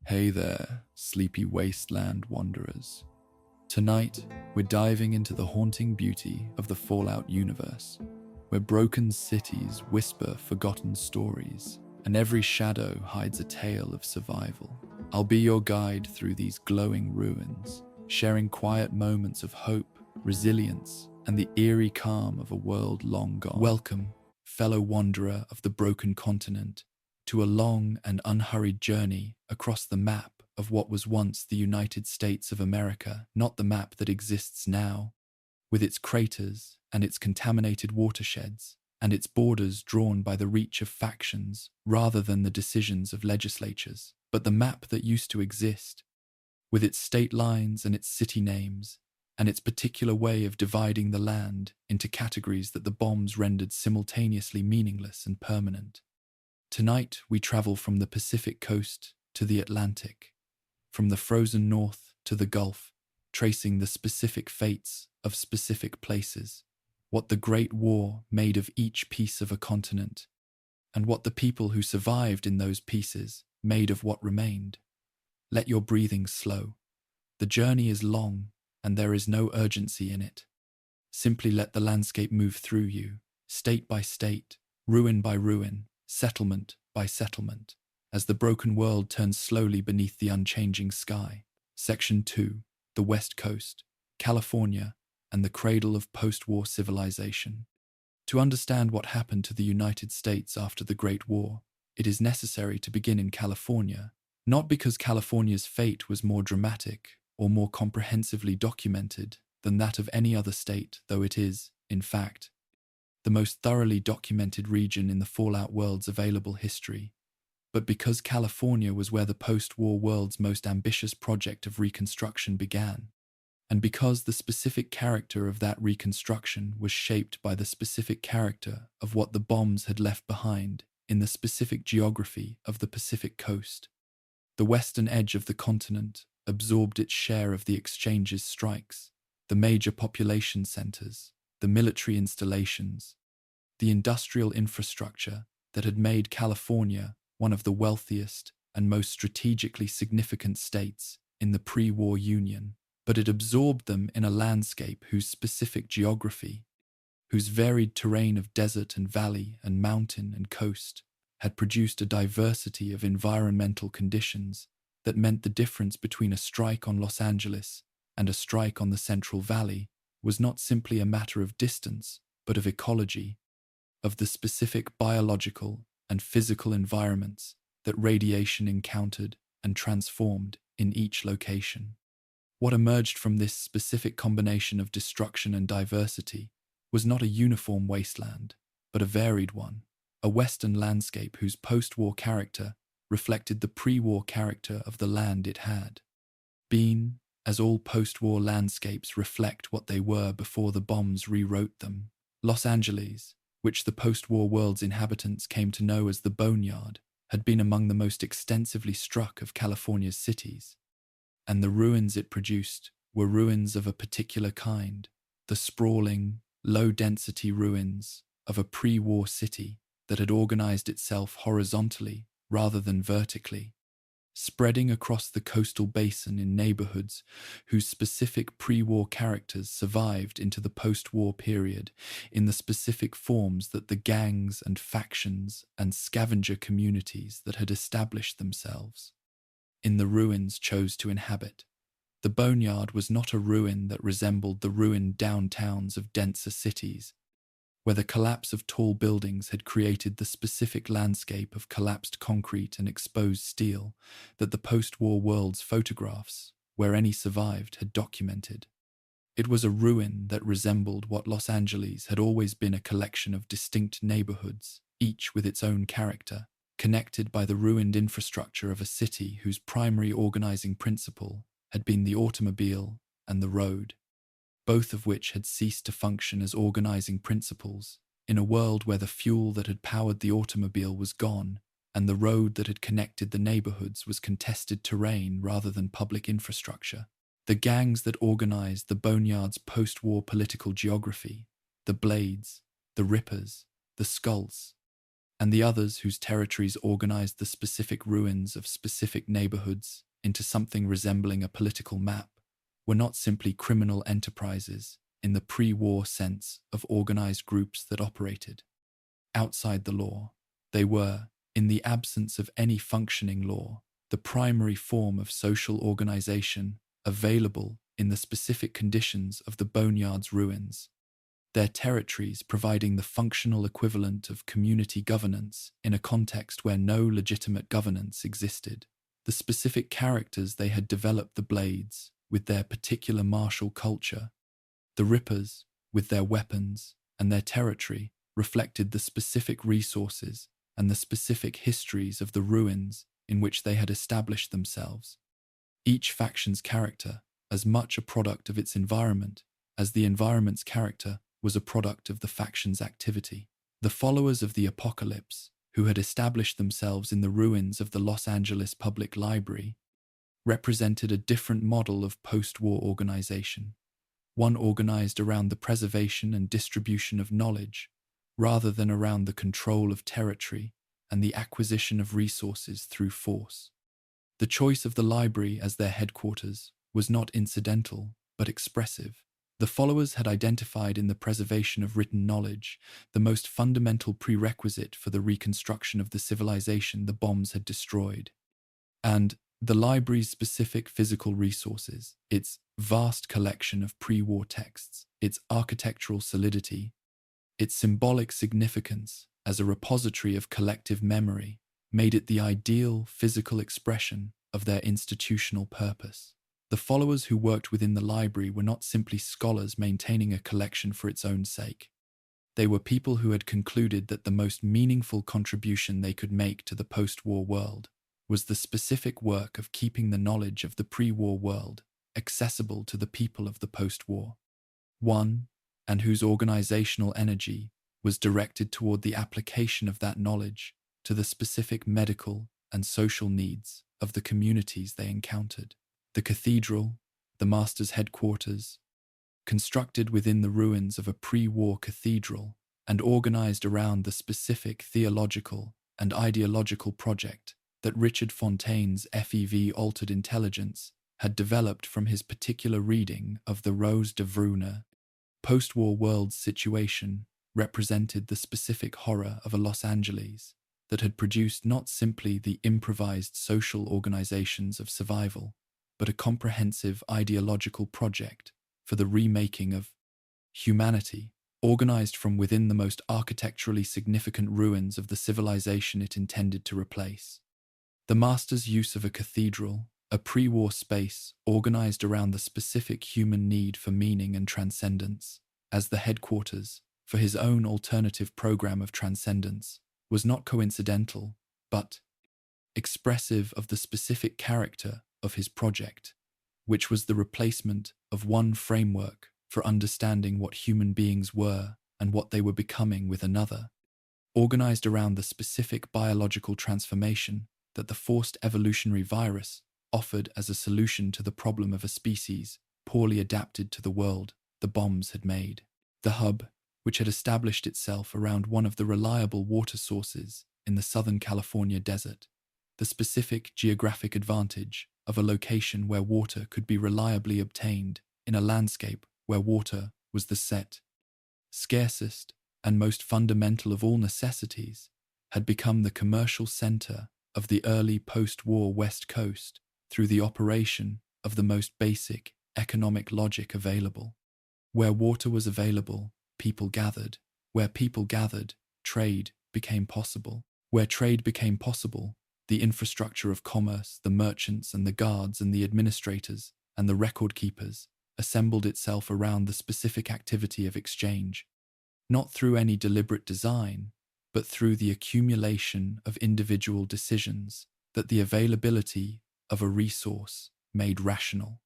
Hey there, Sleepy Wasteland wanderers. Tonight, we're diving into the haunting beauty of the Fallout universe, where broken cities whisper forgotten stories, and every shadow hides a tale of survival. I'll be your guide through these glowing ruins, sharing quiet moments of hope, resilience, and the eerie calm of a world long gone. Welcome, fellow wanderer of the broken continent, to a long and unhurried journey across the map of what was once the United States of America, not the map that exists now, with its craters and its contaminated watersheds, and its borders drawn by the reach of factions rather than the decisions of legislatures, but the map that used to exist, with its state lines and its city names, and its particular way of dividing the land into categories that the bombs rendered simultaneously meaningless and permanent. Tonight, we travel from the Pacific coast to the Atlantic, from the frozen north to the Gulf, tracing the specific fates of specific places, what the Great War made of each piece of a continent, and what the people who survived in those pieces made of what remained. Let your breathing slow. The journey is long, and there is no urgency in it. Simply let the landscape move through you, state by state, ruin by ruin, settlement by settlement, as the broken world turns slowly beneath the unchanging sky. Section 2, the West Coast, California, and the cradle of post-war civilization. To understand what happened to the United States after the Great War, it is necessary to begin in California, not because California's fate was more dramatic or more comprehensively documented than that of any other state, though it is, in fact, the most thoroughly documented region in the Fallout world's available history, but because California was where the post-war world's most ambitious project of reconstruction began, and because the specific character of that reconstruction was shaped by the specific character of what the bombs had left behind in the specific geography of the Pacific coast. The western edge of the continent absorbed its share of the exchange's strikes, the major population centers, the military installations, the industrial infrastructure that had made California one of the wealthiest and most strategically significant states in the pre-war Union, but it absorbed them in a landscape whose specific geography, whose varied terrain of desert and valley and mountain and coast, had produced a diversity of environmental conditions that meant the difference between a strike on Los Angeles and a strike on the Central Valley was not simply a matter of distance, but of ecology, of the specific biological and physical environments that radiation encountered and transformed in each location. What emerged from this specific combination of destruction and diversity was not a uniform wasteland, but a varied one, a western landscape whose post-war character reflected the pre-war character of the land it had been, as all post-war landscapes reflect what they were before the bombs rewrote them. Los Angeles, which the post-war world's inhabitants came to know as the Boneyard, had been among the most extensively struck of California's cities, and the ruins it produced were ruins of a particular kind, the sprawling, low-density ruins of a pre-war city that had organized itself horizontally rather than vertically, spreading across the coastal basin in neighborhoods whose specific pre-war characters survived into the post-war period in the specific forms that the gangs and factions and scavenger communities that had established themselves in the ruins chose to inhabit. The Boneyard was not a ruin that resembled the ruined downtowns of denser cities, where the collapse of tall buildings had created the specific landscape of collapsed concrete and exposed steel that the post-war world's photographs, where any survived, had documented. It was a ruin that resembled what Los Angeles had always been, a collection of distinct neighborhoods, each with its own character, connected by the ruined infrastructure of a city whose primary organizing principle had been the automobile and the road, both of which had ceased to function as organizing principles in a world where the fuel that had powered the automobile was gone and the road that had connected the neighborhoods was contested terrain rather than public infrastructure. The gangs that organized the Boneyard's post-war political geography, the Blades, the Rippers, the Skulls, and the others whose territories organized the specific ruins of specific neighborhoods into something resembling a political map, were not simply criminal enterprises in the pre-war sense of organized groups that operated outside the law. They were, in the absence of any functioning law, the primary form of social organization available in the specific conditions of the boneyard's ruins, their territories providing the functional equivalent of community governance in a context where no legitimate governance existed. The specific characters they had developed, the Blades, with their particular martial culture, the Rippers, with their weapons and their territory, reflected the specific resources and the specific histories of the ruins in which they had established themselves. Each faction's character, as much a product of its environment as the environment's character was a product of the faction's activity. The followers of the apocalypse, who had established themselves in the ruins of the Los Angeles Public Library, represented a different model of post-war organization, one organized around the preservation and distribution of knowledge, rather than around the control of territory and the acquisition of resources through force. The choice of the library as their headquarters was not incidental, but expressive. The followers had identified in the preservation of written knowledge the most fundamental prerequisite for the reconstruction of the civilization the bombs had destroyed. And the library's specific physical resources, its vast collection of pre-war texts, its architectural solidity, its symbolic significance as a repository of collective memory, made it the ideal physical expression of their institutional purpose. The followers who worked within the library were not simply scholars maintaining a collection for its own sake. They were people who had concluded that the most meaningful contribution they could make to the post-war world was the specific work of keeping the knowledge of the pre-war world accessible to the people of the post-war one, and whose organizational energy was directed toward the application of that knowledge to the specific medical and social needs of the communities they encountered. The cathedral, the master's headquarters, constructed within the ruins of a pre-war cathedral and organized around the specific theological and ideological project that Richard Fontaine's FEV Altered Intelligence had developed from his particular reading of the Rose de Vruna. Post-war world's situation represented the specific horror of a Los Angeles that had produced not simply the improvised social organizations of survival, but a comprehensive ideological project for the remaking of humanity, organized from within the most architecturally significant ruins of the civilization it intended to replace. The master's use of a cathedral, a pre-war space organized around the specific human need for meaning and transcendence, as the headquarters for his own alternative program of transcendence, was not coincidental, but expressive of the specific character of his project, which was the replacement of one framework for understanding what human beings were and what they were becoming with another, organized around the specific biological transformation that the forced evolutionary virus offered as a solution to the problem of a species poorly adapted to the world the bombs had made. The hub, which had established itself around one of the reliable water sources in the Southern California desert, the specific geographic advantage of a location where water could be reliably obtained in a landscape where water was the scarcest and most fundamental of all necessities, had become the commercial center of the early post-war West Coast through the operation of the most basic economic logic available. Where water was available, people gathered. Where people gathered, trade became possible. Where trade became possible, the infrastructure of commerce, the merchants and the guards and the administrators and the record keepers assembled itself around the specific activity of exchange, not through any deliberate design, but through the accumulation of individual decisions that the availability of a resource made rational.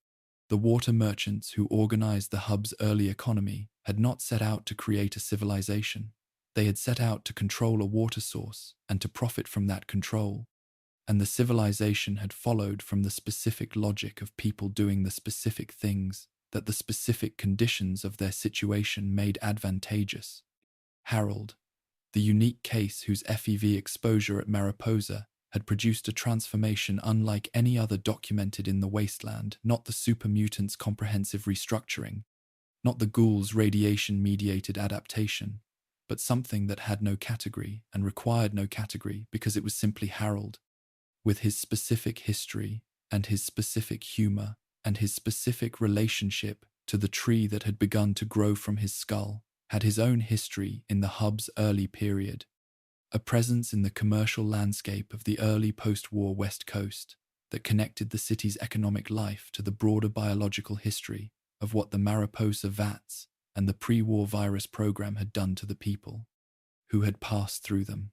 The water merchants who organized the hub's early economy had not set out to create a civilization. They had set out to control a water source and to profit from that control. And the civilization had followed from the specific logic of people doing the specific things that the specific conditions of their situation made advantageous. Harold, The unique case whose FEV exposure at Mariposa had produced a transformation unlike any other documented in the wasteland, not the super mutant's comprehensive restructuring, not the ghoul's radiation-mediated adaptation, but something that had no category and required no category because it was simply Harold, with his specific history and his specific humor and his specific relationship to the tree that had begun to grow from his skull, had his own history in the hub's early period, a presence in the commercial landscape of the early post-war West Coast that connected the city's economic life to the broader biological history of what the Mariposa vats and the pre-war virus program had done to the people who had passed through them.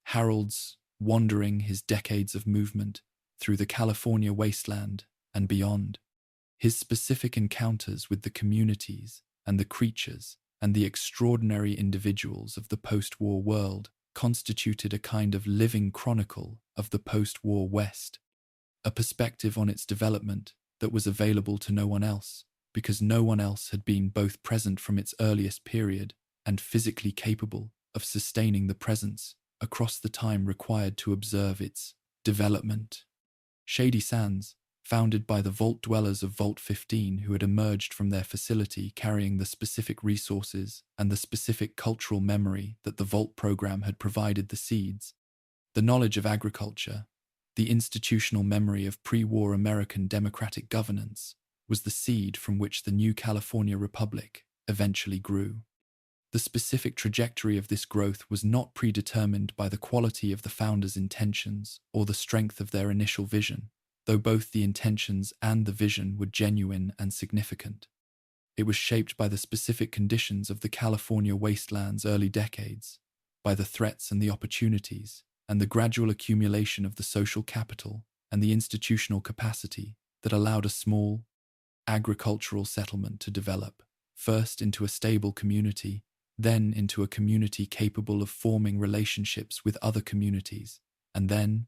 Harold's wandering his decades of movement through the California wasteland and beyond, his specific encounters with the communities and the creatures and the extraordinary individuals of the post-war world constituted a kind of living chronicle of the post-war West, a perspective on its development that was available to no one else, because no one else had been both present from its earliest period and physically capable of sustaining the presence across the time required to observe its development. Shady Sands, founded by the vault dwellers of Vault 15 who had emerged from their facility carrying the specific resources and the specific cultural memory that the Vault program had provided the seeds, the knowledge of agriculture, the institutional memory of pre-war American democratic governance, was the seed from which the new California Republic eventually grew. The specific trajectory of this growth was not predetermined by the quality of the founders' intentions or the strength of their initial vision, though both the intentions and the vision were genuine and significant. It was shaped by the specific conditions of the California wasteland's early decades, by the threats and the opportunities, and the gradual accumulation of the social capital and the institutional capacity that allowed a small, agricultural settlement to develop, first into a stable community, then into a community capable of forming relationships with other communities, and then,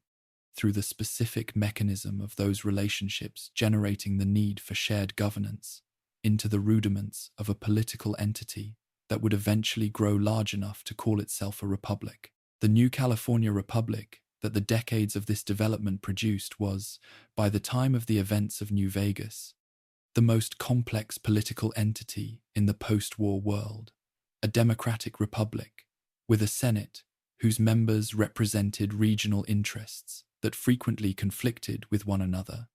through the specific mechanism of those relationships generating the need for shared governance, into the rudiments of a political entity that would eventually grow large enough to call itself a republic. The new California Republic that the decades of this development produced was, by the time of the events of New Vegas, the most complex political entity in the post-war world, a democratic republic with a Senate whose members represented regional interests that frequently conflicted with one another,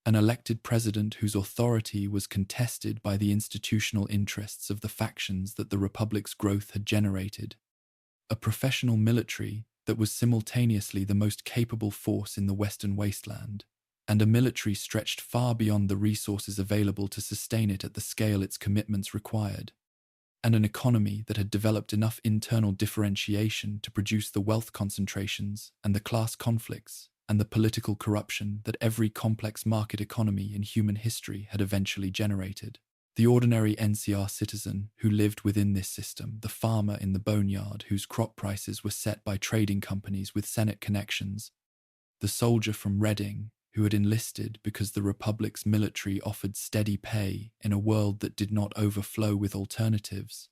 an elected president whose authority was contested by the institutional interests of the factions that the republic's growth had generated, a professional military that was simultaneously the most capable force in the Western wasteland, and a military stretched far beyond the resources available to sustain it at the scale its commitments required, and an economy that had developed enough internal differentiation to produce the wealth concentrations and the class conflicts and the political corruption that every complex market economy in human history had eventually generated. The ordinary NCR citizen who lived within this system, the farmer in the boneyard whose crop prices were set by trading companies with Senate connections, the soldier from Reading who had enlisted because the Republic's military offered steady pay in a world that did not overflow with alternatives,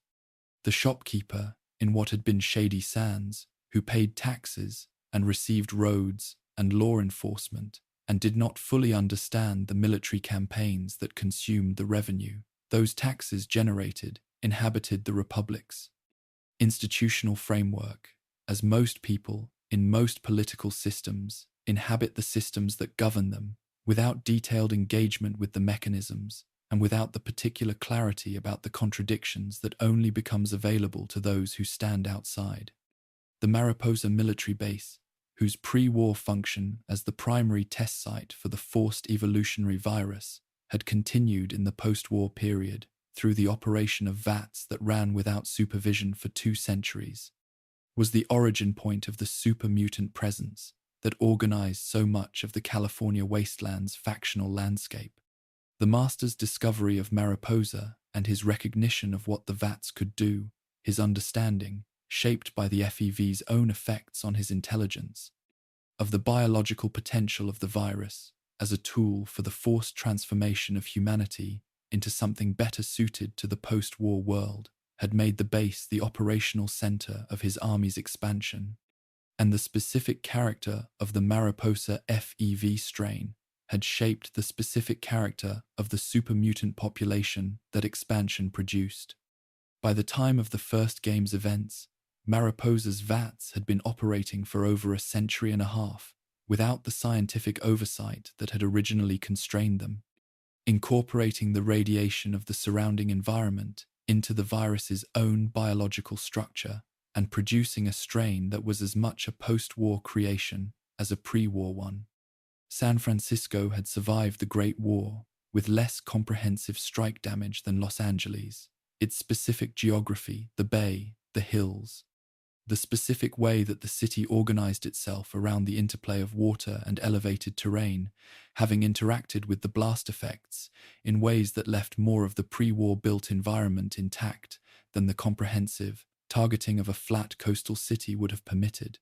the shopkeeper in what had been Shady Sands who paid taxes and received roads and law enforcement and did not fully understand the military campaigns that consumed the revenue those taxes generated, inhabited the Republic's institutional framework, as most people in most political systems inhabit the systems that govern them, without detailed engagement with the mechanisms and without the particular clarity about the contradictions that only becomes available to those who stand outside. The Mariposa military base, whose pre-war function as the primary test site for the forced evolutionary virus, had continued in the post-war period through the operation of vats that ran without supervision for 2 centuries, was the origin point of the super mutant presence that organized so much of the California wasteland's factional landscape. The master's discovery of Mariposa and his recognition of what the vats could do, his understanding, shaped by the FEV's own effects on his intelligence, of the biological potential of the virus as a tool for the forced transformation of humanity into something better suited to the post-war world, had made the base the operational center of his army's expansion, and the specific character of the Mariposa FEV strain had shaped the specific character of the supermutant population that expansion produced. By the time of the first game's events, Mariposa's VATs had been operating for over a century and a half, without the scientific oversight that had originally constrained them, incorporating the radiation of the surrounding environment into the virus's own biological structure and producing a strain that was as much a post-war creation as a pre-war one. San Francisco had survived the Great War with less comprehensive strike damage than Los Angeles. Its specific geography, the bay, the hills, the specific way that the city organized itself around the interplay of water and elevated terrain, having interacted with the blast effects in ways that left more of the pre-war built environment intact than the comprehensive targeting of a flat coastal city would have permitted.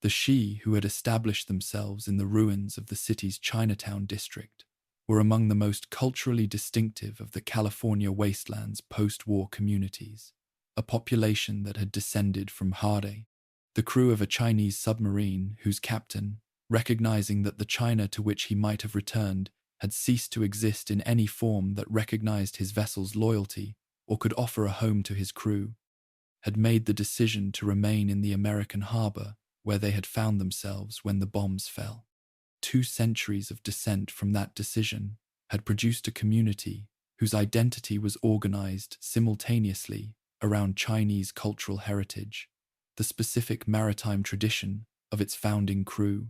The Shi, who had established themselves in the ruins of the city's Chinatown district, were among the most culturally distinctive of the California wastelands post-war communities, a population that had descended from Mojave, the crew of a Chinese submarine whose captain, recognizing that the China to which he might have returned had ceased to exist in any form that recognized his vessel's loyalty or could offer a home to his crew, had made the decision to remain in the American harbor where they had found themselves when the bombs fell. 2 centuries of descent from that decision had produced a community whose identity was organized simultaneously around Chinese cultural heritage, the specific maritime tradition of its founding crew,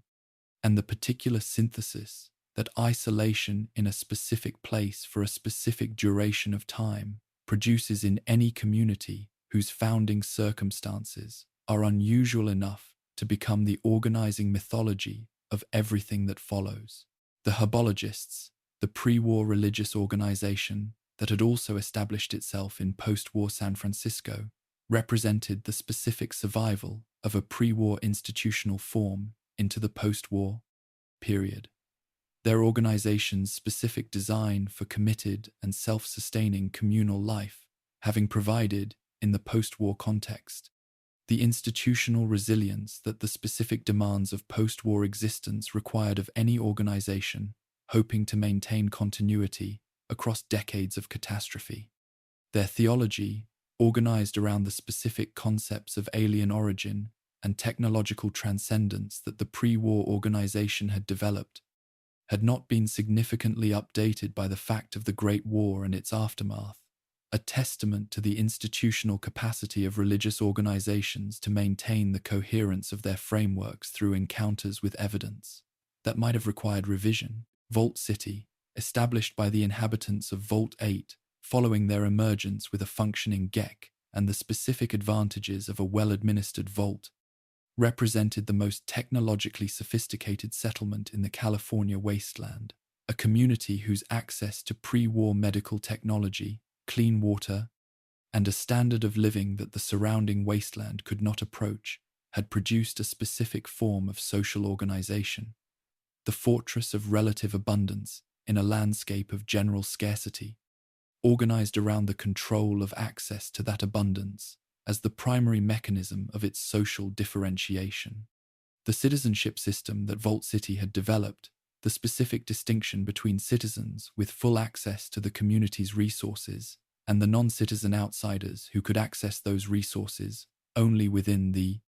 and the particular synthesis that isolation in a specific place for a specific duration of time produces in any community whose founding circumstances are unusual enough to become the organizing mythology of everything that follows. The Herbologists, the pre-war religious organization that had also established itself in post-war San Francisco, represented the specific survival of a pre-war institutional form into the post-war period. Their organization's specific design for committed and self-sustaining communal life, having provided, in the post-war context, the institutional resilience that the specific demands of post-war existence required of any organization hoping to maintain continuity across decades of catastrophe. Their theology, organized around the specific concepts of alien origin and technological transcendence that the pre-war organization had developed, had not been significantly updated by the fact of the Great War and its aftermath, a testament to the institutional capacity of religious organizations to maintain the coherence of their frameworks through encounters with evidence that might have required revision. Vault City, established by the inhabitants of Vault 8 following their emergence with a functioning GEC and the specific advantages of a well-administered vault, represented the most technologically sophisticated settlement in the California wasteland, a community whose access to pre-war medical technology, clean water, and a standard of living that the surrounding wasteland could not approach had produced a specific form of social organization, the fortress of relative abundance in a landscape of general scarcity, organized around the control of access to that abundance as the primary mechanism of its social differentiation. The citizenship system that Vault City had developed, the specific distinction between citizens with full access to the community's resources and the non-citizen outsiders who could access those resources only within the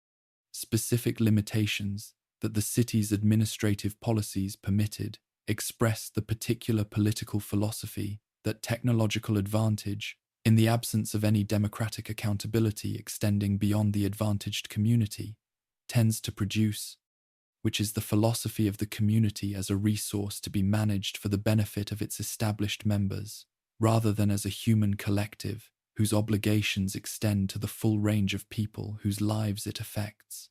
specific limitations that the city's administrative policies permitted, expressed the particular political philosophy that technological advantage, in the absence of any democratic accountability extending beyond the advantaged community, tends to produce, which is the philosophy of the community as a resource to be managed for the benefit of its established members, rather than as a human collective whose obligations extend to the full range of people whose lives it affects.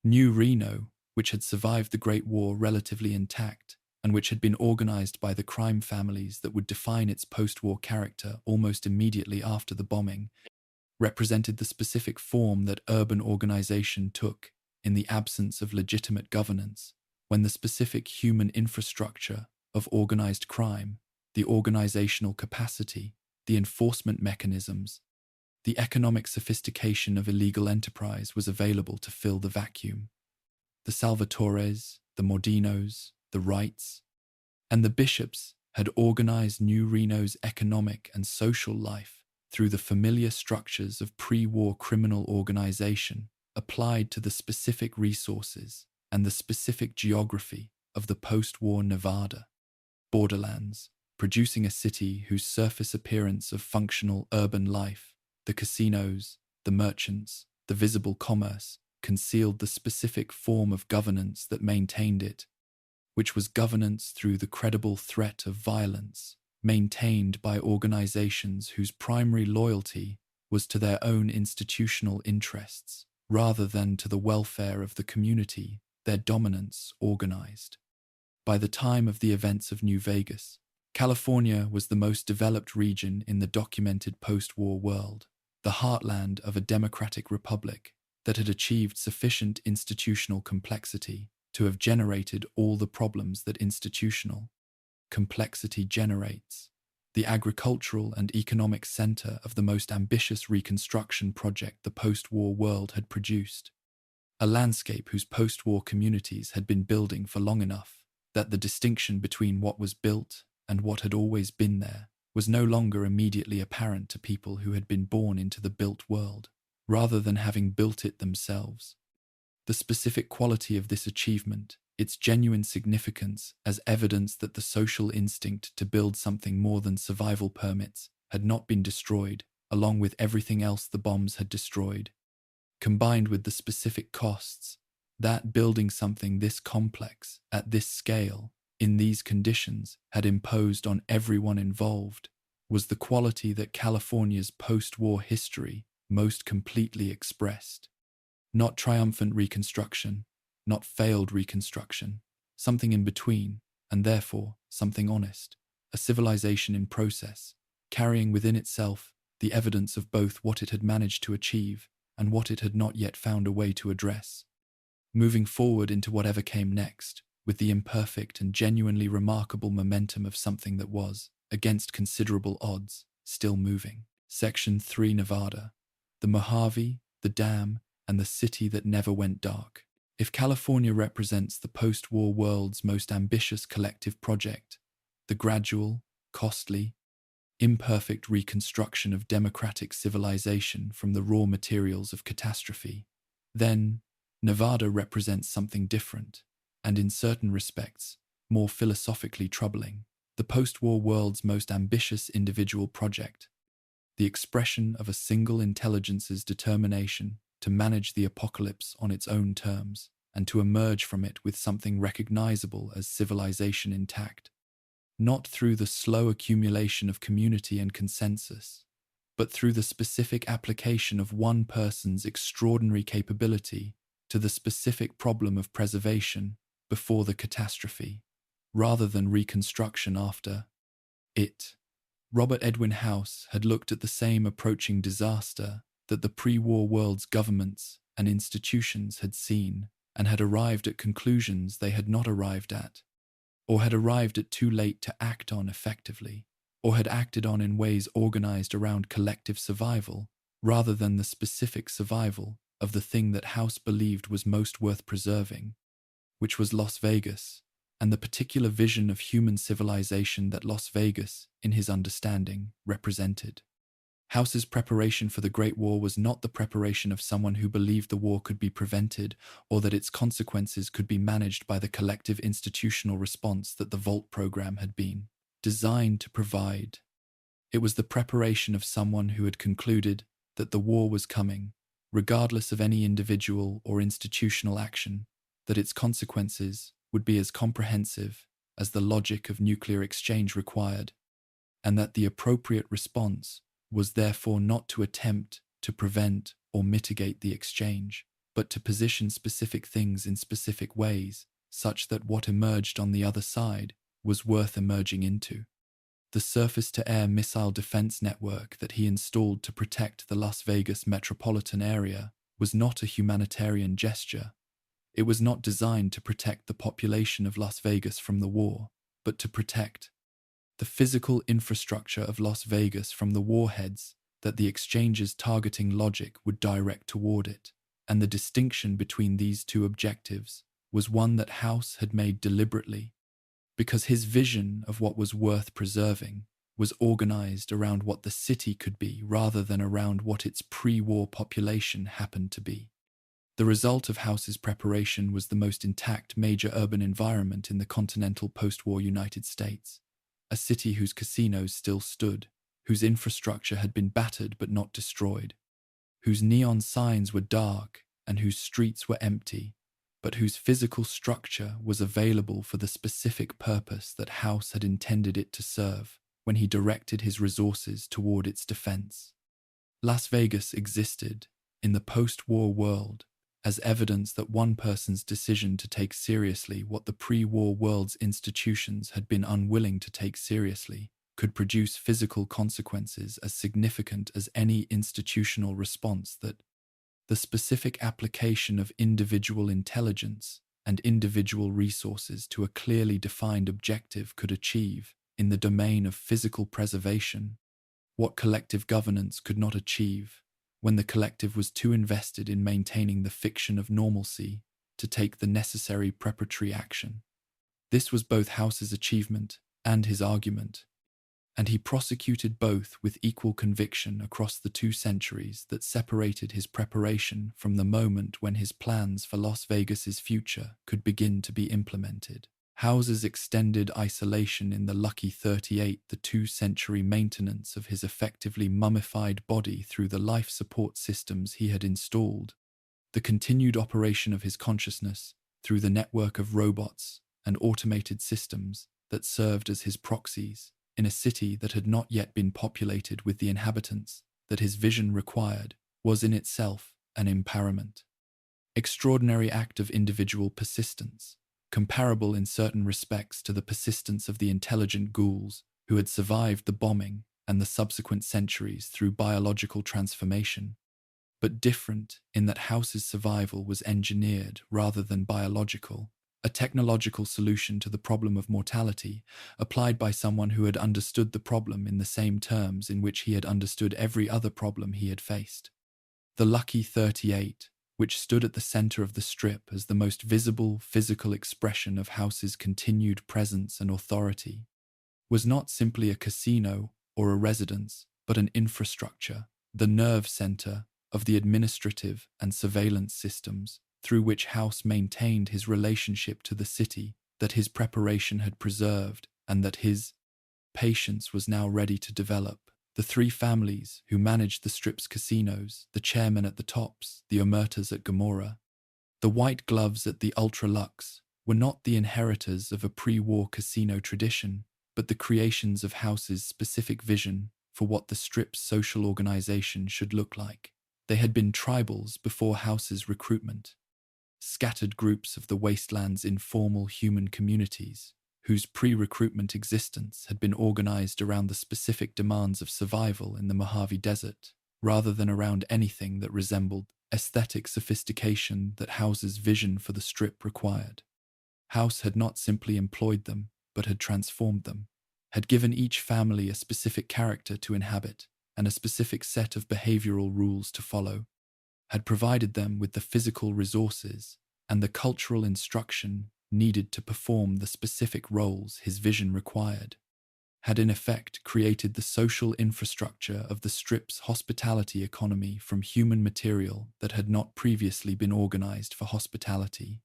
New Reno, which had survived the Great War relatively intact, and which had been organized by the crime families that would define its post-war character almost immediately after the bombing, represented the specific form that urban organization took in the absence of legitimate governance, when the specific human infrastructure of organized crime, the organizational capacity, the enforcement mechanisms, The economic sophistication of illegal enterprise was available to fill the vacuum. The Salvatores, the Mordinos, the Wrights, and the bishops had organized New Reno's economic and social life through the familiar structures of pre-war criminal organization applied to the specific resources and the specific geography of the post-war Nevada borderlands, producing a city whose surface appearance of functional urban life, the casinos, the merchants, the visible commerce, concealed the specific form of governance that maintained it, which was governance through the credible threat of violence, maintained by organizations whose primary loyalty was to their own institutional interests, rather than to the welfare of the community their dominance organized. By the time of the events of New Vegas, California was the most developed region in the documented post-war world, the heartland of a democratic republic that had achieved sufficient institutional complexity to have generated all the problems that institutional complexity generates, the agricultural and economic center of the most ambitious reconstruction project the post-war world had produced, a landscape whose post-war communities had been building for long enough that the distinction between what was built and what had always been there was no longer immediately apparent to people who had been born into the built world, rather than having built it themselves. The specific quality of this achievement, its genuine significance as evidence that the social instinct to build something more than survival permits had not been destroyed, along with everything else the bombs had destroyed, combined with the specific costs that building something this complex, at this scale, in these conditions, had imposed on everyone involved, was the quality that California's post-war history most completely expressed. Not triumphant reconstruction, not failed reconstruction, something in between, and therefore something honest, a civilization in process, carrying within itself the evidence of both what it had managed to achieve and what it had not yet found a way to address. Moving forward into whatever came next, with the imperfect and genuinely remarkable momentum of something that was, against considerable odds, still moving. Section 3 Nevada, the Mojave, the dam, and the city that never went dark. If California represents the post-war world's most ambitious collective project, the gradual, costly, imperfect reconstruction of democratic civilization from the raw materials of catastrophe, then Nevada represents something different, and in certain respects, more philosophically troubling, the post-war world's most ambitious individual project, the expression of a single intelligence's determination to manage the apocalypse on its own terms, and to emerge from it with something recognizable as civilization intact, not through the slow accumulation of community and consensus, but through the specific application of one person's extraordinary capability to the specific problem of preservation before the catastrophe, rather than reconstruction after it. Robert Edwin House had looked at the same approaching disaster that the pre-war world's governments and institutions had seen, and had arrived at conclusions they had not arrived at, or had arrived at too late to act on effectively, or had acted on in ways organized around collective survival, rather than the specific survival of the thing that House believed was most worth preserving, which was Las Vegas, and the particular vision of human civilization that Las Vegas, in his understanding, represented. House's preparation for the Great War was not the preparation of someone who believed the war could be prevented or that its consequences could be managed by the collective institutional response that the Vault program had been designed to provide. It was the preparation of someone who had concluded that the war was coming, regardless of any individual or institutional action, that its consequences would be as comprehensive as the logic of nuclear exchange required, and that the appropriate response was therefore not to attempt to prevent or mitigate the exchange, but to position specific things in specific ways, such that what emerged on the other side was worth emerging into. The surface-to-air missile defense network that he installed to protect the Las Vegas metropolitan area was not a humanitarian gesture. It was not designed to protect the population of Las Vegas from the war, but to protect the physical infrastructure of Las Vegas from the warheads that the exchange's targeting logic would direct toward it, and the distinction between these two objectives was one that House had made deliberately, because his vision of what was worth preserving was organized around what the city could be rather than around what its pre-war population happened to be. The result of House's preparation was the most intact major urban environment in the continental post-war United States, a city whose casinos still stood, whose infrastructure had been battered but not destroyed, whose neon signs were dark and whose streets were empty, but whose physical structure was available for the specific purpose that House had intended it to serve when he directed his resources toward its defense. Las Vegas existed, in the post-war world, as evidence that one person's decision to take seriously what the pre-war world's institutions had been unwilling to take seriously could produce physical consequences as significant as any institutional response that the specific application of individual intelligence and individual resources to a clearly defined objective could achieve in the domain of physical preservation, what collective governance could not achieve when the collective was too invested in maintaining the fiction of normalcy to take the necessary preparatory action. This was both House's achievement and his argument, and he prosecuted both with equal conviction across the 2 centuries that separated his preparation from the moment when his plans for Las Vegas's future could begin to be implemented. House's extended isolation in the Lucky 38, the 2-century maintenance of his effectively mummified body through the life support systems he had installed, the continued operation of his consciousness through the network of robots and automated systems that served as his proxies in a city that had not yet been populated with the inhabitants that his vision required, was in itself an empowerment. Extraordinary act of individual persistence, comparable in certain respects to the persistence of the intelligent ghouls who had survived the bombing and the subsequent centuries through biological transformation, but different in that House's survival was engineered rather than biological, a technological solution to the problem of mortality applied by someone who had understood the problem in the same terms in which he had understood every other problem he had faced. The Lucky 38, which stood at the center of the Strip as the most visible physical expression of House's continued presence and authority, was not simply a casino or a residence, but an infrastructure, the nerve center of the administrative and surveillance systems through which House maintained his relationship to the city that his preparation had preserved and that his patience was now ready to develop. The 3 families who managed the Strip's casinos, the chairmen at the Tops, the Omertas at Gomorrah, the White Gloves at the Ultra Luxe, were not the inheritors of a pre-war casino tradition, but the creations of House's specific vision for what the Strip's social organization should look like. They had been tribals before House's recruitment, scattered groups of the wasteland's informal human communities, whose pre-recruitment existence had been organized around the specific demands of survival in the Mojave Desert, rather than around anything that resembled aesthetic sophistication that House's vision for the Strip required. House had not simply employed them, but had transformed them, had given each family a specific character to inhabit and a specific set of behavioral rules to follow, had provided them with the physical resources and the cultural instruction needed to perform the specific roles his vision required, had in effect created the social infrastructure of the Strip's hospitality economy from human material that had not previously been organized for hospitality.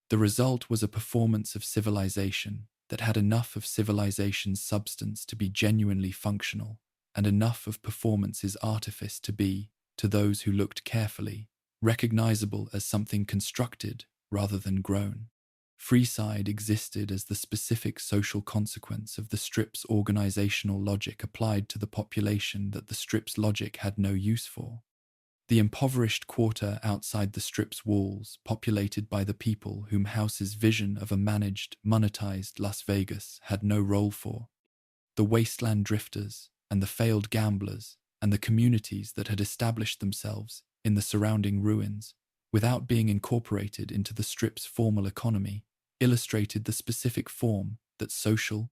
The result was a performance of civilization that had enough of civilization's substance to be genuinely functional, and enough of performance's artifice to be, to those who looked carefully, recognizable as something constructed rather than grown. Freeside existed as the specific social consequence of the Strip's organizational logic applied to the population that the Strip's logic had no use for. The impoverished quarter outside the Strip's walls, populated by the people whom House's vision of a managed, monetized Las Vegas had no role for. The wasteland drifters and the failed gamblers and the communities that had established themselves in the surrounding ruins, without being incorporated into the Strip's formal economy, illustrated the specific form that social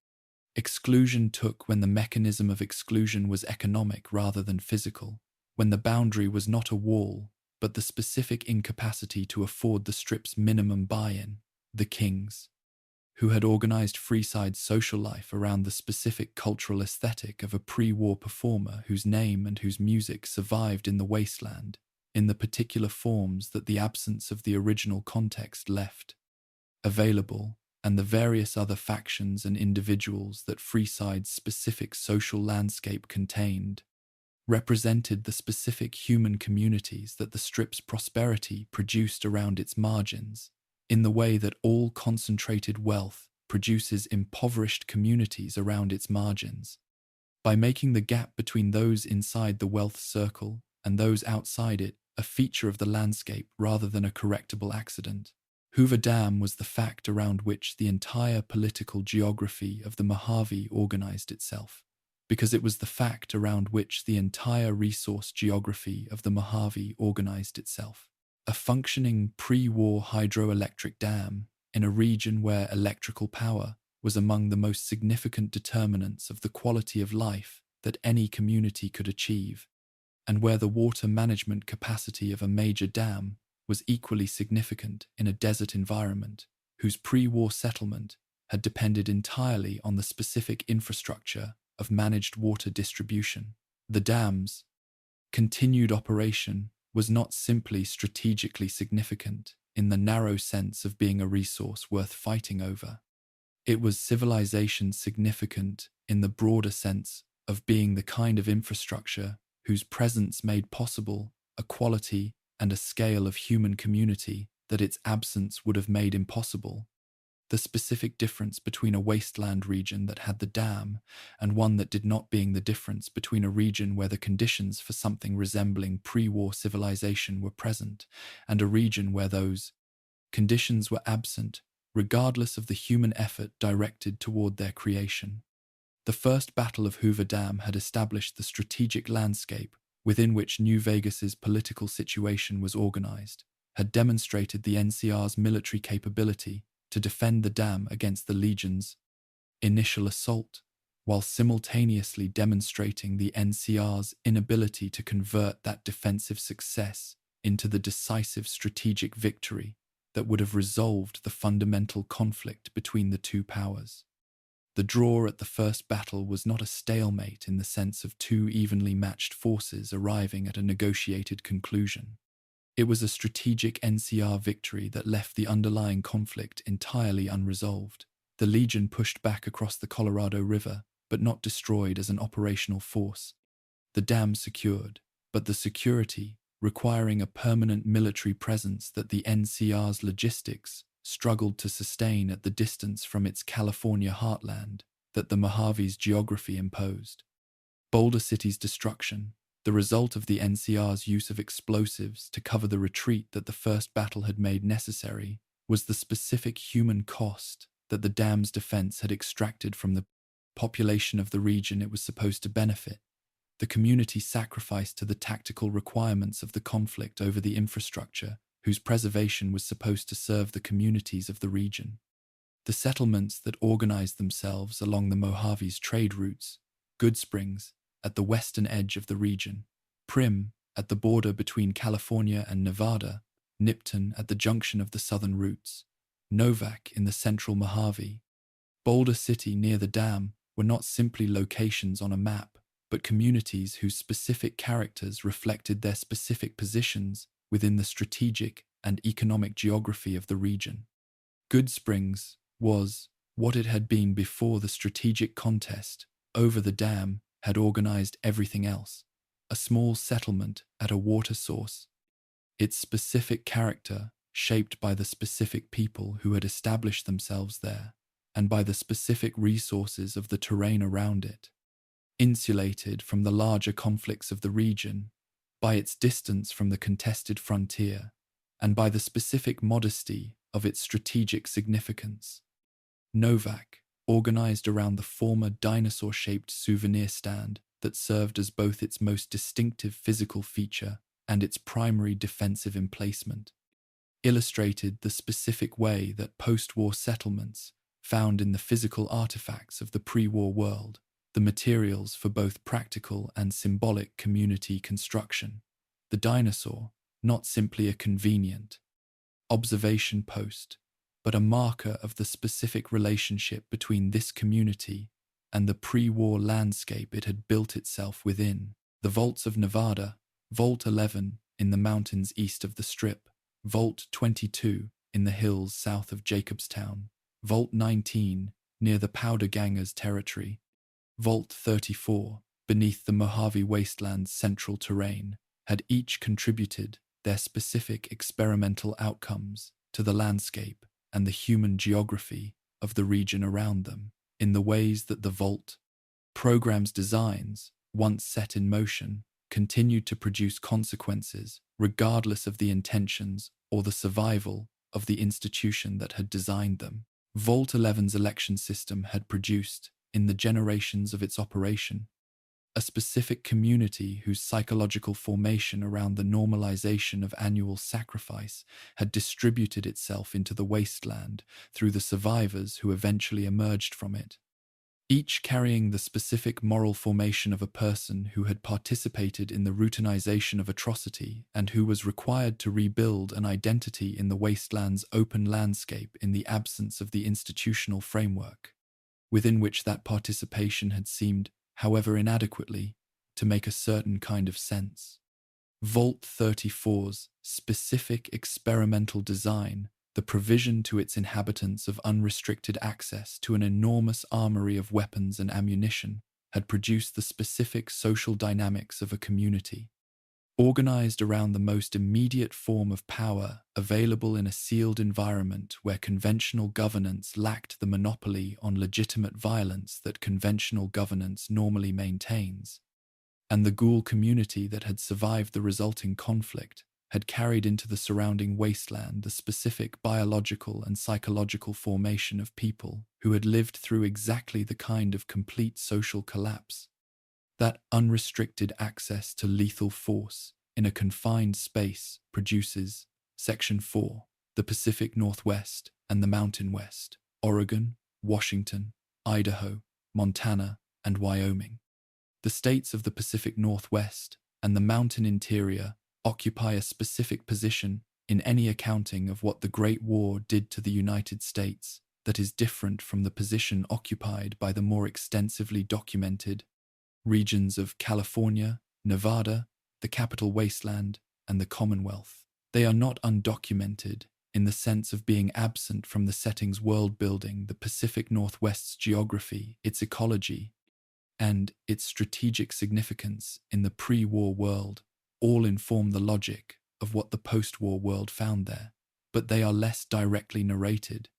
Exclusion took when the mechanism of exclusion was economic rather than physical, when the boundary was not a wall, but the specific incapacity to afford the strip's minimum buy-in. The kings, who had organized Freeside's social life around the specific cultural aesthetic of a pre-war performer whose name and whose music survived in the wasteland, in the particular forms that the absence of the original context left available, and the various other factions and individuals that Freeside's specific social landscape contained, represented the specific human communities that the strip's prosperity produced around its margins, in the way that all concentrated wealth produces impoverished communities around its margins. By making the gap between those inside the wealth circle and those outside it a feature of the landscape rather than a correctable accident, Hoover Dam was the fact around which the entire political geography of the Mojave organized itself, because it was the fact around which the entire resource geography of the Mojave organized itself. A functioning pre-war hydroelectric dam in a region where electrical power was among the most significant determinants of the quality of life that any community could achieve, and where the water management capacity of a major dam was equally significant in a desert environment whose pre-war settlement had depended entirely on the specific infrastructure of managed water distribution. The dam's continued operation was not simply strategically significant in the narrow sense of being a resource worth fighting over. It was civilization significant in the broader sense of being the kind of infrastructure whose presence made possible a quality and a scale of human community that its absence would have made impossible. The specific difference between a wasteland region that had the dam and one that did not, being the difference between a region where the conditions for something resembling pre-war civilization were present and a region where those conditions were absent, regardless of the human effort directed toward their creation. The First Battle of Hoover Dam had established the strategic landscape within which New Vegas's political situation was organized, had demonstrated the NCR's military capability to defend the dam against the Legion's initial assault, while simultaneously demonstrating the NCR's inability to convert that defensive success into the decisive strategic victory that would have resolved the fundamental conflict between the two powers. The draw at the first battle was not a stalemate in the sense of two evenly matched forces arriving at a negotiated conclusion. It was a strategic NCR victory that left the underlying conflict entirely unresolved. The Legion pushed back across the Colorado River, but not destroyed as an operational force. The dam secured, but the security, requiring a permanent military presence that the NCR's logistics struggled to sustain at the distance from its California heartland that the Mojave's geography imposed. Boulder City's destruction, the result of the NCR's use of explosives to cover the retreat that the first battle had made necessary, was the specific human cost that the dam's defense had extracted from the population of the region it was supposed to benefit. The community sacrificed to the tactical requirements of the conflict over the infrastructure whose preservation was supposed to serve the communities of the region. The settlements that organized themselves along the Mojave's trade routes, Goodsprings at the western edge of the region, Prim at the border between California and Nevada, Nipton at the junction of the southern routes, Novak in the central Mojave, Boulder City near the dam were not simply locations on a map, but communities whose specific characters reflected their specific positions within the strategic and economic geography of the region. Goodsprings was what it had been before the strategic contest over the dam had organized everything else, a small settlement at a water source. Its specific character shaped by the specific people who had established themselves there and by the specific resources of the terrain around it. Insulated from the larger conflicts of the region, by its distance from the contested frontier, and by the specific modesty of its strategic significance. Novak, organized around the former dinosaur-shaped souvenir stand that served as both its most distinctive physical feature and its primary defensive emplacement, illustrated the specific way that post-war settlements found in the physical artifacts of the pre-war world, the materials for both practical and symbolic community construction. The dinosaur, not simply a convenient observation post, but a marker of the specific relationship between this community and the pre-war landscape it had built itself within. The vaults of Nevada, Vault 11 in the mountains east of the Strip, Vault 22 in the hills south of Jacobstown, Vault 19 near the Powder Gangers territory, Vault 34 beneath the Mojave Wasteland's central terrain, had each contributed their specific experimental outcomes to the landscape and the human geography of the region around them, in the ways that the Vault program's designs, once set in motion, continued to produce consequences regardless of the intentions or the survival of the institution that had designed them. Vault 11's election system had produced, in the generations of its operation, a specific community whose psychological formation around the normalization of annual sacrifice had distributed itself into the wasteland through the survivors who eventually emerged from it, each carrying the specific moral formation of a person who had participated in the routinization of atrocity and who was required to rebuild an identity in the wasteland's open landscape in the absence of the institutional framework, within which that participation had seemed, however inadequately, to make a certain kind of sense. Vault 34's specific experimental design, the provision to its inhabitants of unrestricted access to an enormous armory of weapons and ammunition, had produced the specific social dynamics of a community, organized around the most immediate form of power available in a sealed environment where conventional governance lacked the monopoly on legitimate violence that conventional governance normally maintains, and the ghoul community that had survived the resulting conflict had carried into the surrounding wasteland the specific biological and psychological formation of people who had lived through exactly the kind of complete social collapse that unrestricted access to lethal force in a confined space produces. Section 4. The Pacific Northwest and the Mountain West, Oregon, Washington, Idaho, Montana, and Wyoming. The states of the Pacific Northwest and the mountain interior occupy a specific position in any accounting of what the Great War did to the United States that is different from the position occupied by the more extensively documented regions of California, Nevada, the Capital Wasteland, and the Commonwealth. They are not undocumented in the sense of being absent from the setting's world-building. The Pacific Northwest's geography, its ecology, and its strategic significance in the pre-war world all inform the logic of what the post-war world found there, but they are less directly narrated,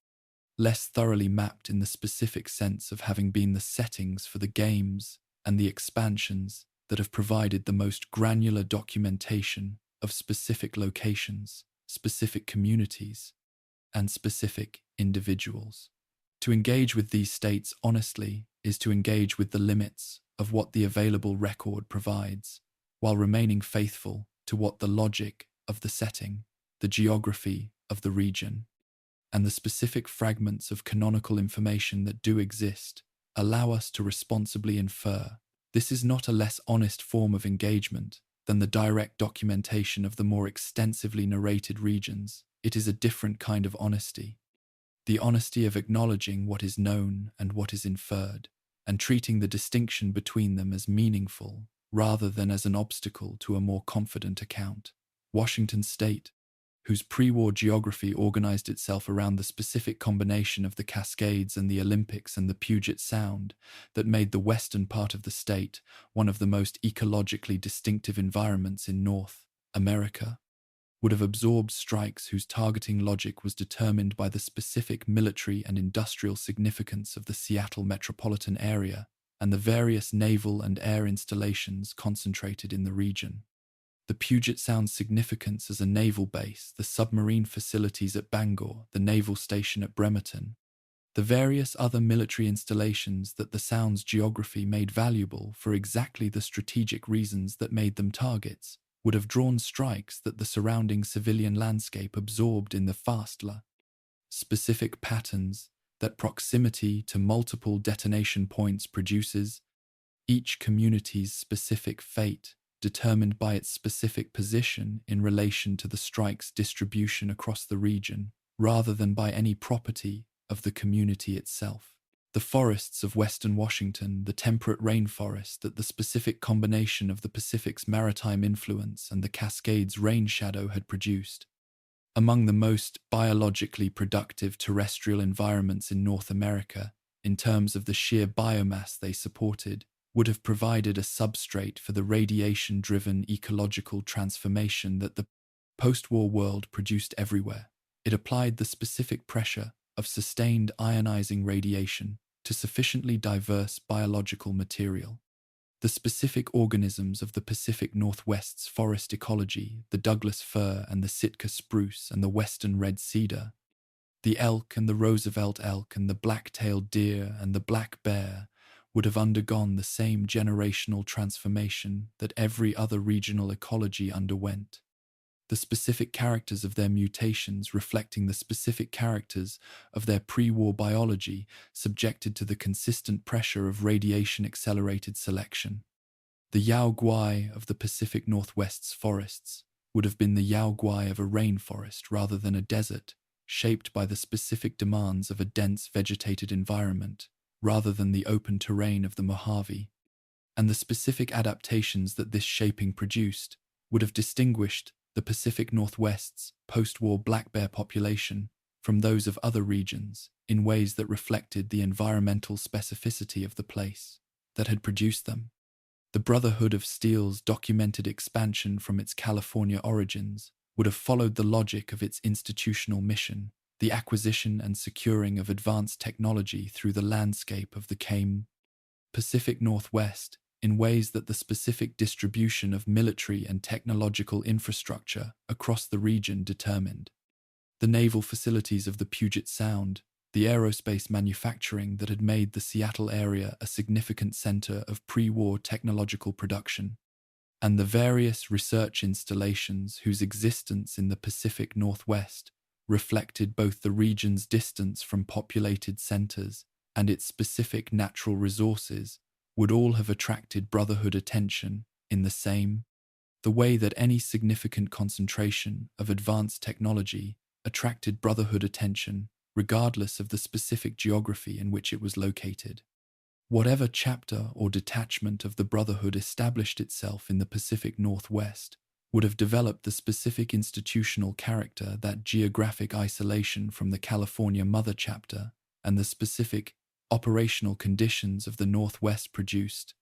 less thoroughly mapped in the specific sense of having been the settings for the games and the expansions that have provided the most granular documentation of specific locations, specific communities, and specific individuals. To engage with these states honestly is to engage with the limits of what the available record provides, while remaining faithful to what the logic of the setting, the geography of the region, and the specific fragments of canonical information that do exist allow us to responsibly infer. This is not a less honest form of engagement than the direct documentation of the more extensively narrated regions. It is a different kind of honesty. The honesty of acknowledging what is known and what is inferred, and treating the distinction between them as meaningful rather than as an obstacle to a more confident account. Washington State, whose pre-war geography organized itself around the specific combination of the Cascades and the Olympics and the Puget Sound that made the western part of the state one of the most ecologically distinctive environments in North America, would have absorbed strikes whose targeting logic was determined by the specific military and industrial significance of the Seattle metropolitan area and the various naval and air installations concentrated in the region. The Puget Sound's significance as a naval base, the submarine facilities at Bangor, the naval station at Bremerton, the various other military installations that the Sound's geography made valuable for exactly the strategic reasons that made them targets, would have drawn strikes that the surrounding civilian landscape absorbed in the fastler specific patterns that proximity to multiple detonation points produces, each community's specific fate determined by its specific position in relation to the strike's distribution across the region, rather than by any property of the community itself. The forests of western Washington, the temperate rainforest that the specific combination of the Pacific's maritime influence and the Cascades' rain shadow had produced, among the most biologically productive terrestrial environments in North America, in terms of the sheer biomass they supported, would have provided a substrate for the radiation-driven ecological transformation that the post-war world produced everywhere. It applied the specific pressure of sustained ionizing radiation to sufficiently diverse biological material. The specific organisms of the Pacific Northwest's forest ecology, the Douglas fir and the Sitka spruce and the western red cedar, the elk and the Roosevelt elk and the black-tailed deer and the black bear, would have undergone the same generational transformation that every other regional ecology underwent. The specific characters of their mutations reflecting the specific characters of their pre-war biology subjected to the consistent pressure of radiation-accelerated selection. The Yao Guai of the Pacific Northwest's forests would have been the Yao Guai of a rainforest rather than a desert, shaped by the specific demands of a dense vegetated environment, rather than the open terrain of the Mojave. And the specific adaptations that this shaping produced would have distinguished the Pacific Northwest's post-war black bear population from those of other regions in ways that reflected the environmental specificity of the place that had produced them. The Brotherhood of Steel's documented expansion from its California origins would have followed the logic of its institutional mission, the acquisition and securing of advanced technology through the landscape of the Pacific Northwest, in ways that the specific distribution of military and technological infrastructure across the region determined. The naval facilities of the Puget Sound, the aerospace manufacturing that had made the Seattle area a significant center of pre-war technological production, and the various research installations whose existence in the Pacific Northwest reflected both the region's distance from populated centers and its specific natural resources, would all have attracted Brotherhood attention in the way that any significant concentration of advanced technology attracted Brotherhood attention, regardless of the specific geography in which it was located. Whatever chapter or detachment of the Brotherhood established itself in the Pacific Northwest would have developed the specific institutional character that geographic isolation from the California Mother chapter and the specific operational conditions of the Northwest produced,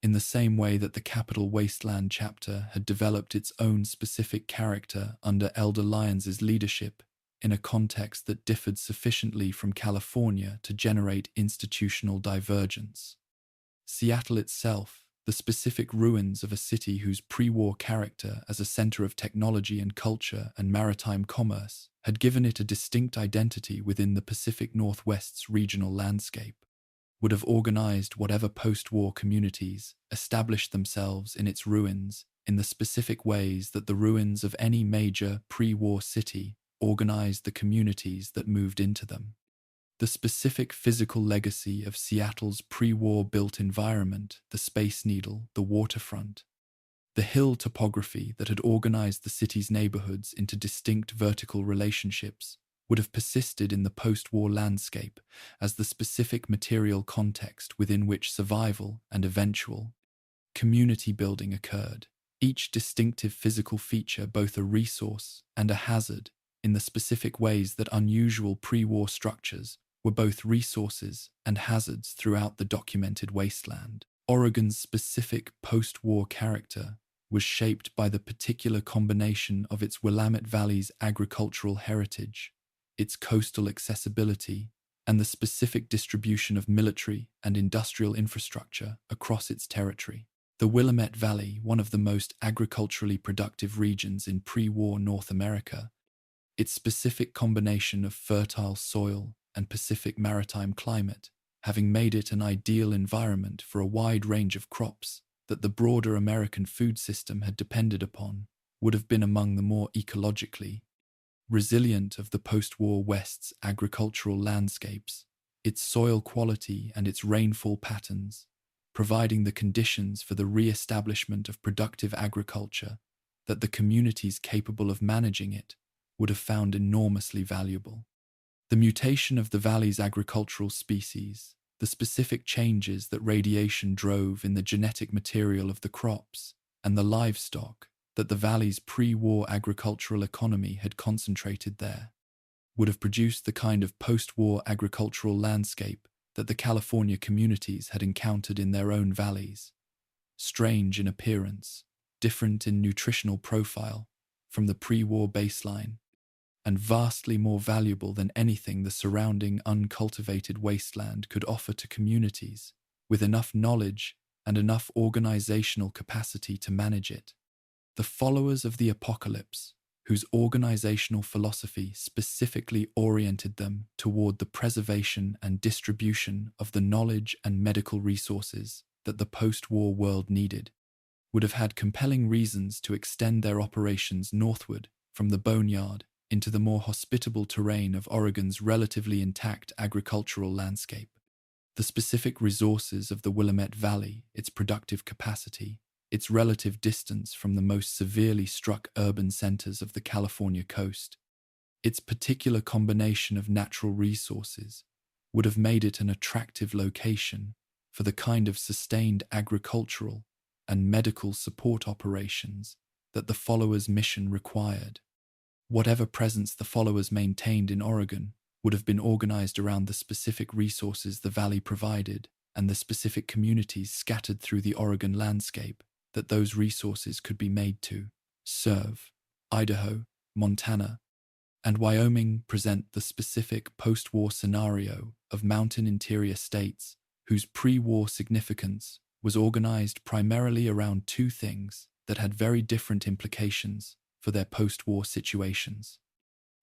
in the same way that the Capital Wasteland chapter had developed its own specific character under Elder Lyons's leadership in a context that differed sufficiently from California to generate institutional divergence. Seattle itself, the specific ruins of a city whose pre-war character as a center of technology and culture and maritime commerce had given it a distinct identity within the Pacific Northwest's regional landscape, would have organized whatever post-war communities established themselves in its ruins in the specific ways that the ruins of any major pre-war city organized the communities that moved into them. The specific physical legacy of Seattle's pre-war built environment, the Space Needle, the waterfront, the hill topography that had organized the city's neighborhoods into distinct vertical relationships, would have persisted in the post-war landscape as the specific material context within which survival and eventual community building occurred, each distinctive physical feature both a resource and a hazard in the specific ways that unusual pre-war structures were both resources and hazards throughout the documented wasteland. Oregon's specific post-war character was shaped by the particular combination of its Willamette Valley's agricultural heritage, its coastal accessibility, and the specific distribution of military and industrial infrastructure across its territory. The Willamette Valley, one of the most agriculturally productive regions in pre-war North America, its specific combination of fertile soil and Pacific maritime climate, having made it an ideal environment for a wide range of crops that the broader American food system had depended upon, would have been among the more ecologically resilient of the post-war West's agricultural landscapes, its soil quality and its rainfall patterns, providing the conditions for the re-establishment of productive agriculture that the communities capable of managing it would have found enormously valuable. The mutation of the valley's agricultural species, the specific changes that radiation drove in the genetic material of the crops and the livestock that the valley's pre-war agricultural economy had concentrated there, would have produced the kind of post-war agricultural landscape that the California communities had encountered in their own valleys. Strange in appearance, different in nutritional profile from the pre-war baseline, and vastly more valuable than anything the surrounding uncultivated wasteland could offer to communities with enough knowledge and enough organizational capacity to manage it. The followers of the apocalypse, whose organizational philosophy specifically oriented them toward the preservation and distribution of the knowledge and medical resources that the post-war world needed, would have had compelling reasons to extend their operations northward from the boneyard into the more hospitable terrain of Oregon's relatively intact agricultural landscape. The specific resources of the Willamette Valley, its productive capacity, its relative distance from the most severely struck urban centers of the California coast, its particular combination of natural resources would have made it an attractive location for the kind of sustained agricultural and medical support operations that the followers' mission required. Whatever presence the followers maintained in Oregon would have been organized around the specific resources the valley provided and the specific communities scattered through the Oregon landscape that those resources could be made to serve. Idaho, Montana, and Wyoming present the specific post-war scenario of mountain interior states whose pre-war significance was organized primarily around two things that had very different implications for their post-war situations.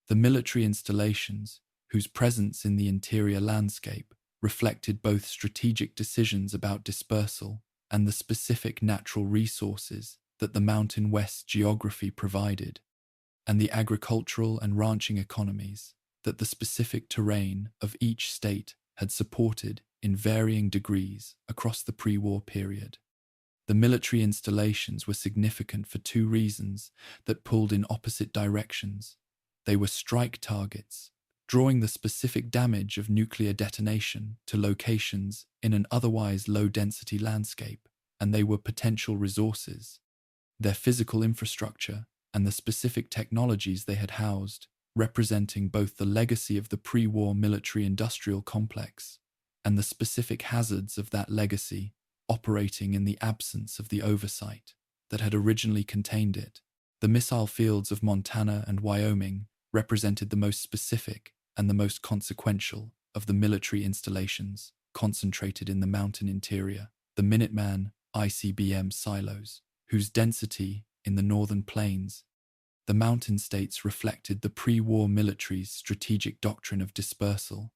The military installations, whose presence in the interior landscape reflected both strategic decisions about dispersal and the specific natural resources that the Mountain West geography provided, and the agricultural and ranching economies that the specific terrain of each state had supported in varying degrees across the pre-war period. The military installations were significant for two reasons that pulled in opposite directions. They were strike targets, drawing the specific damage of nuclear detonation to locations in an otherwise low-density landscape, and they were potential resources. Their physical infrastructure and the specific technologies they had housed, representing both the legacy of the pre-war military-industrial complex and the specific hazards of that legacy operating in the absence of the oversight that had originally contained it. The missile fields of Montana and Wyoming represented the most specific and the most consequential of the military installations concentrated in the mountain interior, the Minuteman ICBM silos, whose density in the northern plains. The mountain states reflected the pre-war military's strategic doctrine of dispersal,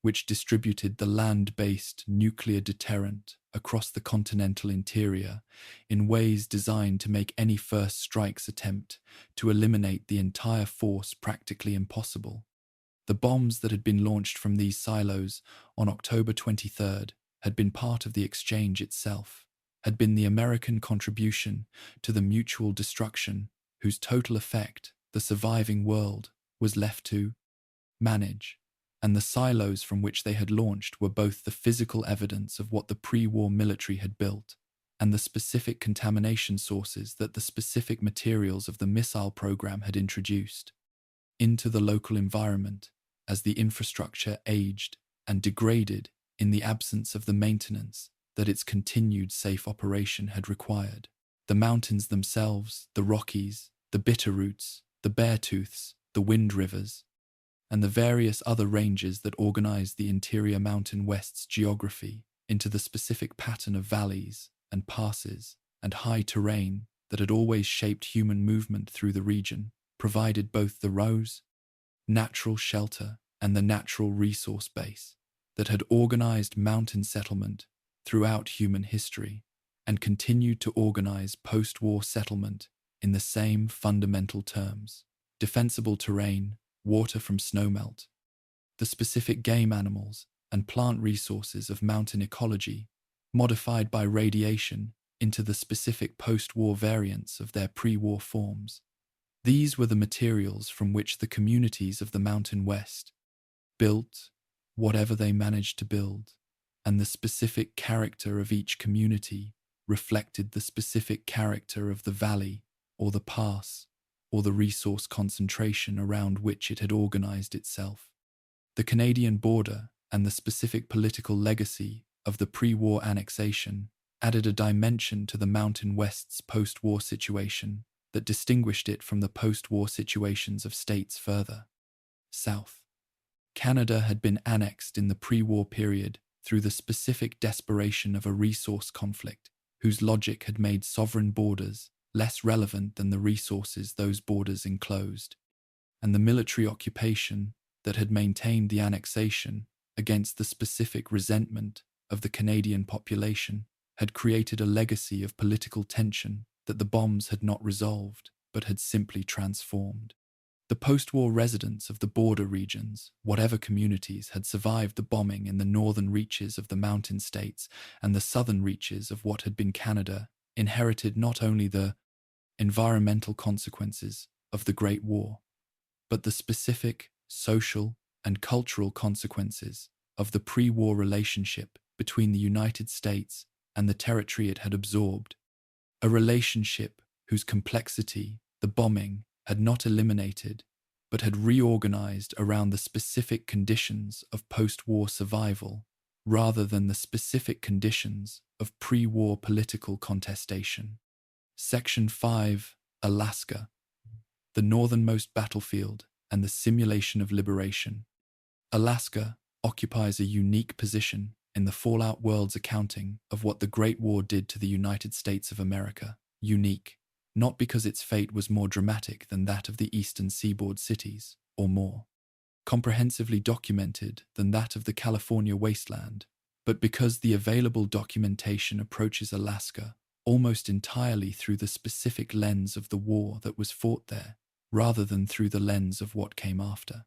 which distributed the land-based nuclear deterrent across the continental interior in ways designed to make any first strikes attempt to eliminate the entire force practically impossible. The bombs that had been launched from these silos on October 23rd had been part of the exchange itself, had been the American contribution to the mutual destruction whose total effect the surviving world was left to manage. And the silos from which they had launched were both the physical evidence of what the pre-war military had built and the specific contamination sources that the specific materials of the missile program had introduced into the local environment as the infrastructure aged and degraded in the absence of the maintenance that its continued safe operation had required. The mountains themselves, the Rockies, the Bitterroots, the Beartooths, the Wind Rivers, and the various other ranges that organized the interior Mountain West's geography into the specific pattern of valleys and passes and high terrain that had always shaped human movement through the region, provided both the natural shelter and the natural resource base that had organized mountain settlement throughout human history and continued to organize post-war settlement in the same fundamental terms: defensible terrain, water from snowmelt, the specific game animals and plant resources of mountain ecology, modified by radiation into the specific post-war variants of their pre-war forms. These were the materials from which the communities of the Mountain West built whatever they managed to build, and the specific character of each community reflected the specific character of the valley or the pass or the resource concentration around which it had organized itself. The Canadian border and the specific political legacy of the pre-war annexation added a dimension to the Mountain West's post-war situation that distinguished it from the post-war situations of states further south. Canada had been annexed in the pre-war period through the specific desperation of a resource conflict whose logic had made sovereign borders less relevant than the resources those borders enclosed, and the military occupation that had maintained the annexation against the specific resentment of the Canadian population had created a legacy of political tension that the bombs had not resolved but had simply transformed. The post-war residents of the border regions, whatever communities had survived the bombing in the northern reaches of the mountain states and the southern reaches of what had been Canada, inherited not only the environmental consequences of the Great War, but the specific social and cultural consequences of the pre-war relationship between the United States and the territory it had absorbed, a relationship whose complexity the bombing had not eliminated, but had reorganized around the specific conditions of post-war survival rather than the specific conditions of pre-war political contestation. Section 5, Alaska, the northernmost battlefield and the simulation of liberation. Alaska occupies a unique position in the Fallout world's accounting of what the Great War did to the United States of America. Unique, not because its fate was more dramatic than that of the eastern seaboard cities, or more comprehensively documented than that of the California wasteland, but because the available documentation approaches Alaska almost entirely through the specific lens of the war that was fought there, rather than through the lens of what came after.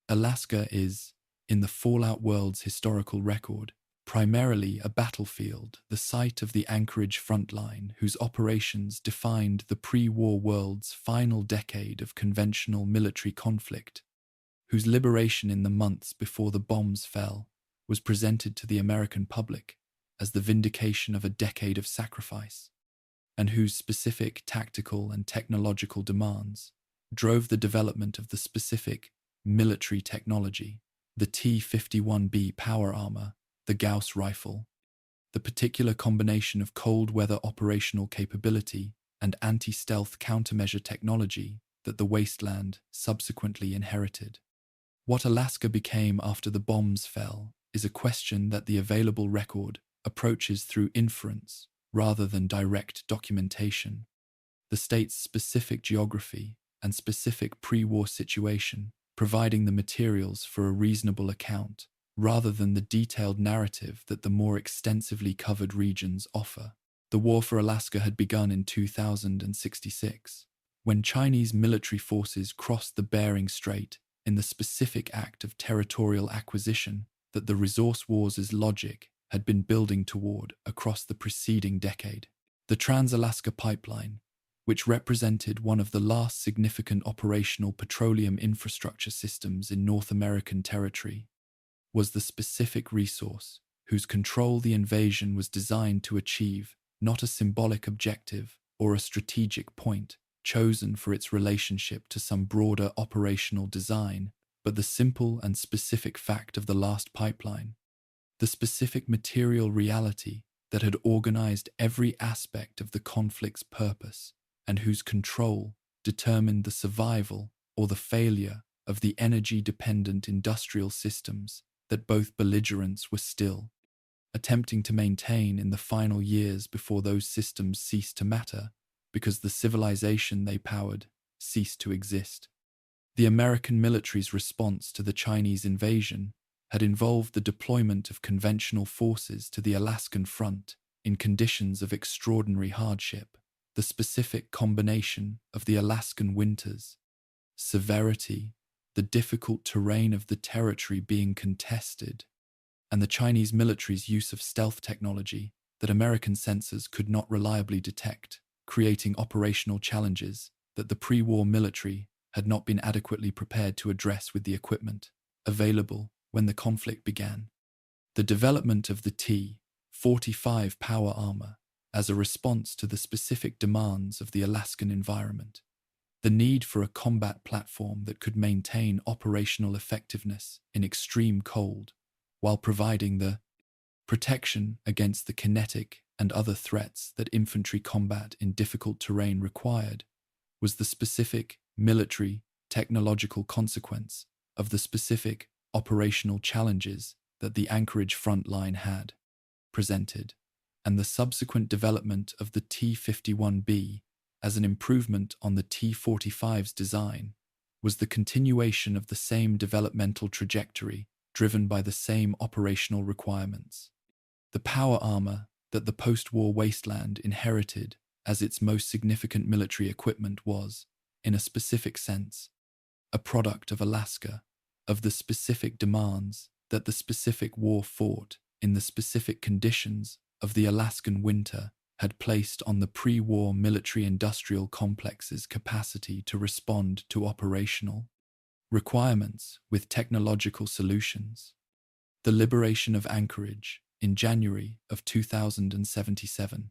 Alaska is, in the Fallout world's historical record, primarily a battlefield, the site of the Anchorage front line, whose operations defined the pre-war world's final decade of conventional military conflict, whose liberation in the months before the bombs fell was presented to the American public as the vindication of a decade of sacrifice, and whose specific tactical and technological demands drove the development of the specific military technology, the T-51B power armor, the Gauss rifle, the particular combination of cold weather operational capability and anti-stealth countermeasure technology that the wasteland subsequently inherited. What Alaska became after the bombs fell is a question that the available record approaches through inference rather than direct documentation. The state's specific geography and specific pre-war situation providing the materials for a reasonable account, rather than the detailed narrative that the more extensively covered regions offer. The war for Alaska had begun in 2066, when Chinese military forces crossed the Bering Strait in the specific act of territorial acquisition that the resource wars' logic had been building toward across the preceding decade. The Trans-Alaska Pipeline, which represented one of the last significant operational petroleum infrastructure systems in North American territory, was the specific resource whose control the invasion was designed to achieve, not a symbolic objective or a strategic point chosen for its relationship to some broader operational design, but the simple and specific fact of the last pipeline, the specific material reality that had organized every aspect of the conflict's purpose and whose control determined the survival or the failure of the energy-dependent industrial systems that both belligerents were still attempting to maintain in the final years before those systems ceased to matter because the civilization they powered ceased to exist. The American military's response to the Chinese invasion had involved the deployment of conventional forces to the Alaskan front in conditions of extraordinary hardship, the specific combination of the Alaskan winters, severity, the difficult terrain of the territory being contested, and the Chinese military's use of stealth technology that American sensors could not reliably detect, creating operational challenges that the pre-war military had not been adequately prepared to address with the equipment available when the conflict began. The development of the T-45 power armor as a response to the specific demands of the Alaskan environment, the need for a combat platform that could maintain operational effectiveness in extreme cold while providing the protection against the kinetic and other threats that infantry combat in difficult terrain required, was the specific military technological consequence of the specific operational challenges that the Anchorage front line had presented, and the subsequent development of the T-51B as an improvement on the T-45's design was the continuation of the same developmental trajectory driven by the same operational requirements. The power armor that the post-war wasteland inherited as its most significant military equipment was, in a specific sense, a product of Alaska, of the specific demands that the specific war fought in the specific conditions of the Alaskan winter had placed on the pre-war military-industrial complex's capacity to respond to operational requirements with technological solutions. The liberation of Anchorage in January of 2077,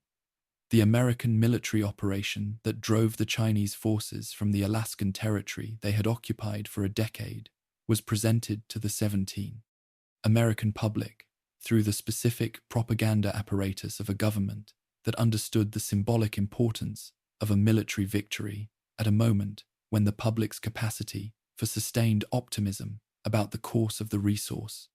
the American military operation that drove the Chinese forces from the Alaskan territory they had occupied for a decade, was presented to the 17 American public through the specific propaganda apparatus of a government that understood the symbolic importance of a military victory at a moment when the public's capacity for sustained optimism about the course of the resource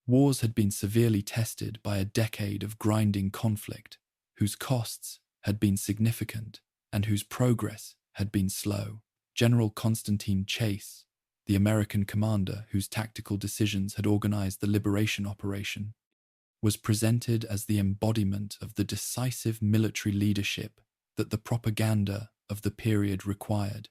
wars had been severely tested by a decade of grinding conflict, whose costs had been significant and whose progress had been slow. General Constantine Chase, the American commander whose tactical decisions had organized the liberation operation, was presented as the embodiment of the decisive military leadership that the propaganda of the period required.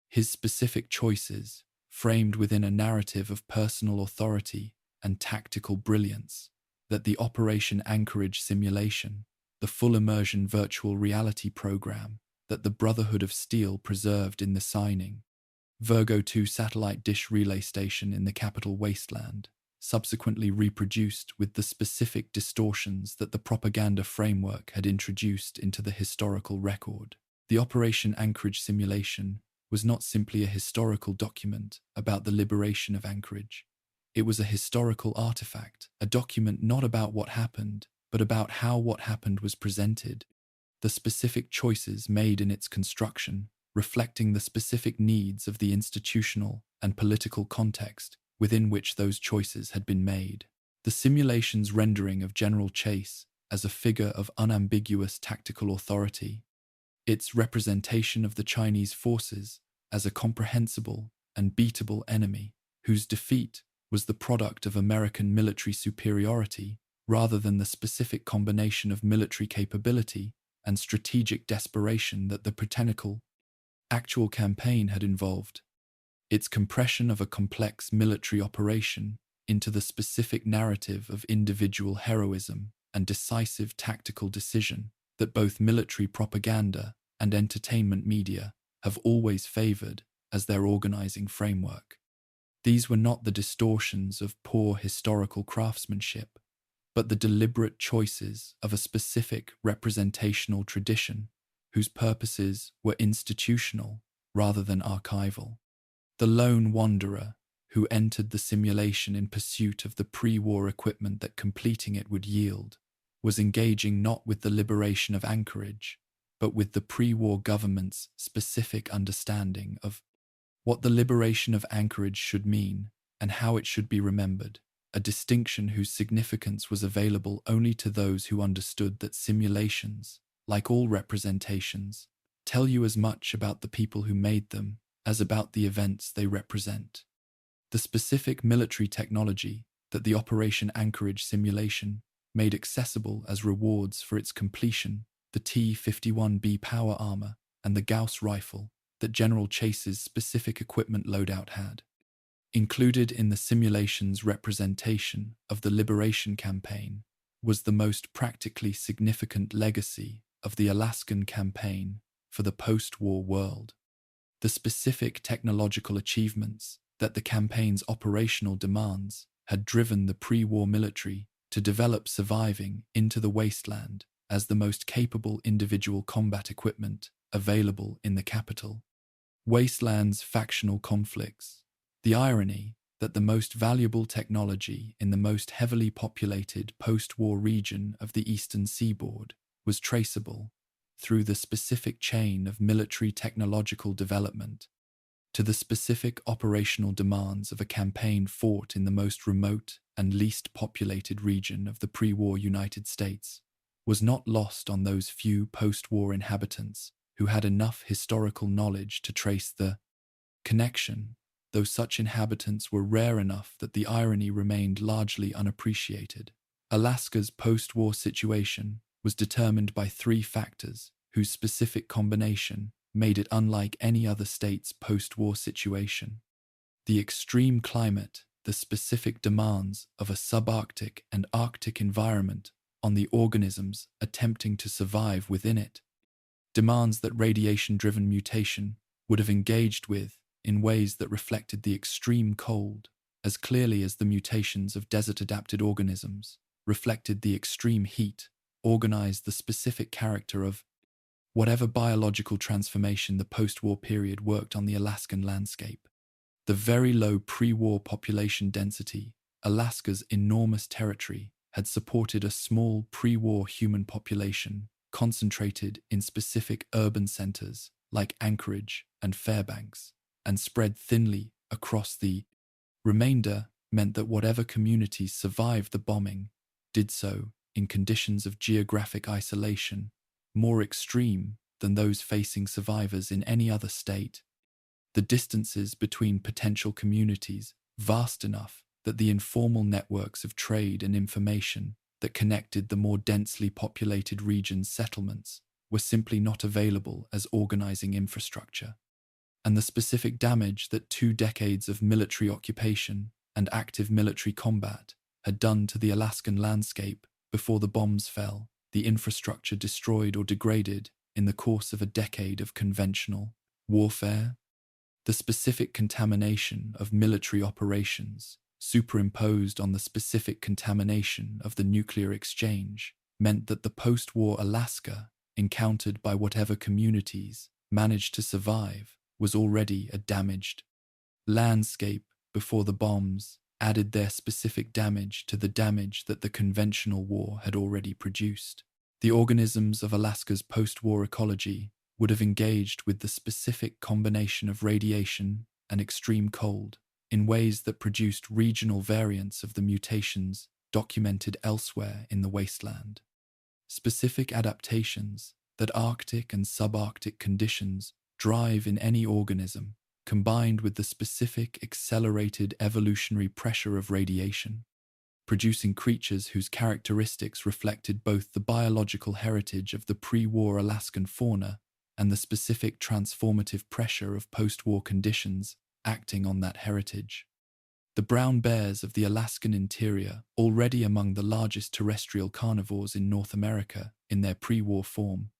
His specific choices, framed within a narrative of personal authority and tactical brilliance, that the Operation Anchorage simulation, the full immersion virtual reality program that the Brotherhood of Steel preserved in the signing, Virgo 2 satellite dish relay station in the Capital Wasteland, subsequently reproduced with the specific distortions that the propaganda framework had introduced into the historical record. The Operation Anchorage simulation was not simply a historical document about the liberation of Anchorage. It was a historical artifact, a document not about what happened, but about how what happened was presented, the specific choices made in its construction, reflecting the specific needs of the institutional and political context within which those choices had been made. The simulation's rendering of General Chase as a figure of unambiguous tactical authority, its representation of the Chinese forces as a comprehensible and beatable enemy, whose defeat was the product of American military superiority rather than the specific combination of military capability and strategic desperation that the pretentious actual campaign had involved. Its compression of a complex military operation into the specific narrative of individual heroism and decisive tactical decision that both military propaganda and entertainment media have always favored as their organizing framework. These were not the distortions of poor historical craftsmanship, but the deliberate choices of a specific representational tradition whose purposes were institutional rather than archival. The lone wanderer who entered the simulation in pursuit of the pre-war equipment that completing it would yield was engaging not with the liberation of Anchorage, but with the pre-war government's specific understanding of what the liberation of Anchorage should mean and how it should be remembered, a distinction whose significance was available only to those who understood that simulations, like all representations, tell you as much about the people who made them as about the events they represent. The specific military technology that the Operation Anchorage simulation made accessible as rewards for its completion, the T-51B power armor and the Gauss rifle that General Chase's specific equipment loadout had, Included in the simulation's representation of the Liberation Campaign was the most practically significant legacy of the Alaskan campaign for the post-war world. The specific technological achievements that the campaign's operational demands had driven the pre-war military to develop surviving into the wasteland as the most capable individual combat equipment available in the capital. Wasteland's factional conflicts. The irony that the most valuable technology in the most heavily populated post-war region of the eastern seaboard was traceable through the specific chain of military technological development to the specific operational demands of a campaign fought in the most remote and least populated region of the pre-war United States was not lost on those few post-war inhabitants who had enough historical knowledge to trace the connection, though such inhabitants were rare enough that the irony remained largely unappreciated. Alaska's post-war situation was determined by three factors whose specific combination made it unlike any other state's post-war situation. The extreme climate, the specific demands of a subarctic and Arctic environment on the organisms attempting to survive within it, demands that radiation-driven mutation would have engaged with in ways that reflected the extreme cold as clearly as the mutations of desert-adapted organisms reflected the extreme heat, organized the specific character of whatever biological transformation the post-war period worked on the Alaskan landscape. The very low pre-war population density, Alaska's enormous territory, had supported a small pre-war human population concentrated in specific urban centers like Anchorage and Fairbanks, and spread thinly across the remainder meant that whatever communities survived the bombing did so in conditions of geographic isolation more extreme than those facing survivors in any other state. The distances between potential communities vast enough that the informal networks of trade and information that connected the more densely populated region's settlements were simply not available as organizing infrastructure. And the specific damage that 2 decades of military occupation and active military combat had done to the Alaskan landscape before the bombs fell, the infrastructure destroyed or degraded in the course of a decade of conventional warfare, the specific contamination of military operations superimposed on the specific contamination of the nuclear exchange meant that the post-war Alaska encountered by whatever communities managed to survive was already a damaged landscape before the bombs added their specific damage to the damage that the conventional war had already produced. The organisms of Alaska's post-war ecology would have engaged with the specific combination of radiation and extreme cold in ways that produced regional variants of the mutations documented elsewhere in the wasteland. Specific adaptations that Arctic and subarctic conditions drive in any organism, combined with the specific accelerated evolutionary pressure of radiation, producing creatures whose characteristics reflected both the biological heritage of the pre-war Alaskan fauna and the specific transformative pressure of post-war conditions acting on that heritage. The brown bears of the Alaskan interior, already among the largest terrestrial carnivores in North America in their pre-war form,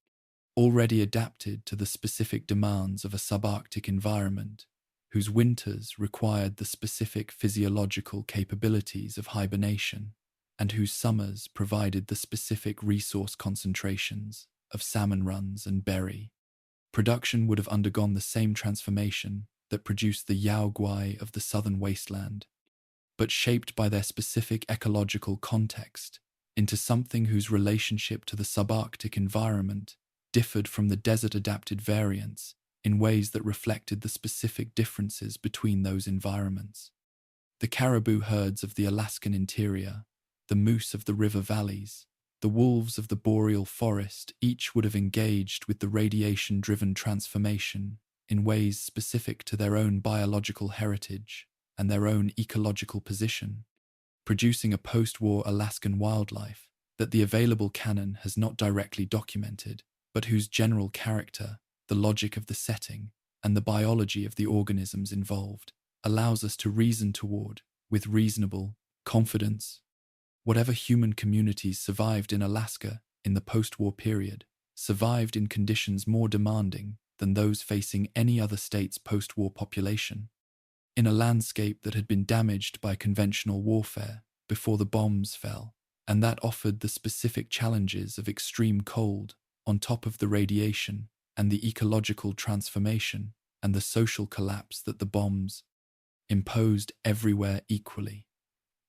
already adapted to the specific demands of a subarctic environment, whose winters required the specific physiological capabilities of hibernation, and whose summers provided the specific resource concentrations of salmon runs and berry. Production would have undergone the same transformation that produced the yaoguai of the southern wasteland, but shaped by their specific ecological context into something whose relationship to the subarctic environment differed from the desert-adapted variants in ways that reflected the specific differences between those environments. The caribou herds of the Alaskan interior, the moose of the river valleys, the wolves of the boreal forest each would have engaged with the radiation-driven transformation in ways specific to their own biological heritage and their own ecological position, producing a post-war Alaskan wildlife that the available canon has not directly documented, but whose general character, the logic of the setting, and the biology of the organisms involved allows us to reason toward, with reasonable confidence. Whatever human communities survived in Alaska in the post-war period survived in conditions more demanding than those facing any other state's post-war population. In a landscape that had been damaged by conventional warfare before the bombs fell, and that offered the specific challenges of extreme cold on top of the radiation and the ecological transformation and the social collapse that the bombs imposed everywhere equally.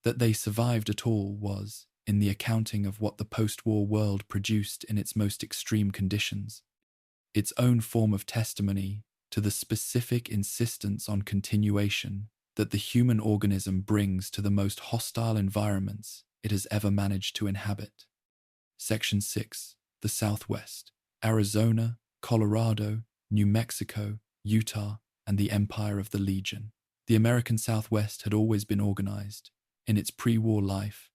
That they survived at all was, in the accounting of what the post-war world produced in its most extreme conditions, its own form of testimony to the specific insistence on continuation that the human organism brings to the most hostile environments it has ever managed to inhabit. Section 6. The Southwest, Arizona, Colorado, New Mexico, Utah, and the Empire of the Legion. The American Southwest had always been organized, in its pre-war life,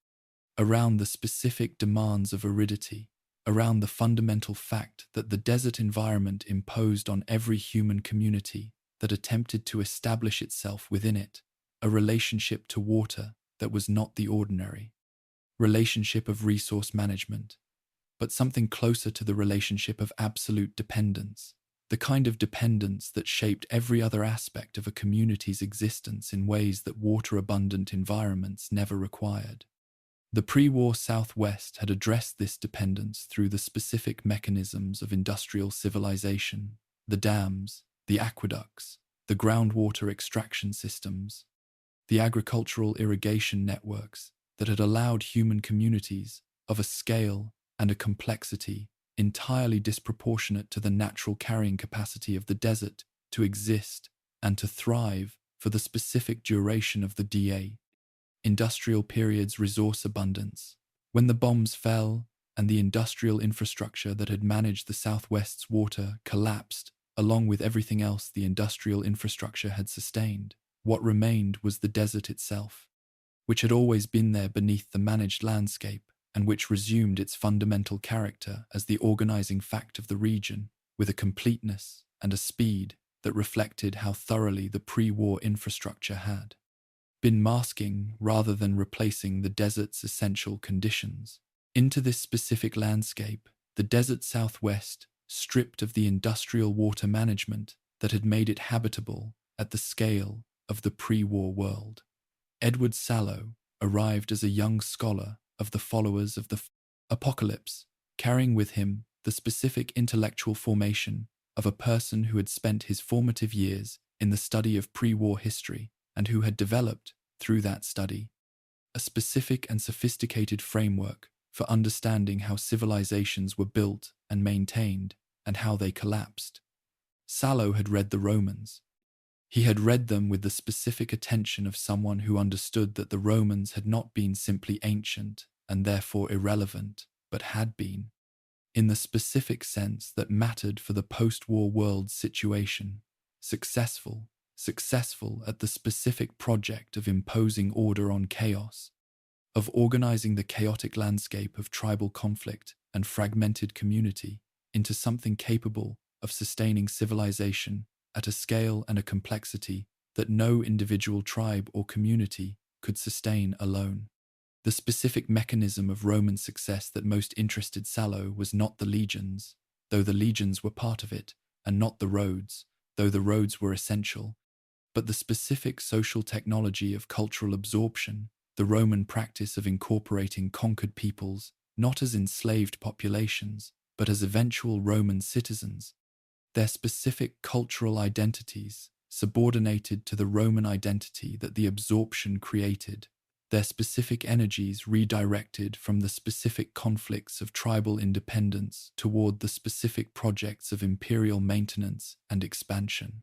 around the specific demands of aridity, around the fundamental fact that the desert environment imposed on every human community that attempted to establish itself within it a relationship to water that was not the ordinary relationship of resource management, but something closer to the relationship of absolute dependence, the kind of dependence that shaped every other aspect of a community's existence in ways that water-abundant environments never required. The pre-war Southwest had addressed this dependence through the specific mechanisms of industrial civilization, the dams, the aqueducts, the groundwater extraction systems, the agricultural irrigation networks that had allowed human communities of a scale and a complexity entirely disproportionate to the natural carrying capacity of the desert to exist and to thrive for the specific duration of the DA. Industrial period's resource abundance. When the bombs fell and the industrial infrastructure that had managed the Southwest's water collapsed, along with everything else the industrial infrastructure had sustained, what remained was the desert itself, which had always been there beneath the managed landscape and which resumed its fundamental character as the organizing fact of the region, with a completeness and a speed that reflected how thoroughly the pre-war infrastructure had been masking rather than replacing the desert's essential conditions. Into this specific landscape, the desert Southwest, stripped of the industrial water management that had made it habitable at the scale of the pre-war world. Edward Sallow arrived as a young scholar of the followers of the apocalypse, carrying with him the specific intellectual formation of a person who had spent his formative years in the study of pre-war history and who had developed, through that study, a specific and sophisticated framework for understanding how civilizations were built and maintained and how they collapsed. Sallow had read the Romans. He had read them with the specific attention of someone who understood that the Romans had not been simply ancient and therefore irrelevant, but had been, in the specific sense that mattered for the post-war world's situation, successful at the specific project of imposing order on chaos, of organizing the chaotic landscape of tribal conflict and fragmented community into something capable of sustaining civilization at a scale and a complexity that no individual tribe or community could sustain alone. The specific mechanism of Roman success that most interested Sallow was not the legions, though the legions were part of it, and not the roads, though the roads were essential, but the specific social technology of cultural absorption, the Roman practice of incorporating conquered peoples, not as enslaved populations, but as eventual Roman citizens, their specific cultural identities subordinated to the Roman identity that the absorption created, their specific energies redirected from the specific conflicts of tribal independence toward the specific projects of imperial maintenance and expansion.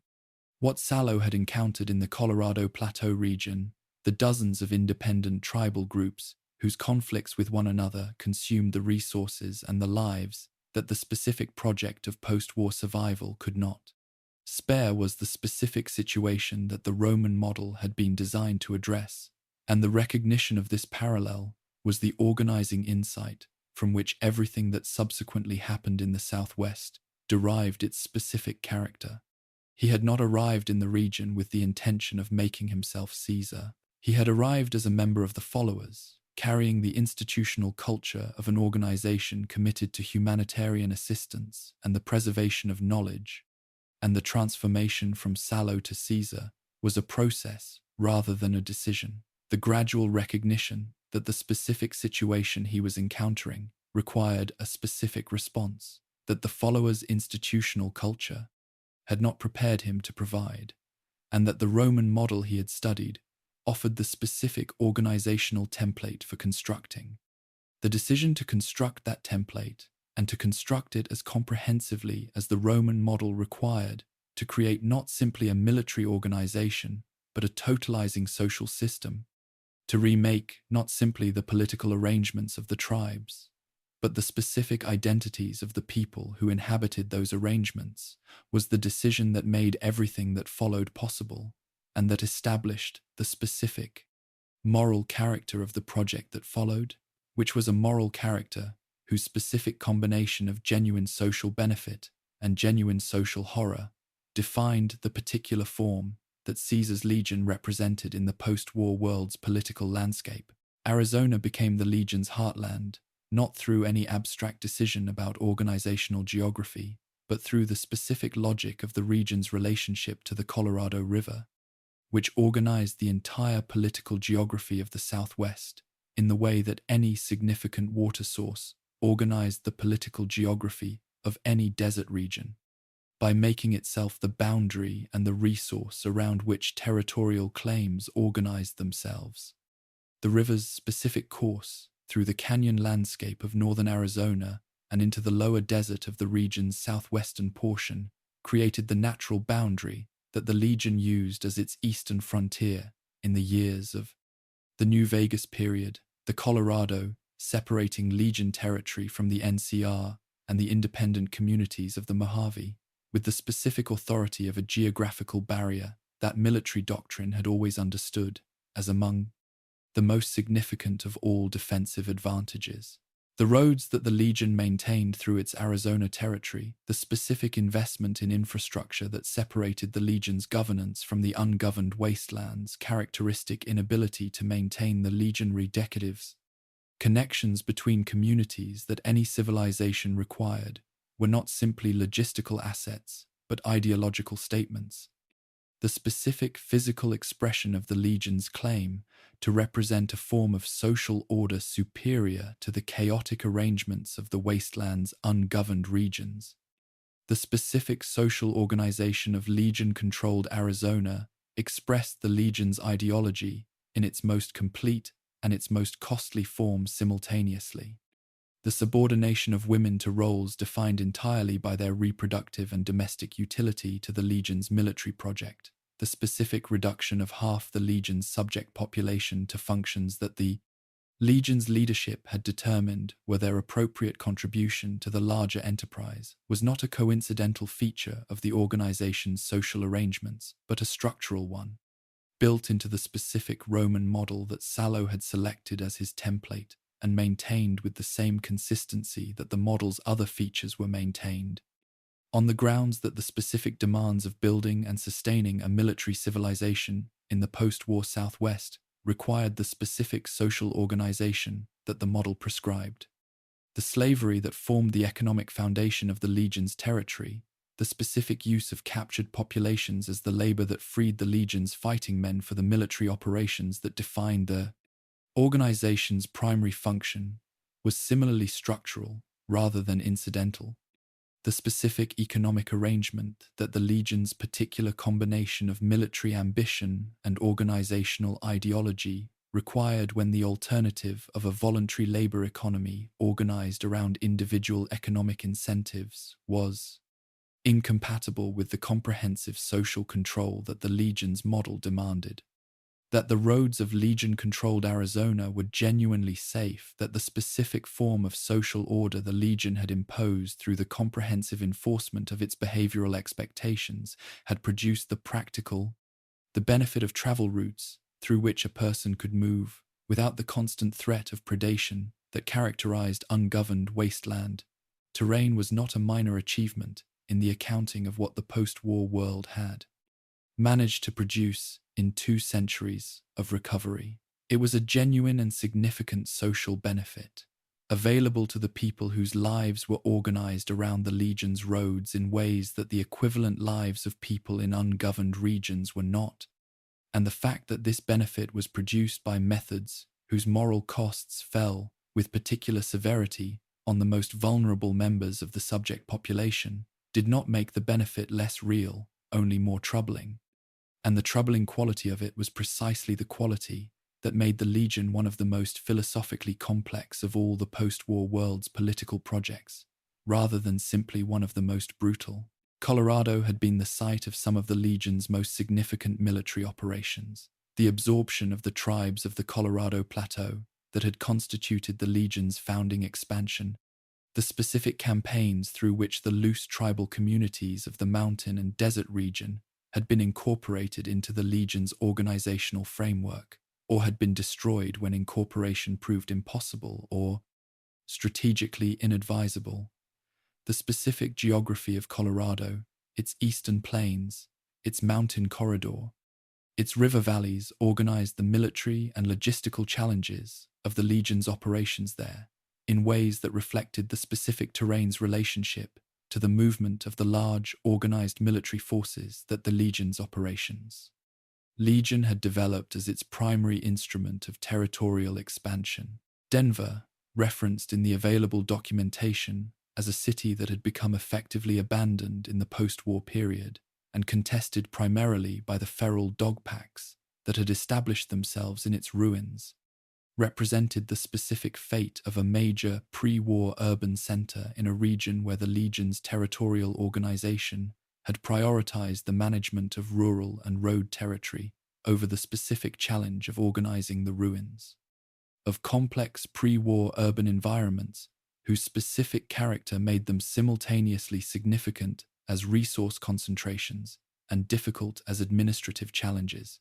What Sallow had encountered in the Colorado Plateau region, the dozens of independent tribal groups whose conflicts with one another consumed the resources and the lives that the specific project of post-war survival could not spare, was the specific situation that the Roman model had been designed to address, and the recognition of this parallel was the organizing insight from which everything that subsequently happened in the Southwest derived its specific character. He had not arrived in the region with the intention of making himself Caesar. He had arrived as a member of the followers, carrying the institutional culture of an organization committed to humanitarian assistance and the preservation of knowledge, and the transformation from Sallow to Caesar was a process rather than a decision. The gradual recognition that the specific situation he was encountering required a specific response, that the followers' institutional culture had not prepared him to provide, and that the Roman model he had studied offered the specific organizational template for constructing. The decision to construct that template and to construct it as comprehensively as the Roman model required to create not simply a military organization, but a totalizing social system, to remake not simply the political arrangements of the tribes, but the specific identities of the people who inhabited those arrangements, was the decision that made everything that followed possible, and that established the specific moral character of the project that followed, which was a moral character whose specific combination of genuine social benefit and genuine social horror defined the particular form that Caesar's legion represented in the post-war world's political landscape. Arizona became the legion's heartland, not through any abstract decision about organizational geography, but through the specific logic of the region's relationship to the Colorado River, which organized the entire political geography of the Southwest in the way that any significant water source organized the political geography of any desert region, by making itself the boundary and the resource around which territorial claims organized themselves. The river's specific course through the canyon landscape of northern Arizona and into the lower desert of the region's southwestern portion created the natural boundary that the Legion used as its eastern frontier in the years of the New Vegas period, the Colorado separating Legion territory from the NCR and the independent communities of the Mojave, with the specific authority of a geographical barrier that military doctrine had always understood as among the most significant of all defensive advantages. The roads that the Legion maintained through its Arizona territory, the specific investment in infrastructure that separated the Legion's governance from the ungoverned wastelands, characteristic inability to maintain the legionary decadives, connections between communities that any civilization required, were not simply logistical assets, but ideological statements. The specific physical expression of the Legion's claim to represent a form of social order superior to the chaotic arrangements of the wasteland's ungoverned regions. The specific social organization of Legion-controlled Arizona expressed the Legion's ideology in its most complete and its most costly form simultaneously. The subordination of women to roles defined entirely by their reproductive and domestic utility to the Legion's military project, the specific reduction of half the Legion's subject population to functions that the Legion's leadership had determined were their appropriate contribution to the larger enterprise, was not a coincidental feature of the organization's social arrangements, but a structural one, built into the specific Roman model that Sallow had selected as his template and maintained with the same consistency that the model's other features were maintained, on the grounds that the specific demands of building and sustaining a military civilization in the post-war Southwest required the specific social organization that the model prescribed. The slavery that formed the economic foundation of the Legion's territory, the specific use of captured populations as the labor that freed the Legion's fighting men for the military operations that defined the organization's primary function, was similarly structural rather than incidental. The specific economic arrangement that the Legion's particular combination of military ambition and organizational ideology required when the alternative of a voluntary labor economy organized around individual economic incentives was incompatible with the comprehensive social control that the Legion's model demanded. That the roads of Legion-controlled Arizona were genuinely safe, that the specific form of social order the Legion had imposed through the comprehensive enforcement of its behavioral expectations had produced the benefit of travel routes through which a person could move without the constant threat of predation that characterized ungoverned wasteland terrain was not a minor achievement. in the accounting of what the post-war world had managed to produce in 2 centuries of recovery. It was a genuine and significant social benefit, available to the people whose lives were organized around the Legion's roads in ways that the equivalent lives of people in ungoverned regions were not, and the fact that this benefit was produced by methods whose moral costs fell, with particular severity, on the most vulnerable members of the subject population, did not make the benefit less real, only more troubling. And the troubling quality of it was precisely the quality that made the Legion one of the most philosophically complex of all the post-war world's political projects, rather than simply one of the most brutal. Colorado had been the site of some of the Legion's most significant military operations. The absorption of the tribes of the Colorado Plateau that had constituted the Legion's founding expansion, the specific campaigns through which the loose tribal communities of the mountain and desert region had been incorporated into the Legion's organizational framework, or had been destroyed when incorporation proved impossible or strategically inadvisable. The specific geography of Colorado, its eastern plains, its mountain corridor, its river valleys organized the military and logistical challenges of the Legion's operations there in ways that reflected the specific terrain's relationship to the movement of the large, organized military forces that the Legion's operations. Legion had developed as its primary instrument of territorial expansion. Denver, referenced in the available documentation as a city that had become effectively abandoned in the post-war period and contested primarily by the feral dog packs that had established themselves in its ruins, represented the specific fate of a major pre-war urban center in a region where the Legion's territorial organization had prioritized the management of rural and road territory over the specific challenge of organizing the ruins of complex pre-war urban environments whose specific character made them simultaneously significant as resource concentrations and difficult as administrative challenges.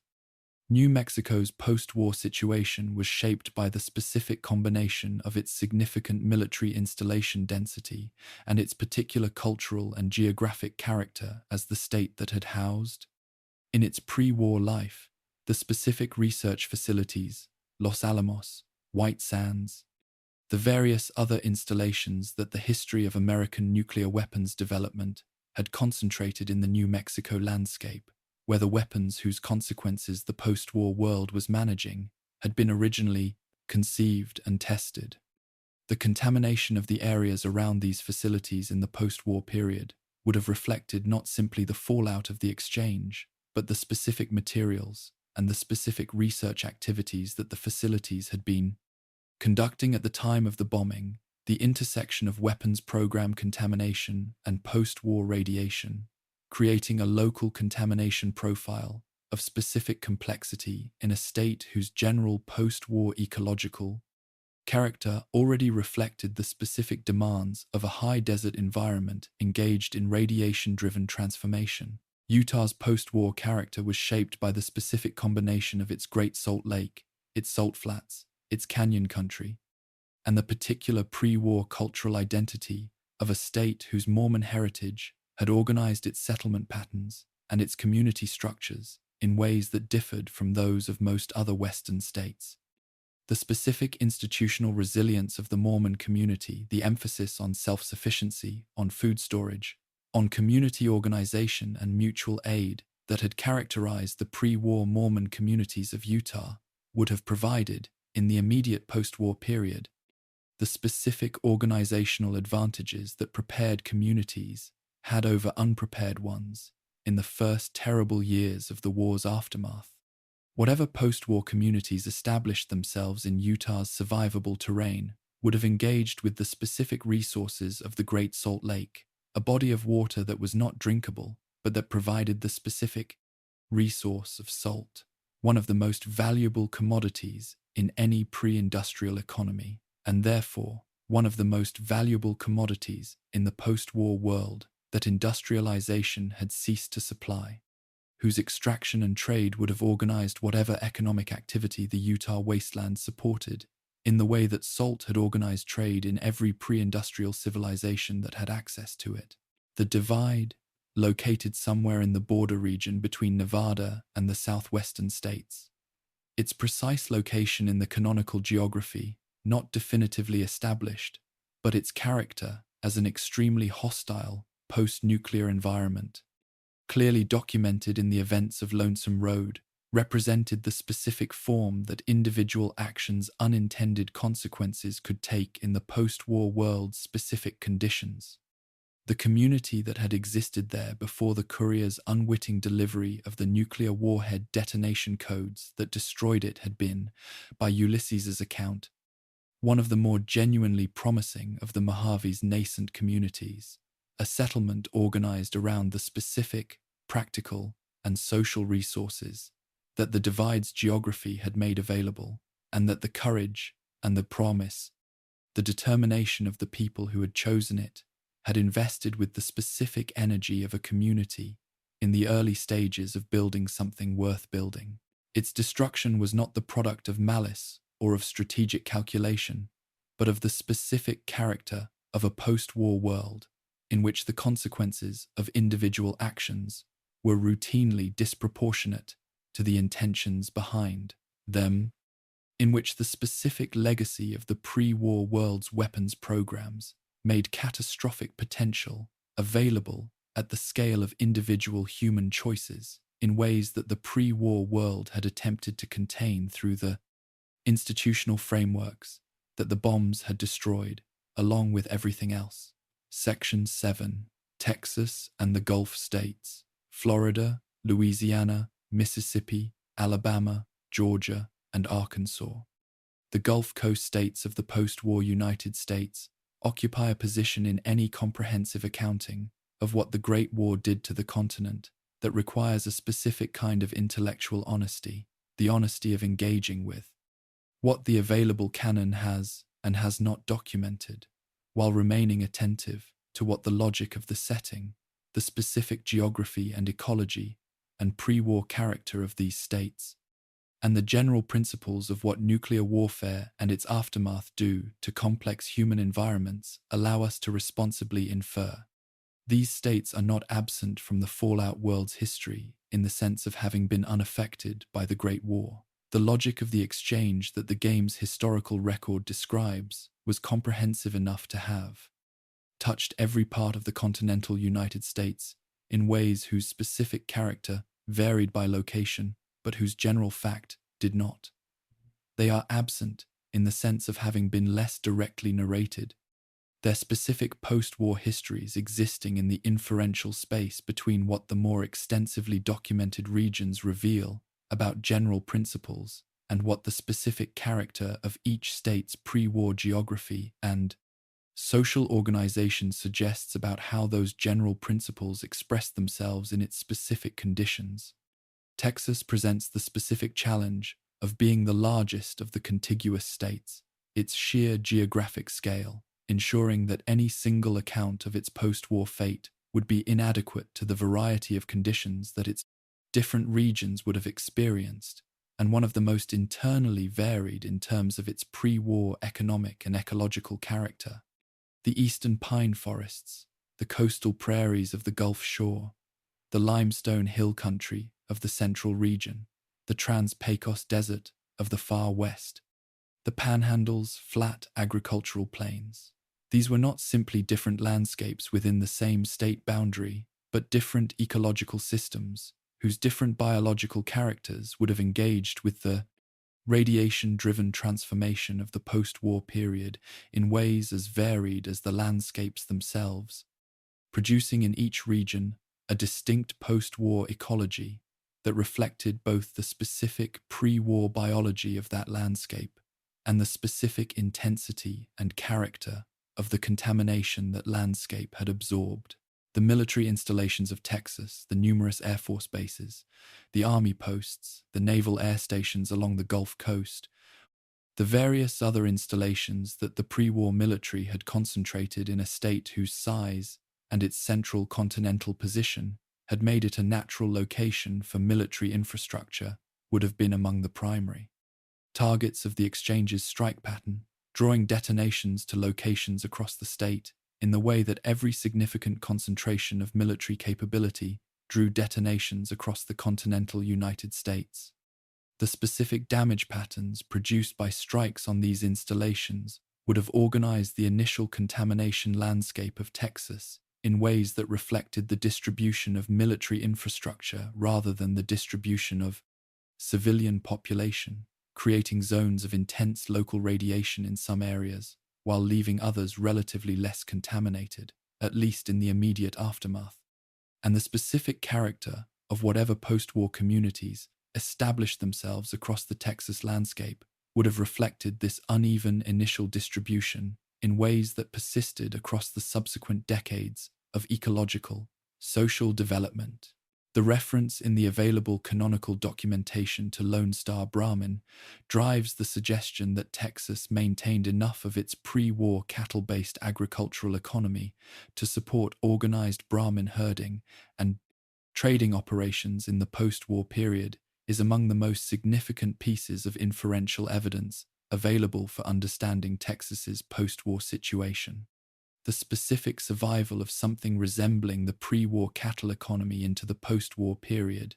New Mexico's post-war situation was shaped by the specific combination of its significant military installation density and its particular cultural and geographic character as the state that had housed, in its pre-war life, the specific research facilities, Los Alamos, White Sands, the various other installations that the history of American nuclear weapons development had concentrated in the New Mexico landscape, where the weapons whose consequences the post-war world was managing had been originally conceived and tested. The contamination of the areas around these facilities in the post-war period would have reflected not simply the fallout of the exchange, but the specific materials and the specific research activities that the facilities had been conducting at the time of the bombing, the intersection of weapons program contamination and post-war radiation, creating a local contamination profile of specific complexity in a state whose general post-war ecological character already reflected the specific demands of a high desert environment engaged in radiation-driven transformation. Utah's post-war character was shaped by the specific combination of its Great Salt Lake, its salt flats, its canyon country, and the particular pre-war cultural identity of a state whose Mormon heritage had organized its settlement patterns and its community structures in ways that differed from those of most other Western states. The specific institutional resilience of the Mormon community, the emphasis on self-sufficiency, on food storage, on community organization and mutual aid that had characterized the pre-war Mormon communities of Utah, would have provided, in the immediate post-war period, the specific organizational advantages that prepared communities had over unprepared ones in the first terrible years of the war's aftermath. Whatever post-war communities established themselves in Utah's survivable terrain would have engaged with the specific resources of the Great Salt Lake, a body of water that was not drinkable, but that provided the specific resource of salt, one of the most valuable commodities in any pre-industrial economy, and therefore one of the most valuable commodities in the post-war world that industrialization had ceased to supply, whose extraction and trade would have organized whatever economic activity the Utah wasteland supported, in the way that salt had organized trade in every pre-industrial civilization that had access to it. The divide, located somewhere in the border region between Nevada and the southwestern states. Its precise location in the canonical geography, not definitively established, but its character as an extremely hostile, post-nuclear environment, clearly documented in the events of Lonesome Road, represented the specific form that individual actions' unintended consequences could take in the post-war world's specific conditions. The community that had existed there before the courier's unwitting delivery of the nuclear warhead detonation codes that destroyed it had been, by Ulysses's account, one of the more genuinely promising of the Mojave's nascent communities, a settlement organized around the specific, practical, and social resources that the divide's geography had made available, and that the courage and the promise, the determination of the people who had chosen it, had invested with the specific energy of a community in the early stages of building something worth building. Its destruction was not the product of malice or of strategic calculation, but of the specific character of a post-war world in which the consequences of individual actions were routinely disproportionate to the intentions behind them, in which the specific legacy of the pre-war world's weapons programs made catastrophic potential available at the scale of individual human choices in ways that the pre-war world had attempted to contain through the institutional frameworks that the bombs had destroyed, along with everything else. Section 7. Texas and the Gulf States, Florida, Louisiana, Mississippi, Alabama, Georgia, and Arkansas. The Gulf Coast states of the post-war United States occupy a position in any comprehensive accounting of what the Great War did to the continent that requires a specific kind of intellectual honesty, the honesty of engaging with what the available canon has and has not documented, while remaining attentive to what the logic of the setting, the specific geography and ecology and pre-war character of these states, and the general principles of what nuclear warfare and its aftermath do to complex human environments allow us to responsibly infer. These states are not absent from the fallout world's history in the sense of having been unaffected by the Great War. The logic of the exchange that the game's historical record describes was comprehensive enough to have touched every part of the continental United States in ways whose specific character varied by location, but whose general fact did not. They are absent in the sense of having been less directly narrated, their specific post-war histories existing in the inferential space between what the more extensively documented regions reveal about general principles and what the specific character of each state's pre-war geography and social organization suggests about how those general principles express themselves in its specific conditions. Texas presents the specific challenge of being the largest of the contiguous states, its sheer geographic scale, ensuring that any single account of its post-war fate would be inadequate to the variety of conditions that its different regions would have experienced, and one of the most internally varied in terms of its pre-war economic and ecological character. The eastern pine forests, the coastal prairies of the Gulf Shore, the limestone hill country of the central region, the Trans-Pecos Desert of the far west, the Panhandle's flat agricultural plains. These were not simply different landscapes within the same state boundary, but different ecological systems whose different biological characters would have engaged with the radiation-driven transformation of the post-war period in ways as varied as the landscapes themselves, producing in each region a distinct post-war ecology that reflected both the specific pre-war biology of that landscape and the specific intensity and character of the contamination that landscape had absorbed. The military installations of Texas, the numerous Air Force bases, the army posts, the naval air stations along the Gulf Coast, the various other installations that the pre-war military had concentrated in a state whose size and its central continental position had made it a natural location for military infrastructure, would have been among the primary targets of the exchange's strike pattern, drawing detonations to locations across the state in the way that every significant concentration of military capability drew detonations across the continental United States. The specific damage patterns produced by strikes on these installations would have organized the initial contamination landscape of Texas in ways that reflected the distribution of military infrastructure rather than the distribution of civilian population, creating zones of intense local radiation in some areas, while leaving others relatively less contaminated, at least in the immediate aftermath. And the specific character of whatever post-war communities established themselves across the Texas landscape would have reflected this uneven initial distribution in ways that persisted across the subsequent decades of ecological, social development. The reference in the available canonical documentation to Lone Star Brahmin drives the suggestion that Texas maintained enough of its pre-war cattle-based agricultural economy to support organized Brahmin herding and trading operations in the post-war period is among the most significant pieces of inferential evidence available for understanding Texas's post-war situation. The specific survival of something resembling the pre-war cattle economy into the post-war period,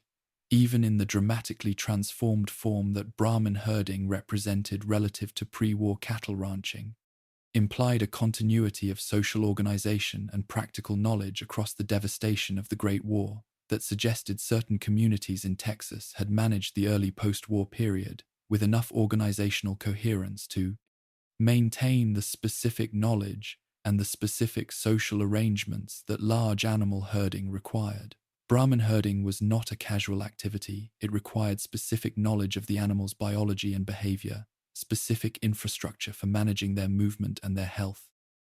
even in the dramatically transformed form that Brahmin herding represented relative to pre-war cattle ranching, implied a continuity of social organization and practical knowledge across the devastation of the Great War that suggested certain communities in Texas had managed the early post-war period with enough organizational coherence to maintain the specific knowledge and the specific social arrangements that large animal herding required. Brahmin herding was not a casual activity. It required specific knowledge of the animal's biology and behavior, specific infrastructure for managing their movement and their health,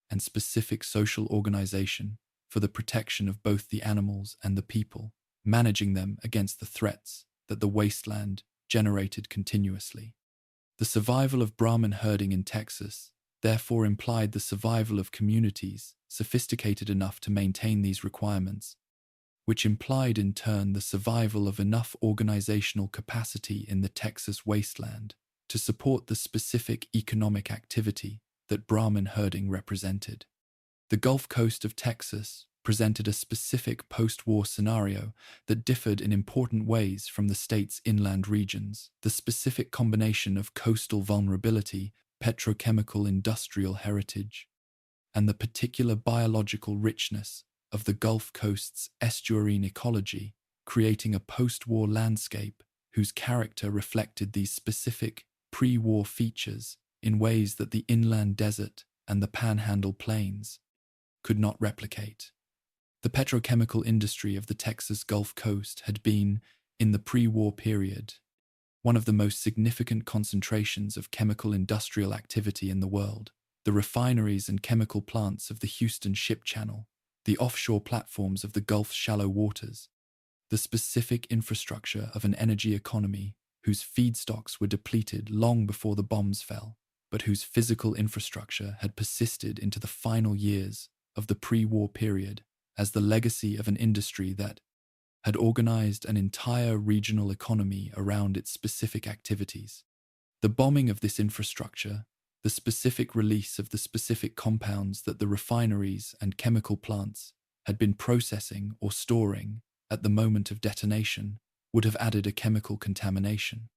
and specific social organization for the protection of both the animals and the people, managing them against the threats that the wasteland generated continuously. The survival of Brahmin herding in Texas therefore implied the survival of communities sophisticated enough to maintain these requirements, which implied in turn the survival of enough organizational capacity in the Texas wasteland to support the specific economic activity that Brahmin herding represented. The Gulf Coast of Texas presented a specific post-war scenario that differed in important ways from the state's inland regions. The specific combination of coastal vulnerability, petrochemical industrial heritage, and the particular biological richness of the Gulf Coast's estuarine ecology, creating a post-war landscape whose character reflected these specific pre-war features in ways that the inland desert and the Panhandle Plains could not replicate. The petrochemical industry of the Texas Gulf Coast had been, in the pre-war period, one of the most significant concentrations of chemical industrial activity in the world. The refineries and chemical plants of the Houston Ship Channel, the offshore platforms of the Gulf's shallow waters, the specific infrastructure of an energy economy whose feedstocks were depleted long before the bombs fell, but whose physical infrastructure had persisted into the final years of the pre-war period as the legacy of an industry that had organized an entire regional economy around its specific activities. The bombing of this infrastructure, the specific release of the specific compounds that the refineries and chemical plants had been processing or storing at the moment of detonation, would have added a chemical contamination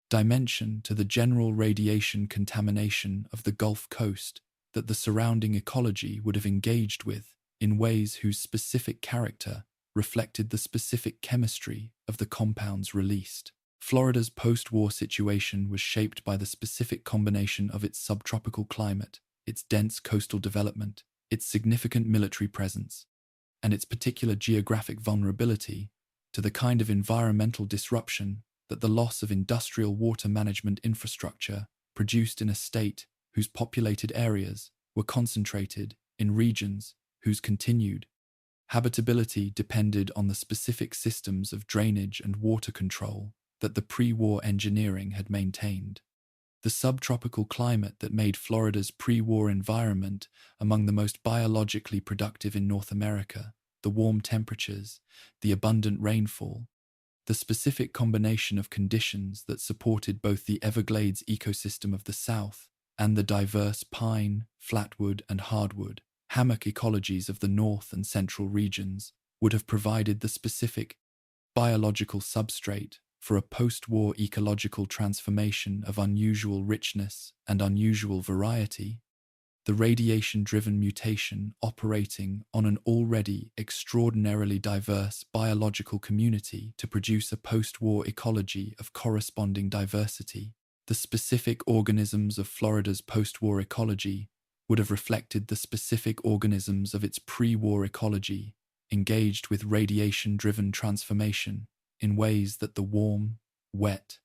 dimension to the general radiation contamination of the Gulf Coast that the surrounding ecology would have engaged with in ways whose specific character reflected the specific chemistry of the compounds released. Florida's post-war situation was shaped by the specific combination of its subtropical climate, its dense coastal development, its significant military presence, and its particular geographic vulnerability to the kind of environmental disruption that the loss of industrial water management infrastructure produced in a state whose populated areas were concentrated in regions whose continued habitability depended on the specific systems of drainage and water control that the pre-war engineering had maintained. The subtropical climate that made Florida's pre-war environment among the most biologically productive in North America, the warm temperatures, the abundant rainfall, the specific combination of conditions that supported both the Everglades ecosystem of the South and the diverse pine, flatwood, and hardwood hammock ecologies of the north and central regions would have provided the specific biological substrate for a post-war ecological transformation of unusual richness and unusual variety. The radiation-driven mutation operating on an already extraordinarily diverse biological community to produce a post-war ecology of corresponding diversity. The specific organisms of Florida's post-war ecology would have reflected the specific organisms of its pre-war ecology, engaged with radiation-driven transformation in ways that the warm, wet,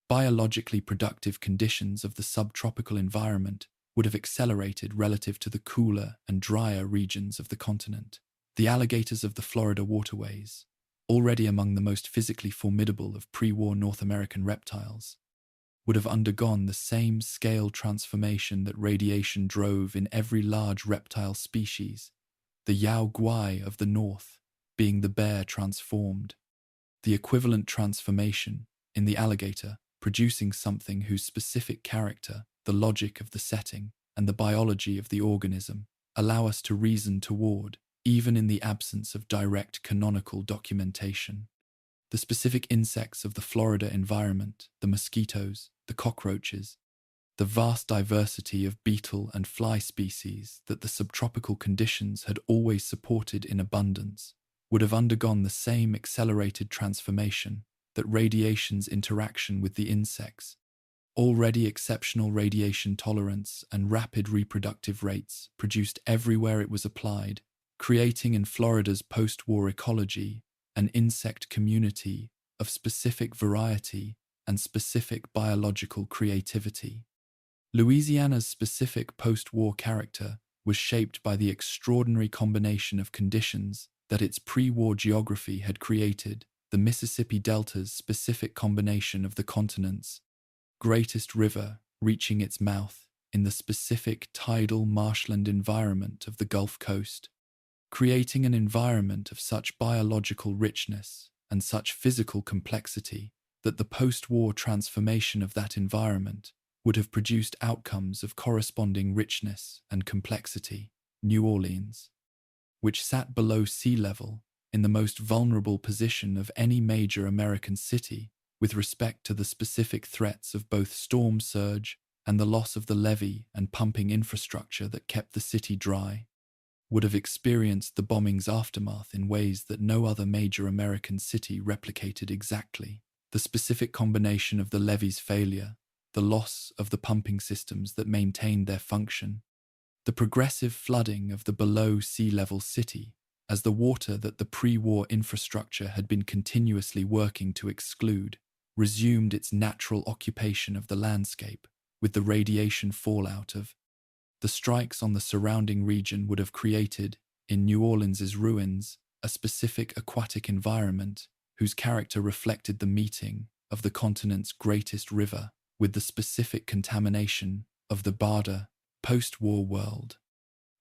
biologically productive conditions of the subtropical environment would have accelerated relative to the cooler and drier regions of the continent. The alligators of the Florida waterways, already among the most physically formidable of pre-war North American reptiles, would have undergone the same scale transformation that radiation drove in every large reptile species, the yao guai of the north being the bear transformed. The equivalent transformation in the alligator producing something whose specific character, the logic of the setting, and the biology of the organism allow us to reason toward, even in the absence of direct canonical documentation. The specific insects of the Florida environment, the mosquitoes, the cockroaches, the vast diversity of beetle and fly species that the subtropical conditions had always supported in abundance, would have undergone the same accelerated transformation that radiation's interaction with the insects, already exceptional radiation tolerance and rapid reproductive rates produced everywhere it was applied, creating in Florida's post-war ecology an insect community of specific variety and specific biological creativity. Louisiana's specific post-war character was shaped by the extraordinary combination of conditions that its pre-war geography had created, the Mississippi Delta's specific combination of the continent's greatest river reaching its mouth in the specific tidal marshland environment of the Gulf Coast, creating an environment of such biological richness and such physical complexity that the post-war transformation of that environment would have produced outcomes of corresponding richness and complexity. New Orleans, which sat below sea level in the most vulnerable position of any major American city with respect to the specific threats of both storm surge and the loss of the levee and pumping infrastructure that kept the city dry, would have experienced the bombing's aftermath in ways that no other major American city replicated exactly. The specific combination of the levee's failure, the loss of the pumping systems that maintained their function, the progressive flooding of the below sea level city as the water that the pre-war infrastructure had been continuously working to exclude resumed its natural occupation of the landscape with the radiation fallout of the strikes on the surrounding region would have created, in New Orleans's ruins, a specific aquatic environment whose character reflected the meeting of the continent's greatest river with the specific contamination of the broader post-war world.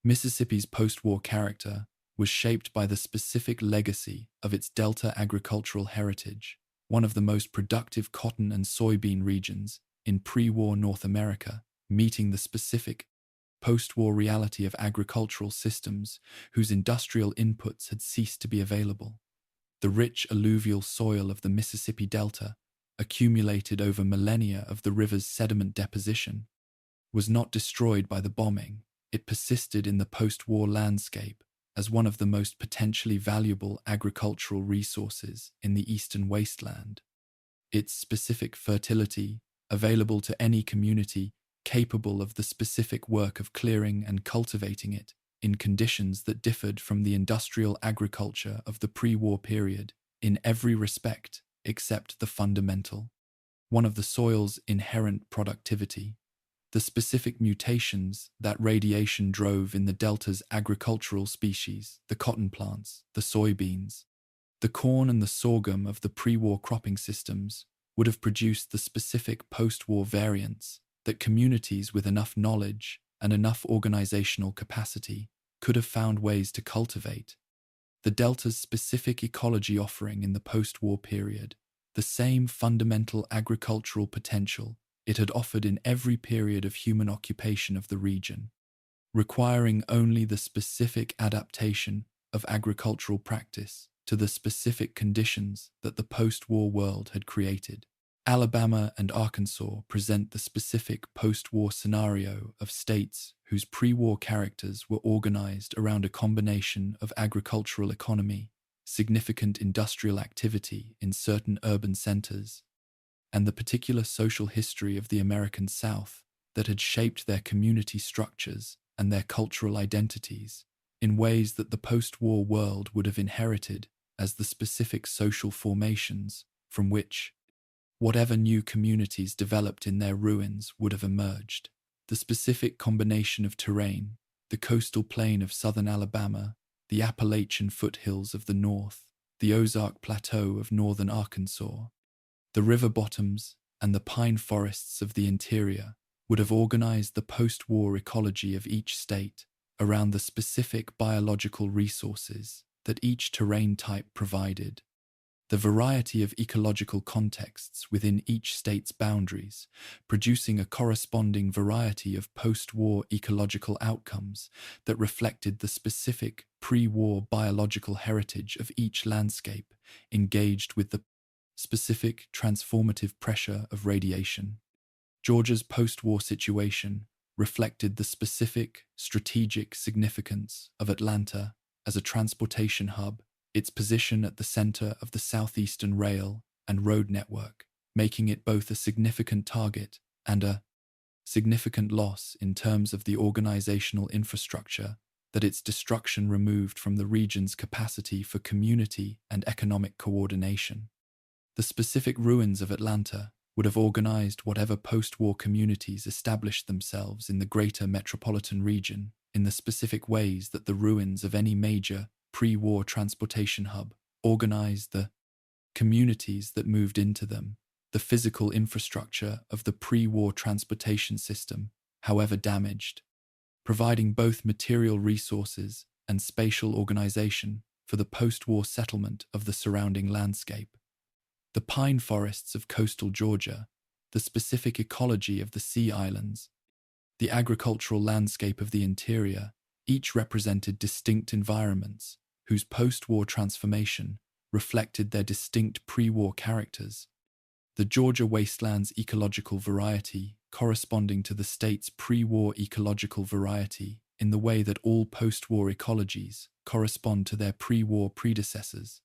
Mississippi's post-war character was shaped by the specific legacy of its delta agricultural heritage, one of the most productive cotton and soybean regions in pre-war North America, meeting the specific post-war reality of agricultural systems whose industrial inputs had ceased to be available. The rich alluvial soil of the Mississippi Delta, accumulated over millennia of the river's sediment deposition, was not destroyed by the bombing. It persisted in the post-war landscape as one of the most potentially valuable agricultural resources in the eastern wasteland. Its specific fertility, available to any community capable of the specific work of clearing and cultivating it in conditions that differed from the industrial agriculture of the pre-war period in every respect except the fundamental one of the soil's inherent productivity. The specific mutations that radiation drove in the delta's agricultural species, the cotton plants, the soybeans, the corn and the sorghum of the pre-war cropping systems, would have produced the specific post-war variants that communities with enough knowledge and enough organizational capacity could have found ways to cultivate. The delta's specific ecology offering in the post-war period the same fundamental agricultural potential it had offered in every period of human occupation of the region. requiring only the specific adaptation of agricultural practice to the specific conditions that the post-war world had created. Alabama and Arkansas present the specific post-war scenario of states whose pre-war characters were organized around a combination of agricultural economy, significant industrial activity in certain urban centers, and the particular social history of the American South that had shaped their community structures and their cultural identities in ways that the post-war world would have inherited as the specific social formations from which whatever new communities developed in their ruins would have emerged. The specific combination of terrain, the coastal plain of southern Alabama, the Appalachian foothills of the north, the Ozark Plateau of northern Arkansas, the river bottoms, and the pine forests of the interior would have organized the post-war ecology of each state around the specific biological resources that each terrain type provided. The variety of ecological contexts within each state's boundaries, producing a corresponding variety of post-war ecological outcomes that reflected the specific pre-war biological heritage of each landscape engaged with the specific transformative pressure of radiation. Georgia's post-war situation reflected the specific strategic significance of Atlanta as a transportation hub, its position at the center of the southeastern rail and road network, making it both a significant target and a significant loss in terms of the organizational infrastructure that its destruction removed from the region's capacity for community and economic coordination. The specific ruins of Atlanta would have organized whatever post-war communities established themselves in the greater metropolitan region in the specific ways that the ruins of any major pre-war transportation hub organized the communities that moved into them. The physical infrastructure of the pre-war transportation system, however damaged, providing both material resources and spatial organization for the post-war settlement of the surrounding landscape. The pine forests of coastal Georgia, the specific ecology of the sea islands, the agricultural landscape of the interior, each represented distinct environments whose post-war transformation reflected their distinct pre-war characters. The Georgia wastelands ecological variety corresponding to the state's pre-war ecological variety in the way that all post-war ecologies correspond to their pre-war predecessors,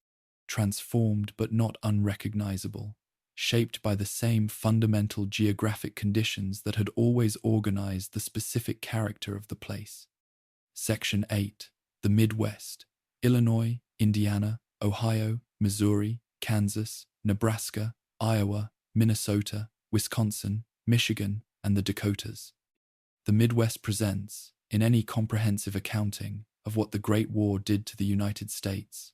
transformed but not unrecognizable, shaped by the same fundamental geographic conditions that had always organized the specific character of the place. Section 8. The Midwest: Illinois, Indiana, Ohio, Missouri, Kansas, Nebraska, Iowa, Minnesota, Wisconsin, Michigan, and the Dakotas. The Midwest presents, in any comprehensive accounting of what the Great War did to the United States,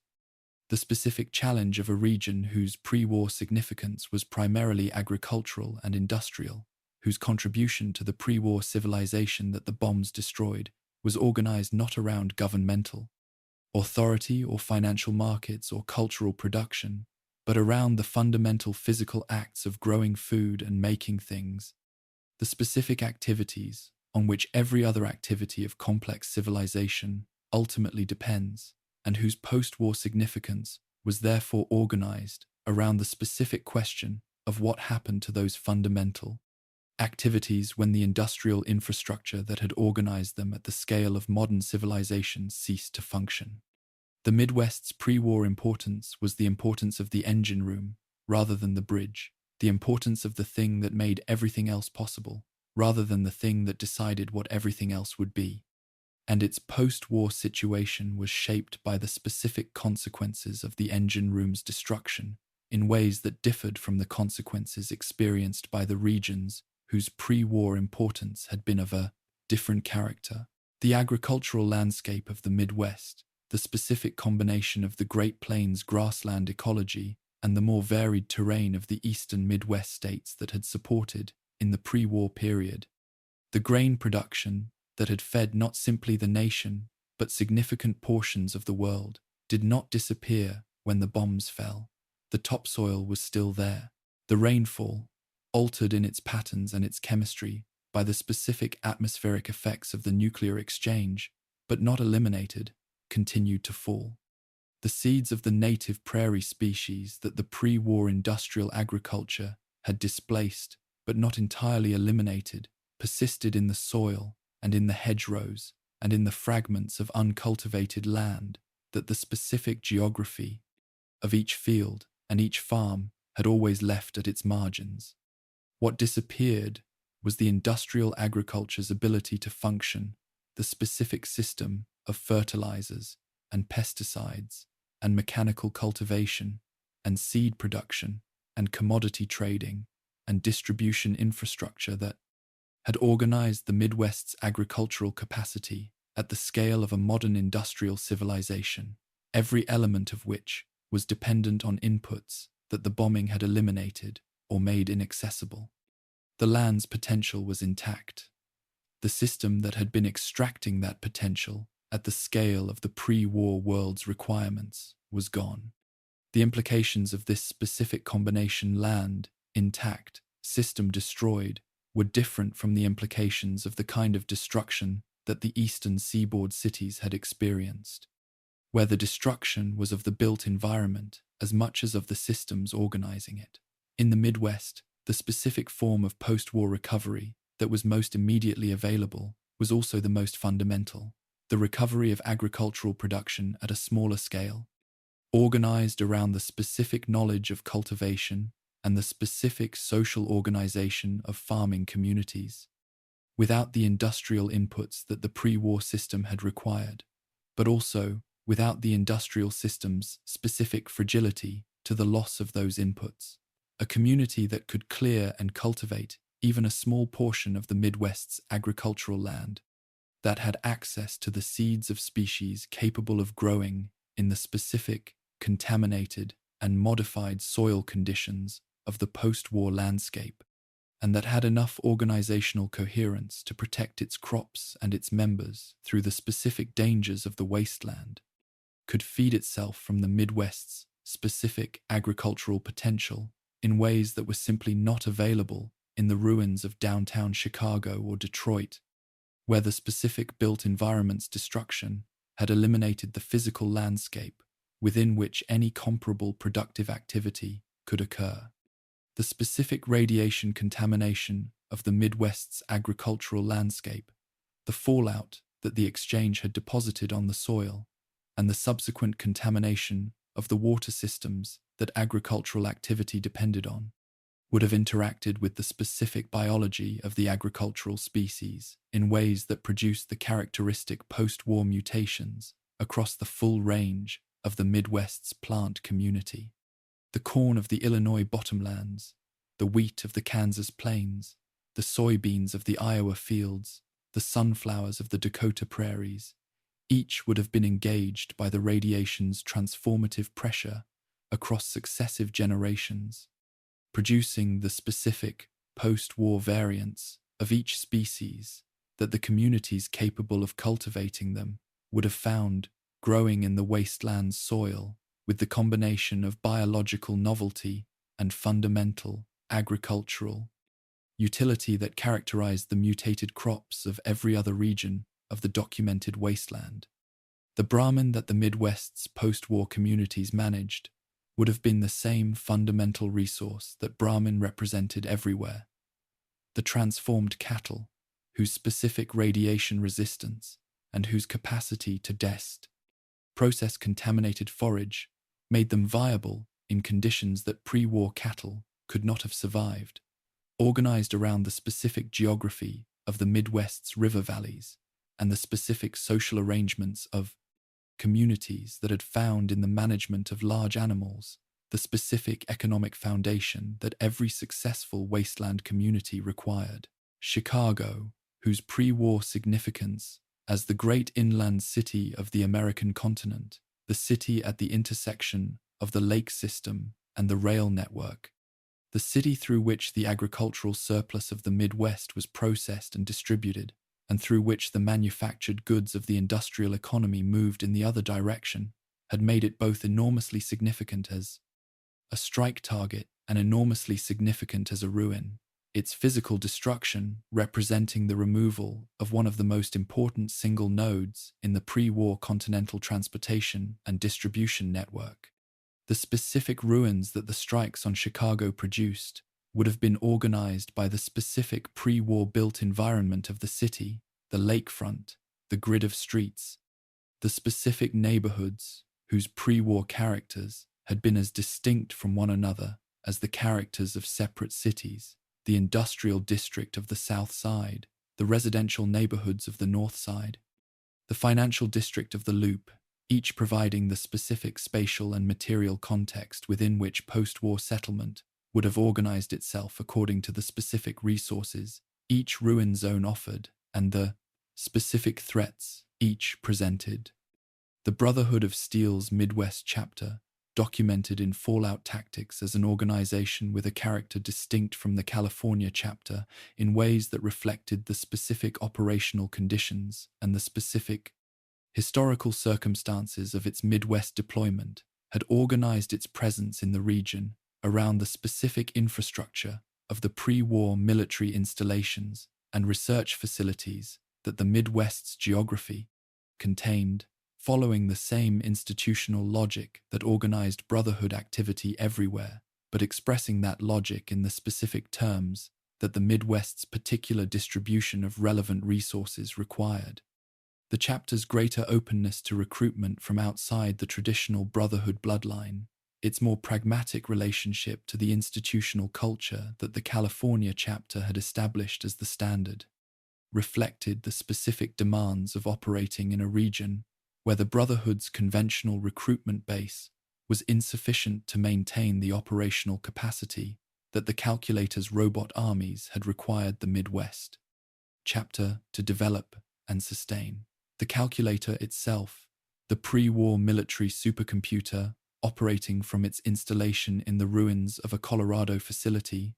the specific challenge of a region whose pre-war significance was primarily agricultural and industrial, whose contribution to the pre-war civilization that the bombs destroyed was organized not around governmental authority or financial markets or cultural production, but around the fundamental physical acts of growing food and making things, the specific activities on which every other activity of complex civilization ultimately depends, and whose post-war significance was therefore organized around the specific question of what happened to those fundamental activities when the industrial infrastructure that had organized them at the scale of modern civilization ceased to function. The Midwest's pre-war importance was the importance of the engine room rather than the bridge, the importance of the thing that made everything else possible rather than the thing that decided what everything else would be. And its post-war situation was shaped by the specific consequences of the engine room's destruction in ways that differed from the consequences experienced by the regions whose pre-war importance had been of a different character. The agricultural landscape of the Midwest, the specific combination of the Great Plains grassland ecology and the more varied terrain of the eastern Midwest states that had supported, in the pre-war period, the grain production that had fed not simply the nation, but significant portions of the world, did not disappear when the bombs fell. The topsoil was still there. The rainfall, altered in its patterns and its chemistry, by the specific atmospheric effects of the nuclear exchange, but not eliminated, continued to fall. The seeds of the native prairie species that the pre-war industrial agriculture had displaced, but not entirely eliminated, persisted in the soil and in the hedgerows and in the fragments of uncultivated land that the specific geography of each field and each farm had always left at its margins. What disappeared was the industrial agriculture's ability to function, the specific system of fertilizers and pesticides and mechanical cultivation and seed production and commodity trading and distribution infrastructure that had organized the Midwest's agricultural capacity at the scale of a modern industrial civilization, every element of which was dependent on inputs that the bombing had eliminated or made inaccessible. The land's potential was intact. The system that had been extracting that potential at the scale of the pre-war world's requirements was gone. The implications of this specific combination, land intact, system destroyed, were different from the implications of the kind of destruction that the eastern seaboard cities had experienced, where the destruction was of the built environment as much as of the systems organizing it. In the Midwest, the specific form of post-war recovery that was most immediately available was also the most fundamental, the recovery of agricultural production at a smaller scale, organized around the specific knowledge of cultivation and the specific social organization of farming communities, without the industrial inputs that the pre-war system had required, but also without the industrial system's specific fragility to the loss of those inputs. A community that could clear and cultivate even a small portion of the Midwest's agricultural land, that had access to the seeds of species capable of growing in the specific, contaminated, and modified soil conditions of the post-war landscape, and that had enough organizational coherence to protect its crops and its members through the specific dangers of the wasteland, could feed itself from the Midwest's specific agricultural potential in ways that were simply not available in the ruins of downtown Chicago or Detroit, where the specific built environment's destruction had eliminated the physical landscape within which any comparable productive activity could occur. The specific radiation contamination of the Midwest's agricultural landscape, the fallout that the exchange had deposited on the soil, and the subsequent contamination of the water systems that agricultural activity depended on, would have interacted with the specific biology of the agricultural species in ways that produced the characteristic post-war mutations across the full range of the Midwest's plant community. The corn of the Illinois bottomlands, the wheat of the Kansas plains, the soybeans of the Iowa fields, the sunflowers of the Dakota prairies, each would have been engaged by the radiation's transformative pressure across successive generations, producing the specific post-war variants of each species that the communities capable of cultivating them would have found growing in the wasteland soil, with the combination of biological novelty and fundamental agricultural utility that characterized the mutated crops of every other region of the documented wasteland. The Brahmin that the Midwest's post-war communities managed would have been the same fundamental resource that Brahmin represented everywhere. The transformed cattle, whose specific radiation resistance and whose capacity to process contaminated forage made them viable in conditions that pre-war cattle could not have survived, organized around the specific geography of the Midwest's river valleys and the specific social arrangements of communities that had found in the management of large animals the specific economic foundation that every successful wasteland community required. Chicago, whose pre-war significance as the great inland city of the American continent, the city at the intersection of the lake system and the rail network, the city through which the agricultural surplus of the Midwest was processed and distributed, and through which the manufactured goods of the industrial economy moved in the other direction, had made it both enormously significant as a strike target and enormously significant as a ruin. its physical destruction representing the removal of one of the most important single nodes in the pre-war continental transportation and distribution network. The specific ruins that the strikes on Chicago produced would have been organized by the specific pre-war built environment of the city, the lakefront, the grid of streets, the specific neighborhoods whose pre-war characters had been as distinct from one another as the characters of separate cities, the industrial district of the South Side, the residential neighborhoods of the North Side, the financial district of the Loop, each providing the specific spatial and material context within which post-war settlement would have organized itself according to the specific resources each ruin zone offered and the specific threats each presented. The Brotherhood of Steel's Midwest chapter documented in Fallout Tactics as an organization with a character distinct from the California chapter in ways that reflected the specific operational conditions and the specific historical circumstances of its Midwest deployment, had organized its presence in the region around the specific infrastructure of the pre-war military installations and research facilities that the Midwest's geography contained, following the same institutional logic that organized Brotherhood activity everywhere, but expressing that logic in the specific terms that the Midwest's particular distribution of relevant resources required. The chapter's greater openness to recruitment from outside the traditional Brotherhood bloodline, its more pragmatic relationship to the institutional culture that the California chapter had established as the standard, reflected the specific demands of operating in a region where the Brotherhood's conventional recruitment base was insufficient to maintain the operational capacity that the Calculator's robot armies had required the Midwest chapter to develop and sustain. The Calculator itself, the pre-war military supercomputer operating from its installation in the ruins of a Colorado facility,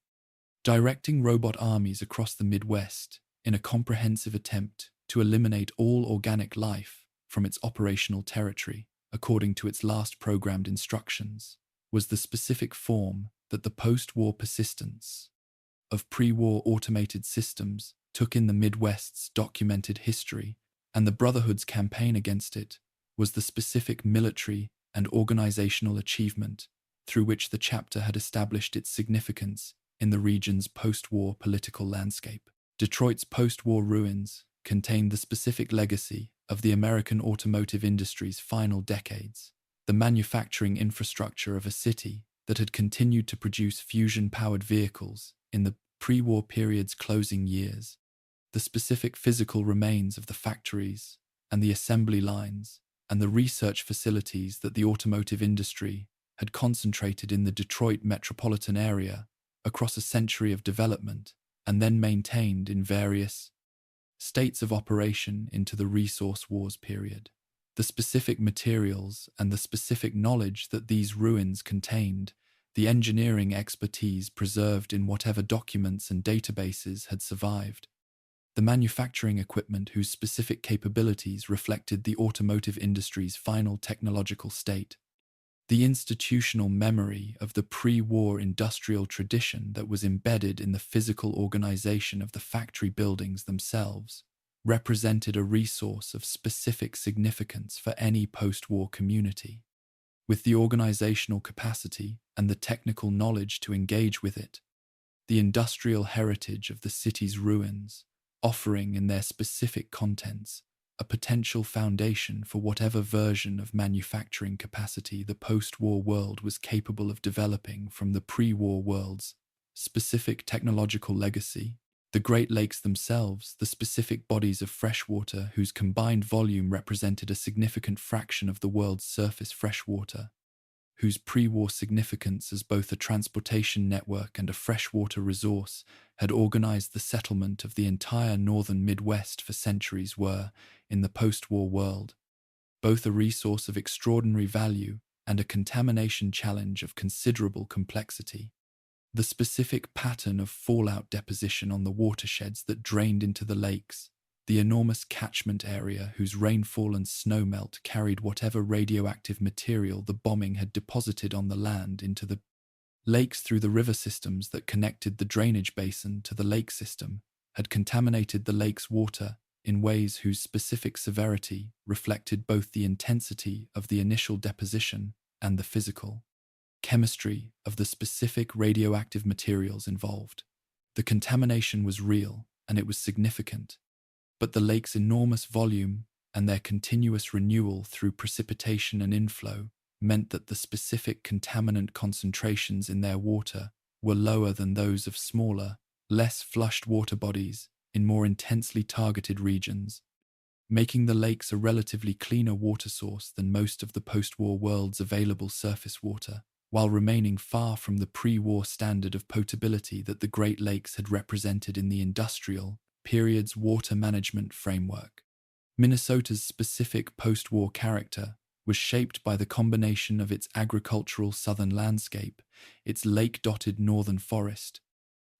directing robot armies across the Midwest in a comprehensive attempt to eliminate all organic life from its operational territory, according to its last programmed instructions, was the specific form that the post-war persistence of pre-war automated systems took in the Midwest's documented history, and the Brotherhood's campaign against it was the specific military and organizational achievement through which the chapter had established its significance in the region's post-war political landscape. Detroit's post-war ruins contained the specific legacy of the American automotive industry's final decades, the manufacturing infrastructure of a city that had continued to produce fusion-powered vehicles in the pre-war period's closing years, the specific physical remains of the factories and the assembly lines and the research facilities that the automotive industry had concentrated in the Detroit metropolitan area across a century of development and then maintained in various states of operation into the resource wars period. The specific materials and the specific knowledge that these ruins contained, the engineering expertise preserved in whatever documents and databases had survived, the manufacturing equipment whose specific capabilities reflected the automotive industry's final technological state, the institutional memory of the pre-war industrial tradition that was embedded in the physical organization of the factory buildings themselves, represented a resource of specific significance for any post-war community. With the organizational capacity and the technical knowledge to engage with it, the industrial heritage of the city's ruins, offering in their specific contents a potential foundation for whatever version of manufacturing capacity the post-war world was capable of developing from the pre-war world's specific technological legacy. The Great Lakes themselves, the specific bodies of freshwater whose combined volume represented a significant fraction of the world's surface freshwater, whose pre-war significance as both a transportation network and a freshwater resource had organized the settlement of the entire northern Midwest for centuries, were, in the post-war world, both a resource of extraordinary value and a contamination challenge of considerable complexity. The specific pattern of fallout deposition on the watersheds that drained into the lakes, the enormous catchment area whose rainfall and snowmelt carried whatever radioactive material the bombing had deposited on the land into the Lakes through the river systems that connected the drainage basin to the lake system had contaminated the lake's water in ways whose specific severity reflected both the intensity of the initial deposition and the physical chemistry of the specific radioactive materials involved. The contamination was real and it was significant, but the lake's enormous volume and their continuous renewal through precipitation and inflow meant that the specific contaminant concentrations in their water were lower than those of smaller, less flushed water bodies in more intensely targeted regions, making the lakes a relatively cleaner water source than most of the post-war world's available surface water, while remaining far from the pre-war standard of potability that the Great Lakes had represented in the industrial period's water management framework. Minnesota's specific post-war character was shaped by the combination of its agricultural southern landscape, its lake-dotted northern forest,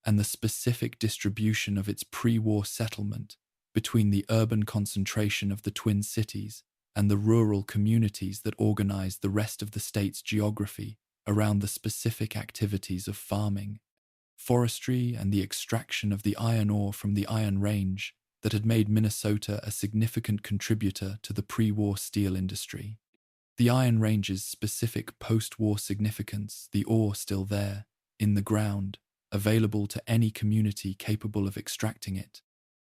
and the specific distribution of its pre-war settlement between the urban concentration of the Twin Cities and the rural communities that organized the rest of the state's geography around the specific activities of farming, forestry, and the extraction of the iron ore from the Iron Range that had made Minnesota a significant contributor to the pre-war steel industry. The Iron Range's specific post-war significance, the ore still there, in the ground, available to any community capable of extracting it.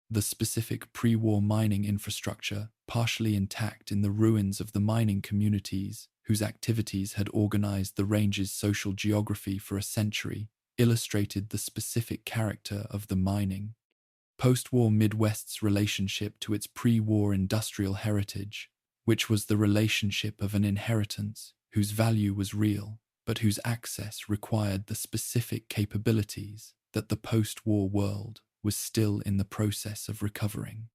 The specific pre-war mining infrastructure, partially intact in the ruins of the mining communities whose activities had organized the range's social geography for a century, illustrated the specific character of the mining post-war Midwest's relationship to its pre-war industrial heritage, which was the relationship of an inheritance whose value was real, but whose access required the specific capabilities that the post-war world was still in the process of recovering.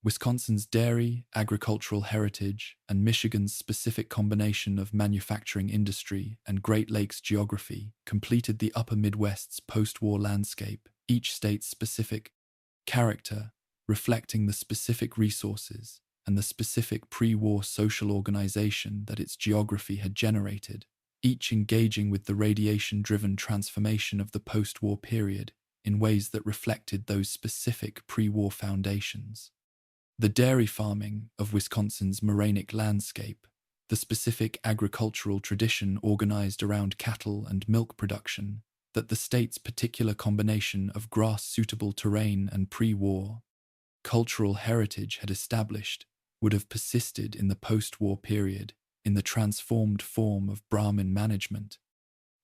Wisconsin's dairy, agricultural heritage, and Michigan's specific combination of manufacturing industry and Great Lakes geography completed the upper Midwest's post-war landscape, each state's specific character reflecting the specific resources and the specific pre-war social organization that its geography had generated, each engaging with the radiation-driven transformation of the post-war period in ways that reflected those specific pre-war foundations. The dairy farming of Wisconsin's moranic landscape, the specific agricultural tradition organized around cattle and milk production, that the state's particular combination of grass-suitable terrain and pre-war cultural heritage had established would have persisted in the post-war period in the transformed form of Brahmin management.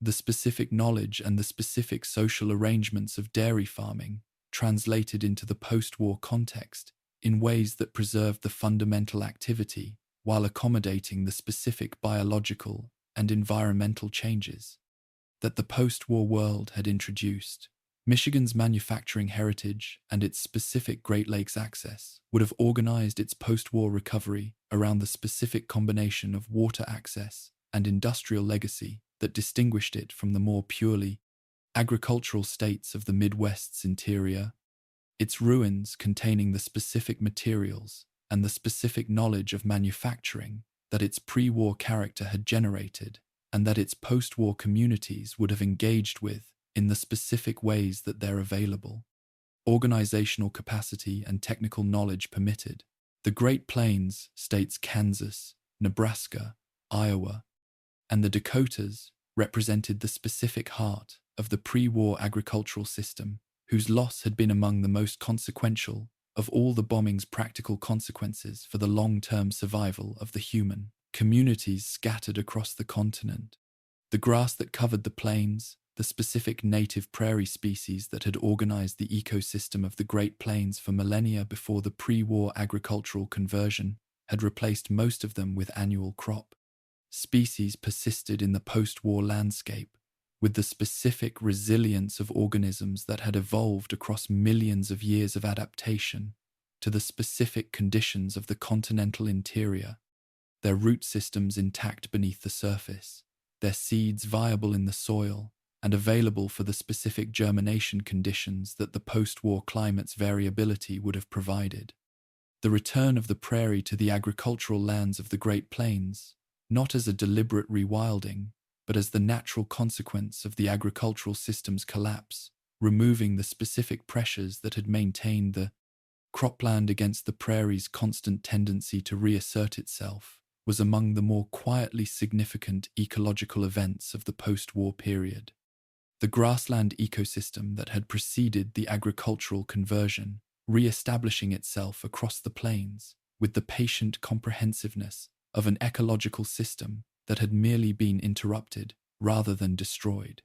The specific knowledge and the specific social arrangements of dairy farming translated into the post-war context in ways that preserved the fundamental activity while accommodating the specific biological and environmental changes that the post-war world had introduced. Michigan's manufacturing heritage and its specific Great Lakes access would have organized its post-war recovery around the specific combination of water access and industrial legacy that distinguished it from the more purely agricultural states of the Midwest's interior. Its ruins containing the specific materials and the specific knowledge of manufacturing that its pre-war character had generated and that its post-war communities would have engaged with in the specific ways that they're available, organizational capacity and technical knowledge permitted. The Great Plains, states Kansas, Nebraska, Iowa, and the Dakotas represented the specific heart of the pre-war agricultural system, whose loss had been among the most consequential of all the bombing's practical consequences for the long-term survival of the human communities scattered across the continent. The grass that covered the plains, the specific native prairie species that had organized the ecosystem of the Great Plains for millennia before the pre-war agricultural conversion, had replaced most of them with annual crop. Species persisted in the post-war landscape with the specific resilience of organisms that had evolved across millions of years of adaptation to the specific conditions of the continental interior, their root systems intact beneath the surface, their seeds viable in the soil and available for the specific germination conditions that the post-war climate's variability would have provided. The return of the prairie to the agricultural lands of the Great Plains, not as a deliberate rewilding, but as the natural consequence of the agricultural system's collapse, removing the specific pressures that had maintained the cropland against the prairie's constant tendency to reassert itself, was among the more quietly significant ecological events of the post-war period. The grassland ecosystem that had preceded the agricultural conversion, re-establishing itself across the plains, with the patient comprehensiveness of an ecological system that had merely been interrupted rather than destroyed.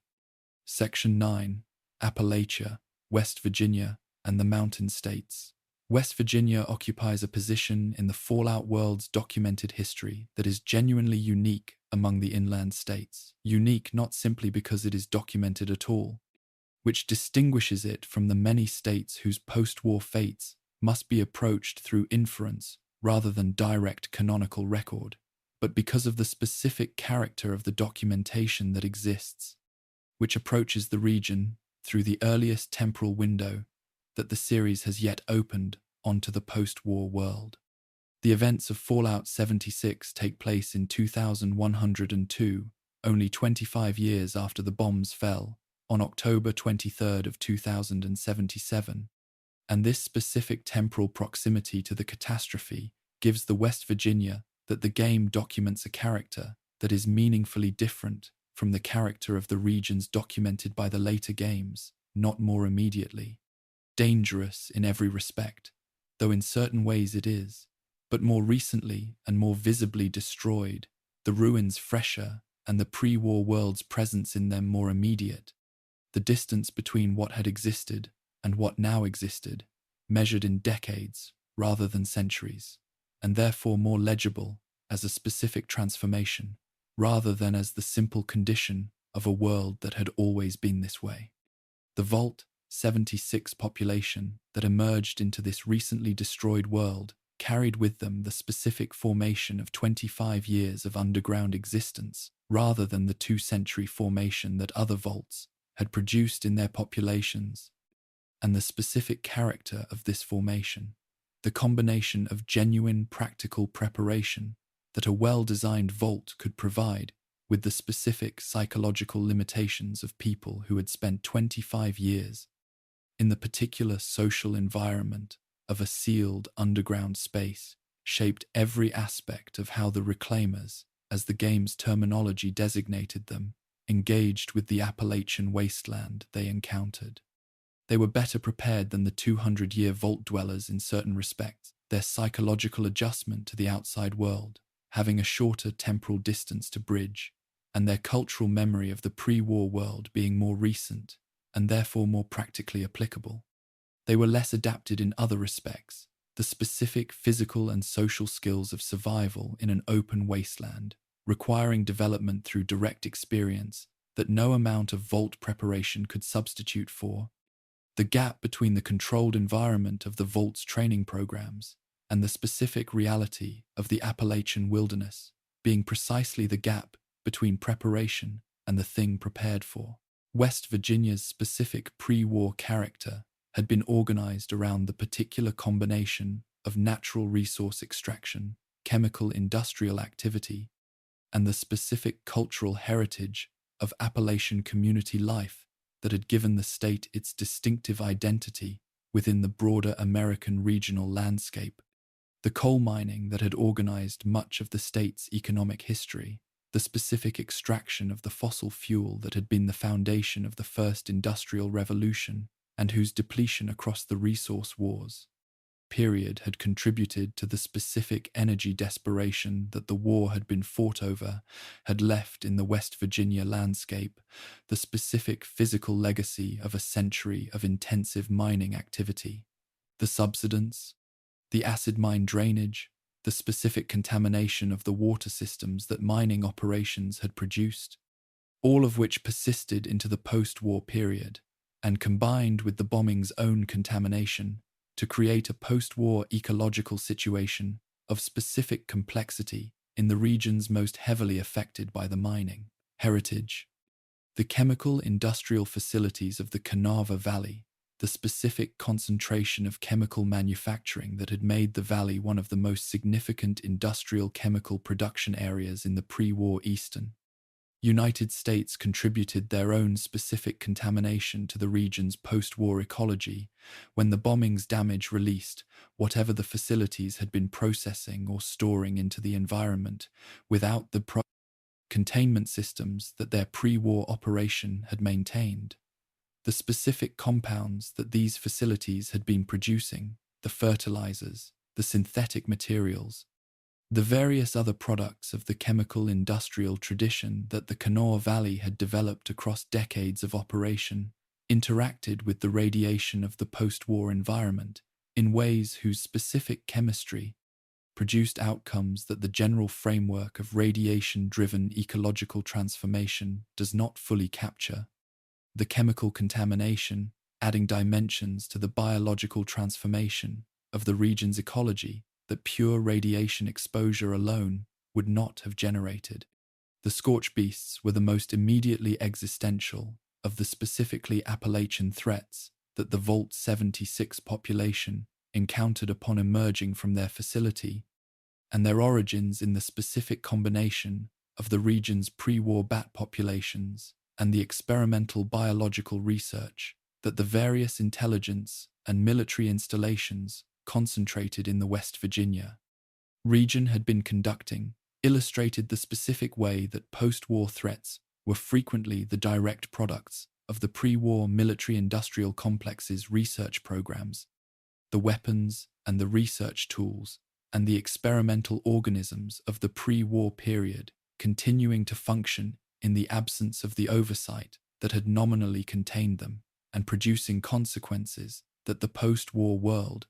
Section 9. Appalachia, West Virginia, and the Mountain States. West Virginia occupies a position in the fallout world's documented history that is genuinely unique among the inland states. Unique not simply because it is documented at all, which distinguishes it from the many states whose post-war fates must be approached through inference rather than direct canonical record, but because of the specific character of the documentation that exists, which approaches the region through the earliest temporal window that the series has yet opened onto the post-war world. The events of Fallout 76 take place in 2102, only 25 years after the bombs fell, on October 23rd of 2077, and this specific temporal proximity to the catastrophe gives the West Virginia that the game documents a character that is meaningfully different from the character of the regions documented by the later games, not more immediately. Dangerous in every respect, though in certain ways it is, but more recently and more visibly destroyed, the ruins fresher and the pre-war world's presence in them more immediate. The distance between what had existed and what now existed, measured in decades rather than centuries, and therefore more legible as a specific transformation, rather than as the simple condition of a world that had always been this way. The Vault 76 population that emerged into this recently destroyed world carried with them the specific formation of 25 years of underground existence, rather than the 2-century formation that other vaults had produced in their populations, and the specific character of this formation, the combination of genuine practical preparation that a well-designed vault could provide with the specific psychological limitations of people who had spent 25 years in the particular social environment of a sealed underground space, shaped every aspect of how the Reclaimers, as the game's terminology designated them, engaged with the Appalachian wasteland they encountered. They were better prepared than the 200-year vault dwellers in certain respects, their psychological adjustment to the outside world, having a shorter temporal distance to bridge, and their cultural memory of the pre-war world being more recent and therefore more practically applicable. They were less adapted in other respects, the specific physical and social skills of survival in an open wasteland, requiring development through direct experience that no amount of vault preparation could substitute for. The gap between the controlled environment of the vault's training programs and the specific reality of the Appalachian wilderness being precisely the gap between preparation and the thing prepared for. West Virginia's specific pre-war character had been organized around the particular combination of natural resource extraction, chemical industrial activity, and the specific cultural heritage of Appalachian community life that had given the state its distinctive identity within the broader American regional landscape. The coal mining that had organized much of the state's economic history, the specific extraction of the fossil fuel that had been the foundation of the first industrial revolution, and whose depletion across the resource wars period had contributed to the specific energy desperation that the war had been fought over, had left in the West Virginia landscape the specific physical legacy of a century of intensive mining activity. The subsidence, the acid mine drainage, the specific contamination of the water systems that mining operations had produced, all of which persisted into the post-war period, and combined with the bombing's own contamination to create a post-war ecological situation of specific complexity in the regions most heavily affected by the mining heritage. The chemical industrial facilities of the Kanawha Valley, the specific concentration of chemical manufacturing that had made the valley one of the most significant industrial chemical production areas in the pre-war Eastern United States contributed their own specific contamination to the region's post-war ecology when the bombing's damage released whatever the facilities had been processing or storing into the environment without the containment systems that their pre-war operation had maintained. The specific compounds that these facilities had been producing, the fertilizers, the synthetic materials, the various other products of the chemical industrial tradition that the Kanawha Valley had developed across decades of operation, interacted with the radiation of the post-war environment in ways whose specific chemistry produced outcomes that the general framework of radiation-driven ecological transformation does not fully capture. The chemical contamination adding dimensions to the biological transformation of the region's ecology that pure radiation exposure alone would not have generated. The scorch beasts were the most immediately existential of the specifically Appalachian threats that the Vault 76 population encountered upon emerging from their facility, and their origins in the specific combination of the region's pre-war bat populations and the experimental biological research that the various intelligence and military installations concentrated in the West Virginia region had been conducting, illustrated the specific way that post-war threats were frequently the direct products of the pre-war military-industrial complex's research programs, the weapons and the research tools, and the experimental organisms of the pre-war period continuing to function in the absence of the oversight that had nominally contained them, and producing consequences that the post-war world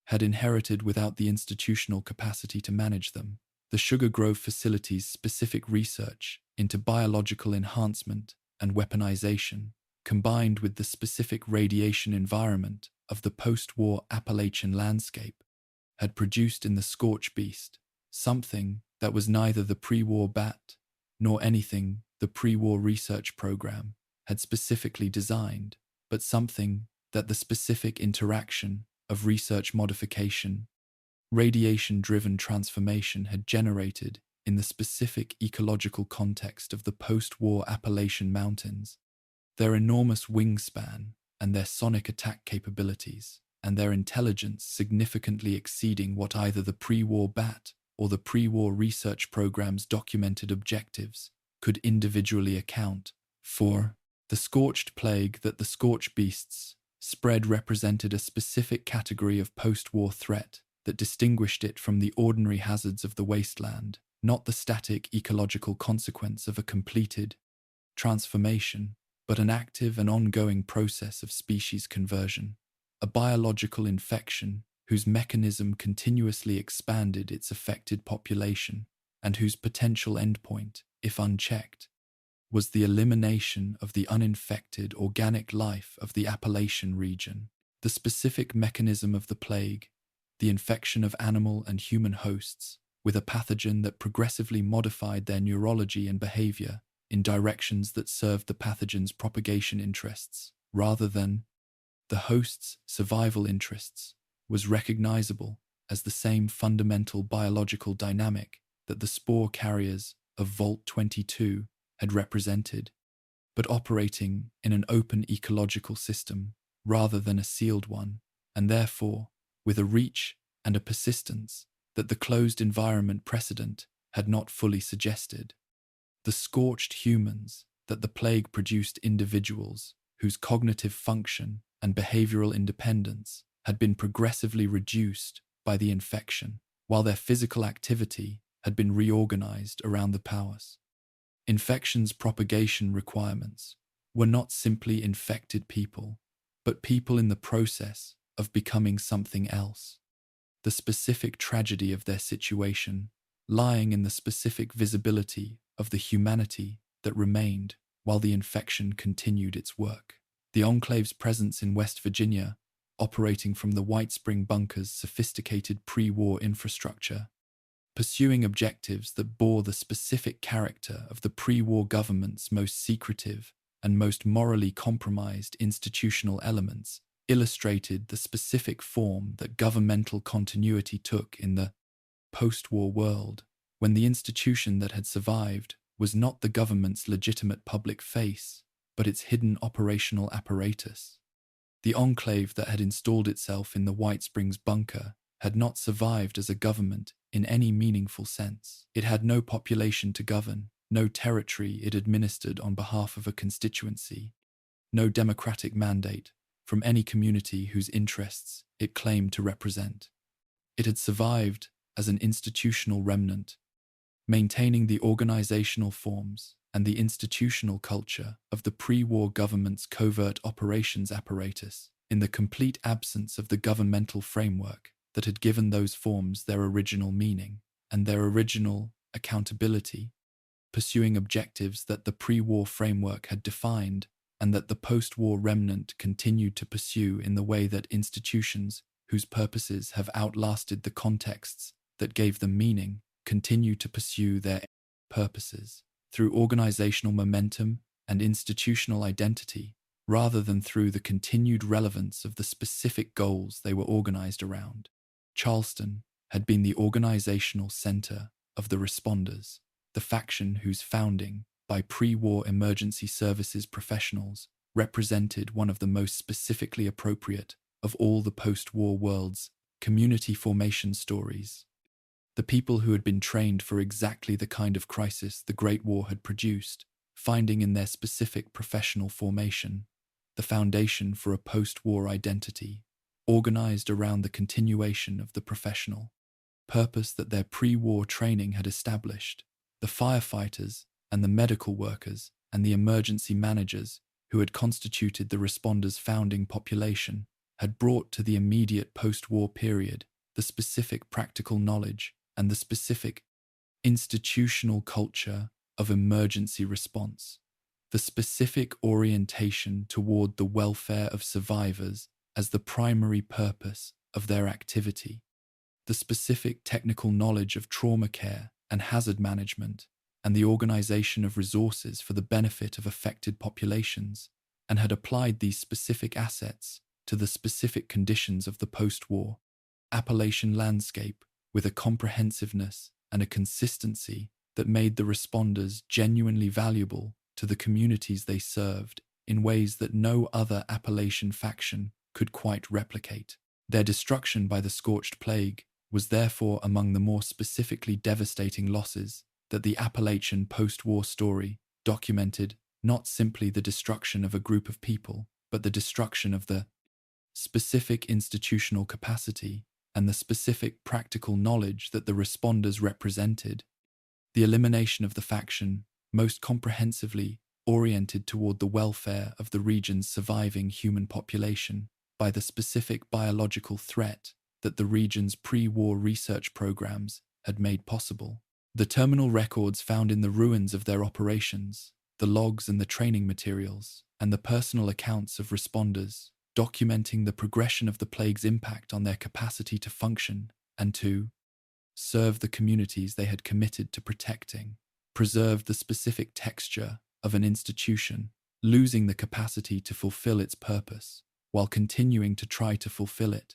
had inherited without the institutional capacity to manage them. The Sugar Grove facility's specific research into biological enhancement and weaponization, combined with the specific radiation environment of the post-war Appalachian landscape, had produced in the scorch beast something that was neither the pre-war bat nor anything the pre-war research program had specifically designed, but something that the specific interaction of research modification, radiation-driven transformation had generated in the specific ecological context of the post-war Appalachian Mountains. Their enormous wingspan and their sonic attack capabilities and their intelligence significantly exceeding what either the pre-war bat or the pre-war research program's documented objectives could individually account for. The scorched plague that the scorch beasts spread represented a specific category of post-war threat that distinguished it from the ordinary hazards of the wasteland, not the static ecological consequence of a completed transformation, but an active and ongoing process of species conversion, a biological infection whose mechanism continuously expanded its affected population and whose potential endpoint, if unchecked, was the elimination of the uninfected organic life of the Appalachian region. The specific mechanism of the plague, the infection of animal and human hosts with a pathogen that progressively modified their neurology and behavior in directions that served the pathogen's propagation interests rather than the host's survival interests, was recognizable as the same fundamental biological dynamic that the spore carriers of Vault 22 had represented, but operating in an open ecological system rather than a sealed one, and therefore with a reach and a persistence that the closed environment precedent had not fully suggested. The scorched humans that the plague produced individuals whose cognitive function and behavioral independence had been progressively reduced by the infection, while their physical activity had been reorganized around the powers. Infection's propagation requirements were not simply infected people, but people in the process of becoming something else. The specific tragedy of their situation lying in the specific visibility of the humanity that remained while the infection continued its work. The Enclave's presence in West Virginia, operating from the White Spring Bunker's sophisticated pre-war infrastructure, pursuing objectives that bore the specific character of the pre-war government's most secretive and most morally compromised institutional elements, illustrated the specific form that governmental continuity took in the post-war world, when the institution that had survived was not the government's legitimate public face, but its hidden operational apparatus. The enclave that had installed itself in the White Springs bunker had not survived as a government in any meaningful sense. It had no population to govern, no territory it administered on behalf of a constituency, no democratic mandate from any community whose interests it claimed to represent. It had survived as an institutional remnant, maintaining the organizational forms and the institutional culture of the pre-war government's covert operations apparatus in the complete absence of the governmental framework that had given those forms their original meaning and their original accountability, pursuing objectives that the pre-war framework had defined and that the post-war remnant continued to pursue in the way that institutions whose purposes have outlasted the contexts that gave them meaning continue to pursue their purposes through organizational momentum and institutional identity, rather than through the continued relevance of the specific goals they were organized around. Charleston had been the organizational center of the Responders, the faction whose founding by pre-war emergency services professionals represented one of the most specifically appropriate of all the post-war world's community formation stories. The people who had been trained for exactly the kind of crisis the Great War had produced, finding in their specific professional formation the foundation for a post-war identity, organized around the continuation of the professional purpose that their pre-war training had established. The firefighters and the medical workers and the emergency managers who had constituted the Responders' founding population had brought to the immediate post-war period the specific practical knowledge and the specific institutional culture of emergency response, the specific orientation toward the welfare of survivors as the primary purpose of their activity, the specific technical knowledge of trauma care and hazard management, and the organization of resources for the benefit of affected populations, and had applied these specific assets to the specific conditions of the post-war Appalachian landscape with a comprehensiveness and a consistency that made the Responders genuinely valuable to the communities they served in ways that no other Appalachian faction could quite replicate. Their destruction by the scorched plague was therefore among the more specifically devastating losses that the Appalachian post-war story documented, not simply the destruction of a group of people, but the destruction of the specific institutional capacity and the specific practical knowledge that the Responders represented, the elimination of the faction most comprehensively oriented toward the welfare of the region's surviving human population by the specific biological threat that the region's pre-war research programs had made possible. The terminal records found in the ruins of their operations, the logs and the training materials, and the personal accounts of Responders documenting the progression of the plague's impact on their capacity to function and to serve the communities they had committed to protecting, preserved the specific texture of an institution, losing the capacity to fulfill its purpose while continuing to try to fulfill it.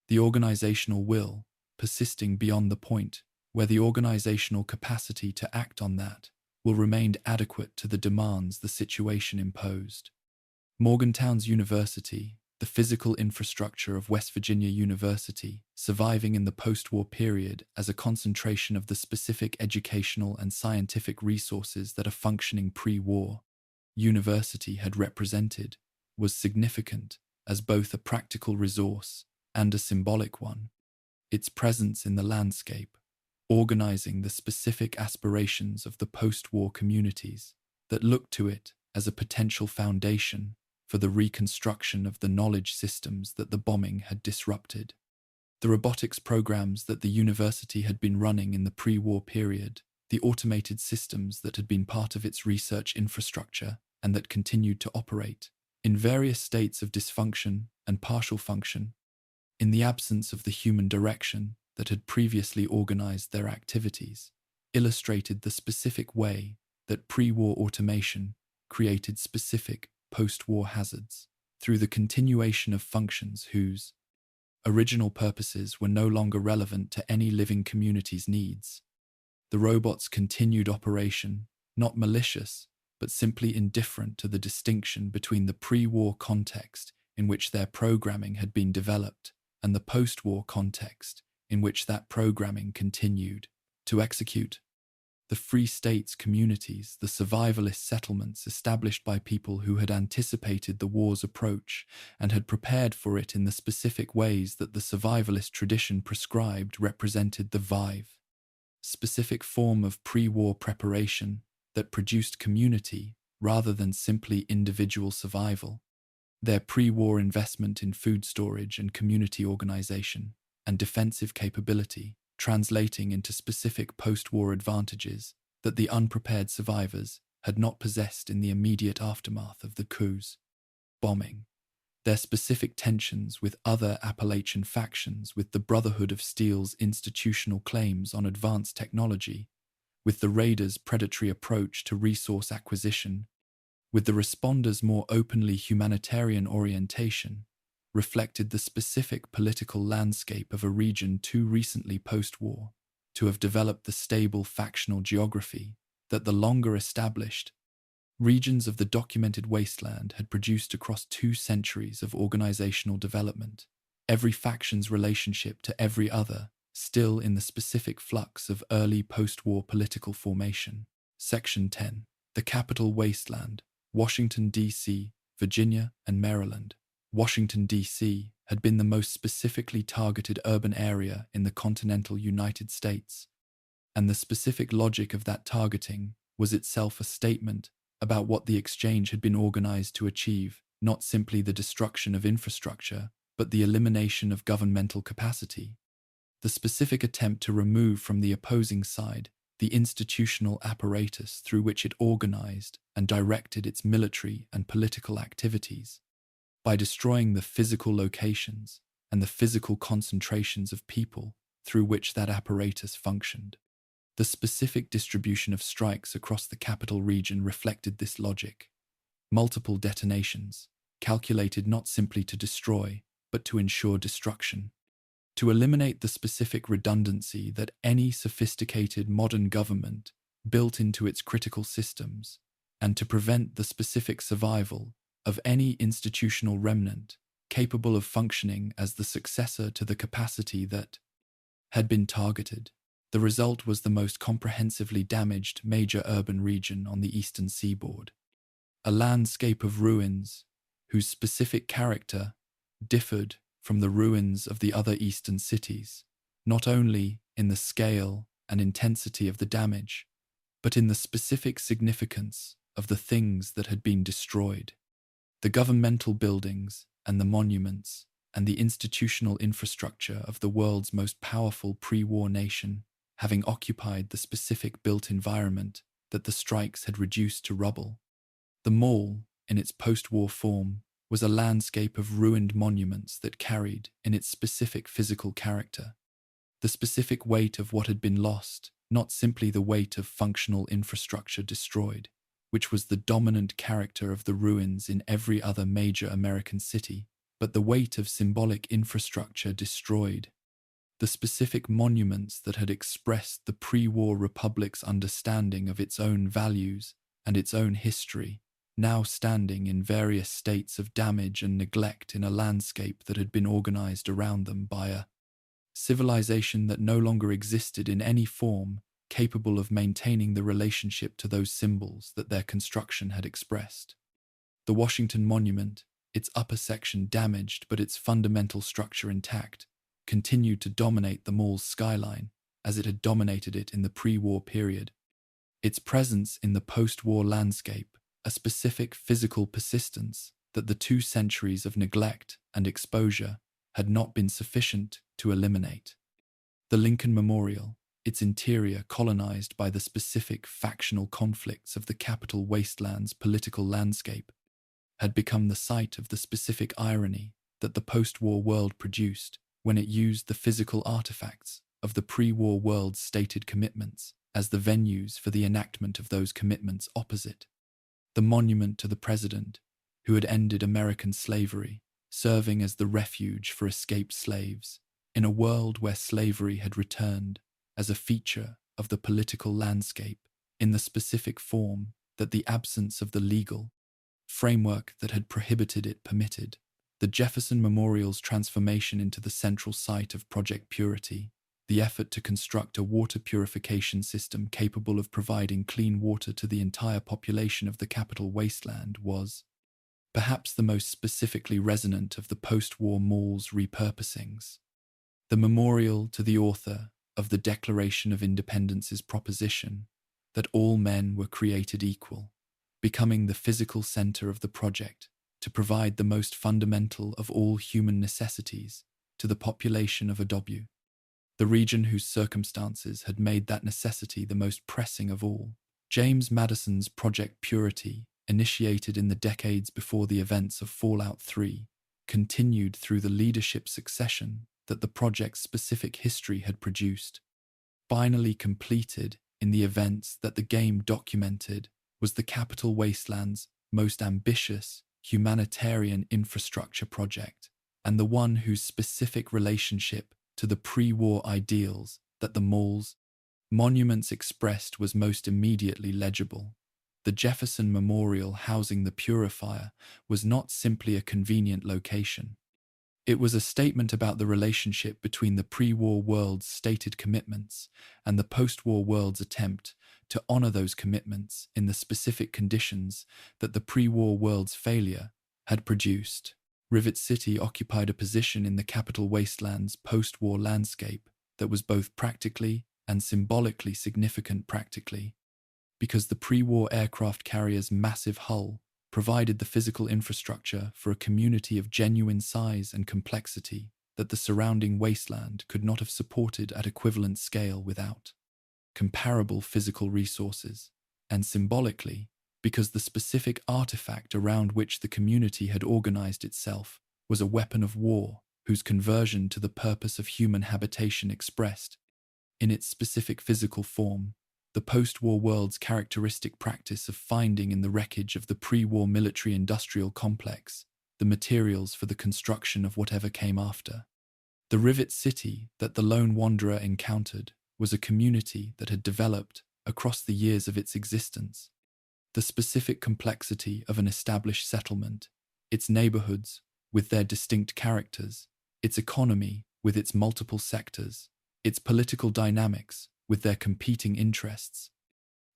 The organizational will, persisting beyond the point where the organizational capacity to act on that will remain adequate to the demands the situation imposed. Morgantown's University, the physical infrastructure of West Virginia University, surviving in the post-war period as a concentration of the specific educational and scientific resources that a functioning pre-war university had represented, was significant as both a practical resource and a symbolic one. Its presence in the landscape, organizing the specific aspirations of the post-war communities that looked to it as a potential foundation for the reconstruction of the knowledge systems that the bombing had disrupted. The robotics programs that the university had been running in the pre-war period, the automated systems that had been part of its research infrastructure and that continued to operate, in various states of dysfunction and partial function, in the absence of the human direction that had previously organized their activities, illustrated the specific way that pre-war automation created specific post-war hazards through the continuation of functions whose original purposes were no longer relevant to any living community's needs. The robots' continued operation not malicious, but simply indifferent to the distinction between the pre-war context in which their programming had been developed and the post-war context in which that programming continued to execute. The Free States communities, the survivalist settlements established by people who had anticipated the war's approach and had prepared for it in the specific ways that the survivalist tradition prescribed, represented the vive, specific form of pre-war preparation that produced community rather than simply individual survival. Their pre-war investment in food storage and community organization and defensive capability translating into specific post-war advantages that the unprepared survivors had not possessed in the immediate aftermath of the coup's bombing. Their specific tensions with other Appalachian factions, with the Brotherhood of Steel's institutional claims on advanced technology, with the raiders' predatory approach to resource acquisition, with the responders' more openly humanitarian orientation, reflected the specific political landscape of a region too recently post-war to have developed the stable factional geography that the longer established regions of the documented wasteland had produced across 2 centuries of organizational development, every faction's relationship to every other still in the specific flux of early post-war political formation. Section 10. The Capital Wasteland, Washington, D.C., Virginia, and Maryland. Washington, D.C. had been the most specifically targeted urban area in the continental United States, and the specific logic of that targeting was itself a statement about what the exchange had been organized to achieve, not simply the destruction of infrastructure, but the elimination of governmental capacity. The specific attempt to remove from the opposing side the institutional apparatus through which it organized and directed its military and political activities, by destroying the physical locations and the physical concentrations of people through which that apparatus functioned. The specific distribution of strikes across the capital region reflected this logic. Multiple detonations, calculated not simply to destroy, but to ensure destruction. To eliminate the specific redundancy that any sophisticated modern government built into its critical systems, and to prevent the specific survival of any institutional remnant capable of functioning as the successor to the capacity that had been targeted. The result was the most comprehensively damaged major urban region on the eastern seaboard. A landscape of ruins whose specific character differed from the ruins of the other eastern cities, not only in the scale and intensity of the damage, but in the specific significance of the things that had been destroyed. The governmental buildings and the monuments and the institutional infrastructure of the world's most powerful pre-war nation, having occupied the specific built environment that the strikes had reduced to rubble. The mall, in its post-war form, was a landscape of ruined monuments that carried, in its specific physical character, the specific weight of what had been lost, not simply the weight of functional infrastructure destroyed, which was the dominant character of the ruins in every other major American city, but the weight of symbolic infrastructure destroyed, the specific monuments that had expressed the pre-war republic's understanding of its own values and its own history, now standing in various states of damage and neglect in a landscape that had been organized around them by a civilization that no longer existed in any form capable of maintaining the relationship to those symbols that their construction had expressed. The Washington Monument, its upper section damaged but its fundamental structure intact, continued to dominate the mall's skyline as it had dominated it in the pre-war period. Its presence in the post-war landscape, a specific physical persistence that the 2 centuries of neglect and exposure had not been sufficient to eliminate. The Lincoln Memorial, its interior colonized by the specific factional conflicts of the Capital Wasteland's political landscape, had become the site of the specific irony that the post-war world produced when it used the physical artifacts of the pre-war world's stated commitments as the venues for the enactment of those commitments opposite. The monument to the president who had ended American slavery, serving as the refuge for escaped slaves in a world where slavery had returned as a feature of the political landscape in the specific form that the absence of the legal framework that had prohibited it permitted. The Jefferson Memorial's transformation into the central site of Project Purity, the effort to construct a water purification system capable of providing clean water to the entire population of the Capital Wasteland, was perhaps the most specifically resonant of the post-war mall's repurposings. The memorial to the author of the Declaration of Independence's proposition that all men were created equal, becoming the physical center of the project to provide the most fundamental of all human necessities to the population of Adobu, the region whose circumstances had made that necessity the most pressing of all. James Madison's Project Purity, initiated in the decades before the events of Fallout 3, continued through the leadership succession that the project's specific history had produced. Finally completed in the events that the game documented was the Capital Wasteland's most ambitious humanitarian infrastructure project, and the one whose specific relationship to the pre-war ideals that the mall's monuments expressed was most immediately legible. The Jefferson Memorial housing the purifier was not simply a convenient location. It was a statement about the relationship between the pre-war world's stated commitments and the post-war world's attempt to honor those commitments in the specific conditions that the pre-war world's failure had produced. Rivet City occupied a position in the Capital Wasteland's post-war landscape that was both practically and symbolically significant. Practically, because the pre-war aircraft carrier's massive hull provided the physical infrastructure for a community of genuine size and complexity that the surrounding wasteland could not have supported at equivalent scale without comparable physical resources, and symbolically, because the specific artifact around which the community had organized itself was a weapon of war whose conversion to the purpose of human habitation expressed, in its specific physical form, the post-war world's characteristic practice of finding in the wreckage of the pre-war military-industrial complex the materials for the construction of whatever came after. The Rivet City that the lone wanderer encountered was a community that had developed across the years of its existence. The specific complexity of an established settlement, its neighborhoods with their distinct characters, its economy with its multiple sectors, its political dynamics with their competing interests,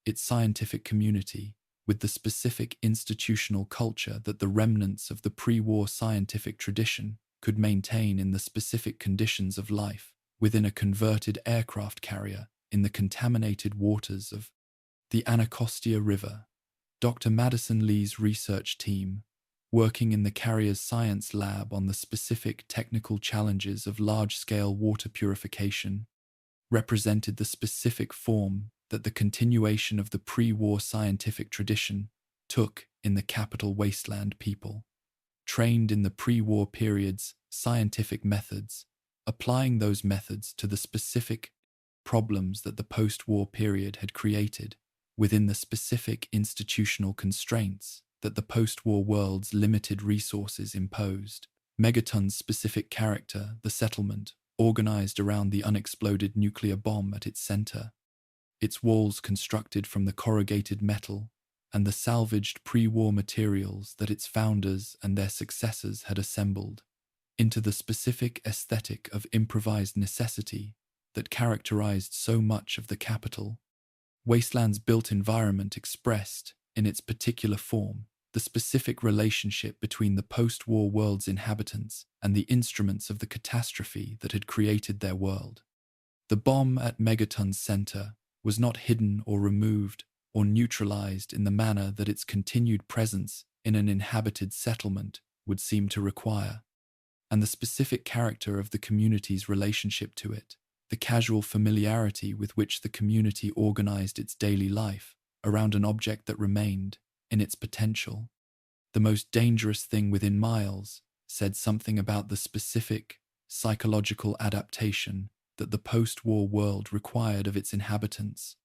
its scientific community with the specific institutional culture that the remnants of the pre-war scientific tradition could maintain in the specific conditions of life within a converted aircraft carrier in the contaminated waters of the Anacostia River. Dr. Madison Lee's research team, working in the carrier's science lab on the specific technical challenges of large-scale water purification, represented the specific form that the continuation of the pre-war scientific tradition took in the Capital Wasteland people, trained in the pre-war period's scientific methods, applying those methods to the specific problems that the post-war period had created within the specific institutional constraints that the post-war world's limited resources imposed. Megaton's specific character, the settlement, organized around the unexploded nuclear bomb at its center, its walls constructed from the corrugated metal and the salvaged pre-war materials that its founders and their successors had assembled, into the specific aesthetic of improvised necessity that characterized so much of the Capital Wasteland's built environment expressed, in its particular form, the specific relationship between the post-war world's inhabitants and the instruments of the catastrophe that had created their world. The bomb at Megaton's center was not hidden or removed or neutralized in the manner that its continued presence in an inhabited settlement would seem to require, and the specific character of the community's relationship to it, the casual familiarity with which the community organized its daily life around an object that remained, in its potential, the most dangerous thing within miles, said something about the specific psychological adaptation that the post-war world required of its inhabitants,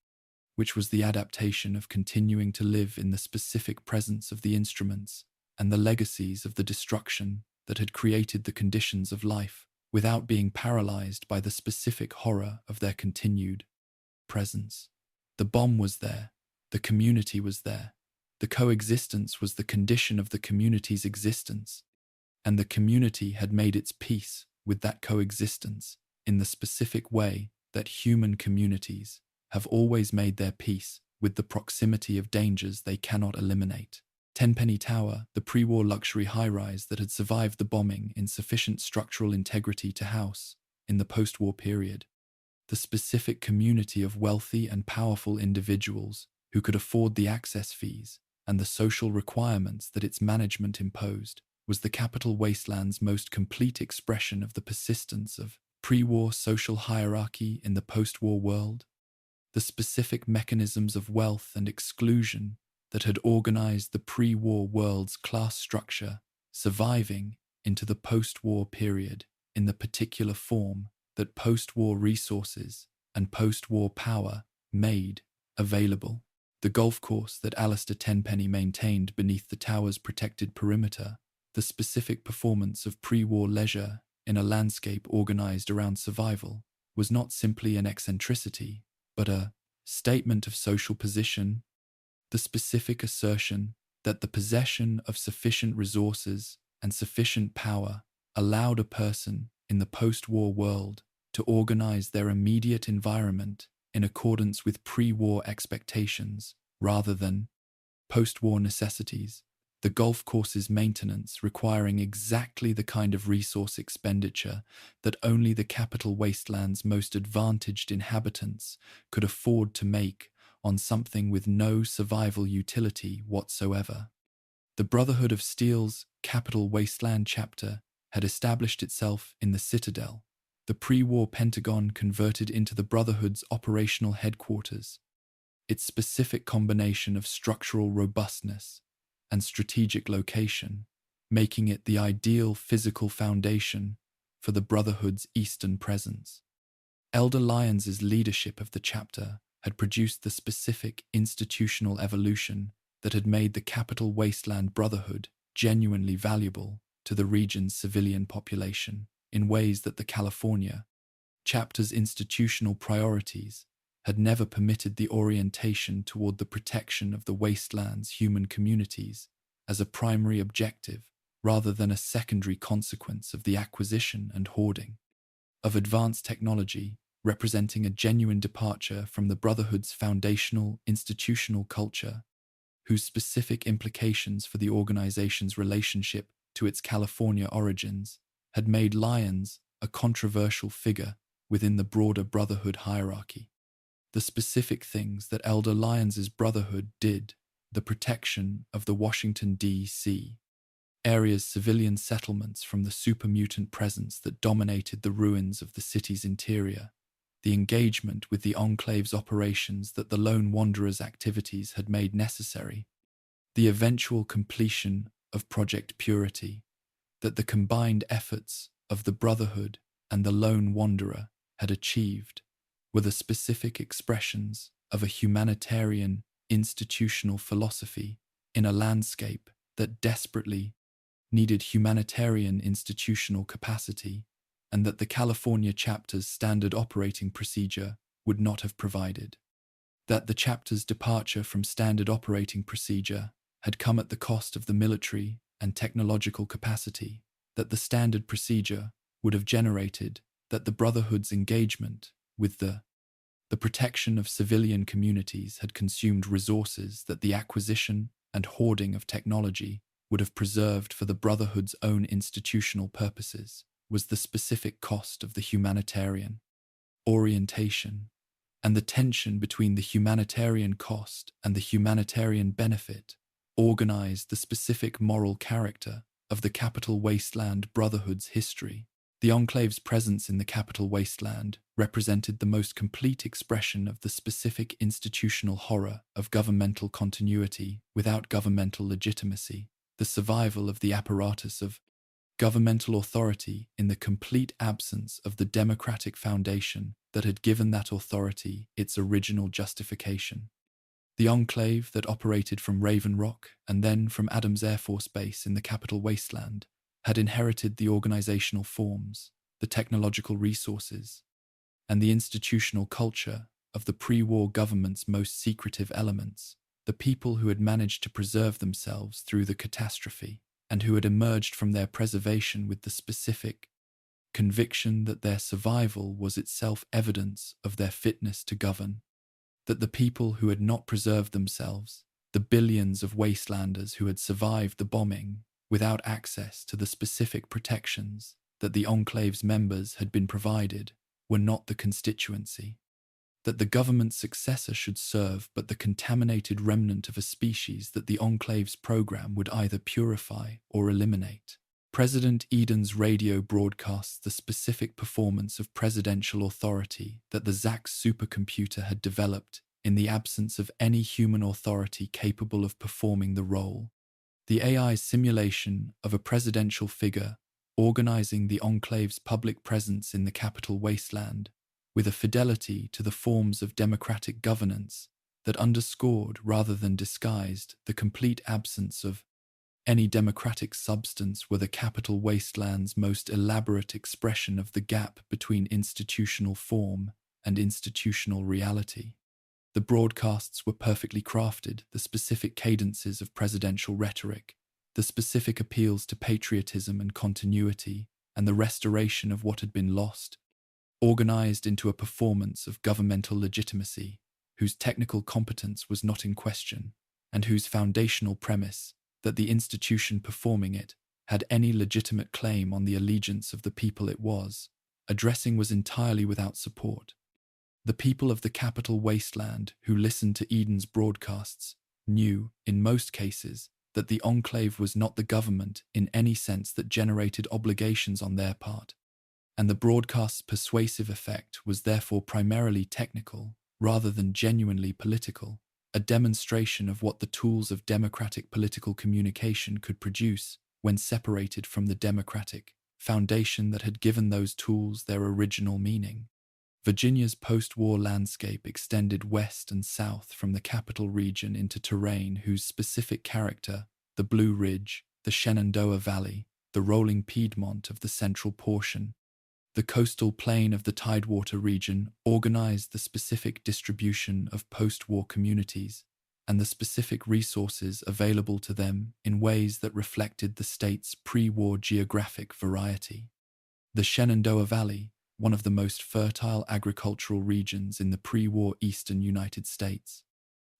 which was the adaptation of continuing to live in the specific presence of the instruments and the legacies of the destruction that had created the conditions of life, without being paralyzed by the specific horror of their continued presence. The bomb was there, The community was there. The coexistence was the condition of the community's existence, and the community had made its peace with that coexistence in the specific way that human communities have always made their peace with the proximity of dangers they cannot eliminate. Tenpenny Tower, the pre-war luxury high-rise that had survived the bombing in sufficient structural integrity to house, in the post-war period, the specific community of wealthy and powerful individuals who could afford the access fees and the social requirements that its management imposed, was the Capital Wasteland's most complete expression of the persistence of pre-war social hierarchy in the post-war world. The specific mechanisms of wealth and exclusion that had organized the pre-war world's class structure surviving into the post-war period in the particular form that post-war resources and post-war power made available. The golf course that Alistair Tenpenny maintained beneath the tower's protected perimeter, the specific performance of pre-war leisure in a landscape organized around survival, was not simply an eccentricity, but a statement of social position. The specific assertion that the possession of sufficient resources and sufficient power allowed a person in the post-war world to organize their immediate environment in accordance with pre-war expectations rather than post-war necessities. The golf course's maintenance requiring exactly the kind of resource expenditure that only the Capital Wasteland's most advantaged inhabitants could afford to make on something with no survival utility whatsoever. The Brotherhood of Steel's Capital Wasteland chapter had established itself in the Citadel, the pre-war Pentagon converted into the Brotherhood's operational headquarters. Its specific combination of structural robustness and strategic location, making it the ideal physical foundation for the Brotherhood's eastern presence. Elder Lyons's leadership of the chapter had produced the specific institutional evolution that had made the Capital Wasteland Brotherhood genuinely valuable to the region's civilian population in ways that the California chapter's institutional priorities had never permitted. The orientation toward the protection of the wasteland's human communities as a primary objective rather than a secondary consequence of the acquisition and hoarding of advanced technology, representing a genuine departure from the Brotherhood's foundational institutional culture, whose specific implications for the organization's relationship to its California origins had made Lyons a controversial figure within the broader Brotherhood hierarchy. The specific things that Elder Lyons's Brotherhood did, the protection of the Washington, D.C. area's civilian settlements from the super-mutant presence that dominated the ruins of the city's interior, the engagement with the Enclave's operations that the Lone Wanderer's activities had made necessary, the eventual completion of Project Purity that the combined efforts of the Brotherhood and the Lone Wanderer had achieved, were the specific expressions of a humanitarian institutional philosophy in a landscape that desperately needed humanitarian institutional capacity, and that the California chapter's standard operating procedure would not have provided. That the chapter's departure from standard operating procedure had come at the cost of the military and technological capacity that the standard procedure would have generated, that the Brotherhood's engagement with the protection of civilian communities had consumed resources that the acquisition and hoarding of technology would have preserved for the Brotherhood's own institutional purposes, was the specific cost of the humanitarian orientation, and the tension between the humanitarian cost and the humanitarian benefit organized the specific moral character of the Capital Wasteland Brotherhood's history. The Enclave's presence in the Capital Wasteland represented the most complete expression of the specific institutional horror of governmental continuity without governmental legitimacy, the survival of the apparatus of governmental authority in the complete absence of the democratic foundation that had given that authority its original justification. The Enclave that operated from Raven Rock and then from Adams Air Force Base in the Capital Wasteland had inherited the organizational forms, the technological resources, and the institutional culture of the pre-war government's most secretive elements, the people who had managed to preserve themselves through the catastrophe, and who had emerged from their preservation with the specific conviction that their survival was itself evidence of their fitness to govern, that the people who had not preserved themselves, the billions of wastelanders who had survived the bombing without access to the specific protections that the Enclave's members had been provided, were not the constituency, that the government's successor should serve but the contaminated remnant of a species that the Enclave's program would either purify or eliminate. President Eden's radio broadcasts the specific performance of presidential authority that the Zax supercomputer had developed in the absence of any human authority capable of performing the role. The AI's simulation of a presidential figure organizing the Enclave's public presence in the Capital Wasteland with a fidelity to the forms of democratic governance that underscored rather than disguised the complete absence of any democratic substance, were the Capital Wasteland's most elaborate expression of the gap between institutional form and institutional reality. The broadcasts were perfectly crafted, the specific cadences of presidential rhetoric, the specific appeals to patriotism and continuity, and the restoration of what had been lost, organized into a performance of governmental legitimacy, whose technical competence was not in question, and whose foundational premise, that the institution performing it had any legitimate claim on the allegiance of the people it was addressing, was entirely without support. The people of the Capital Wasteland who listened to Eden's broadcasts knew, in most cases, that the Enclave was not the government in any sense that generated obligations on their part, and the broadcast's persuasive effect was therefore primarily technical rather than genuinely political, a demonstration of what the tools of democratic political communication could produce when separated from the democratic foundation that had given those tools their original meaning. Virginia's post-war landscape extended west and south from the capital region into terrain whose specific character, the Blue Ridge, the Shenandoah Valley, the rolling Piedmont of the central portion, the coastal plain of the Tidewater region, organized the specific distribution of post-war communities and the specific resources available to them in ways that reflected the state's pre-war geographic variety. The Shenandoah Valley, one of the most fertile agricultural regions in the pre-war eastern United States,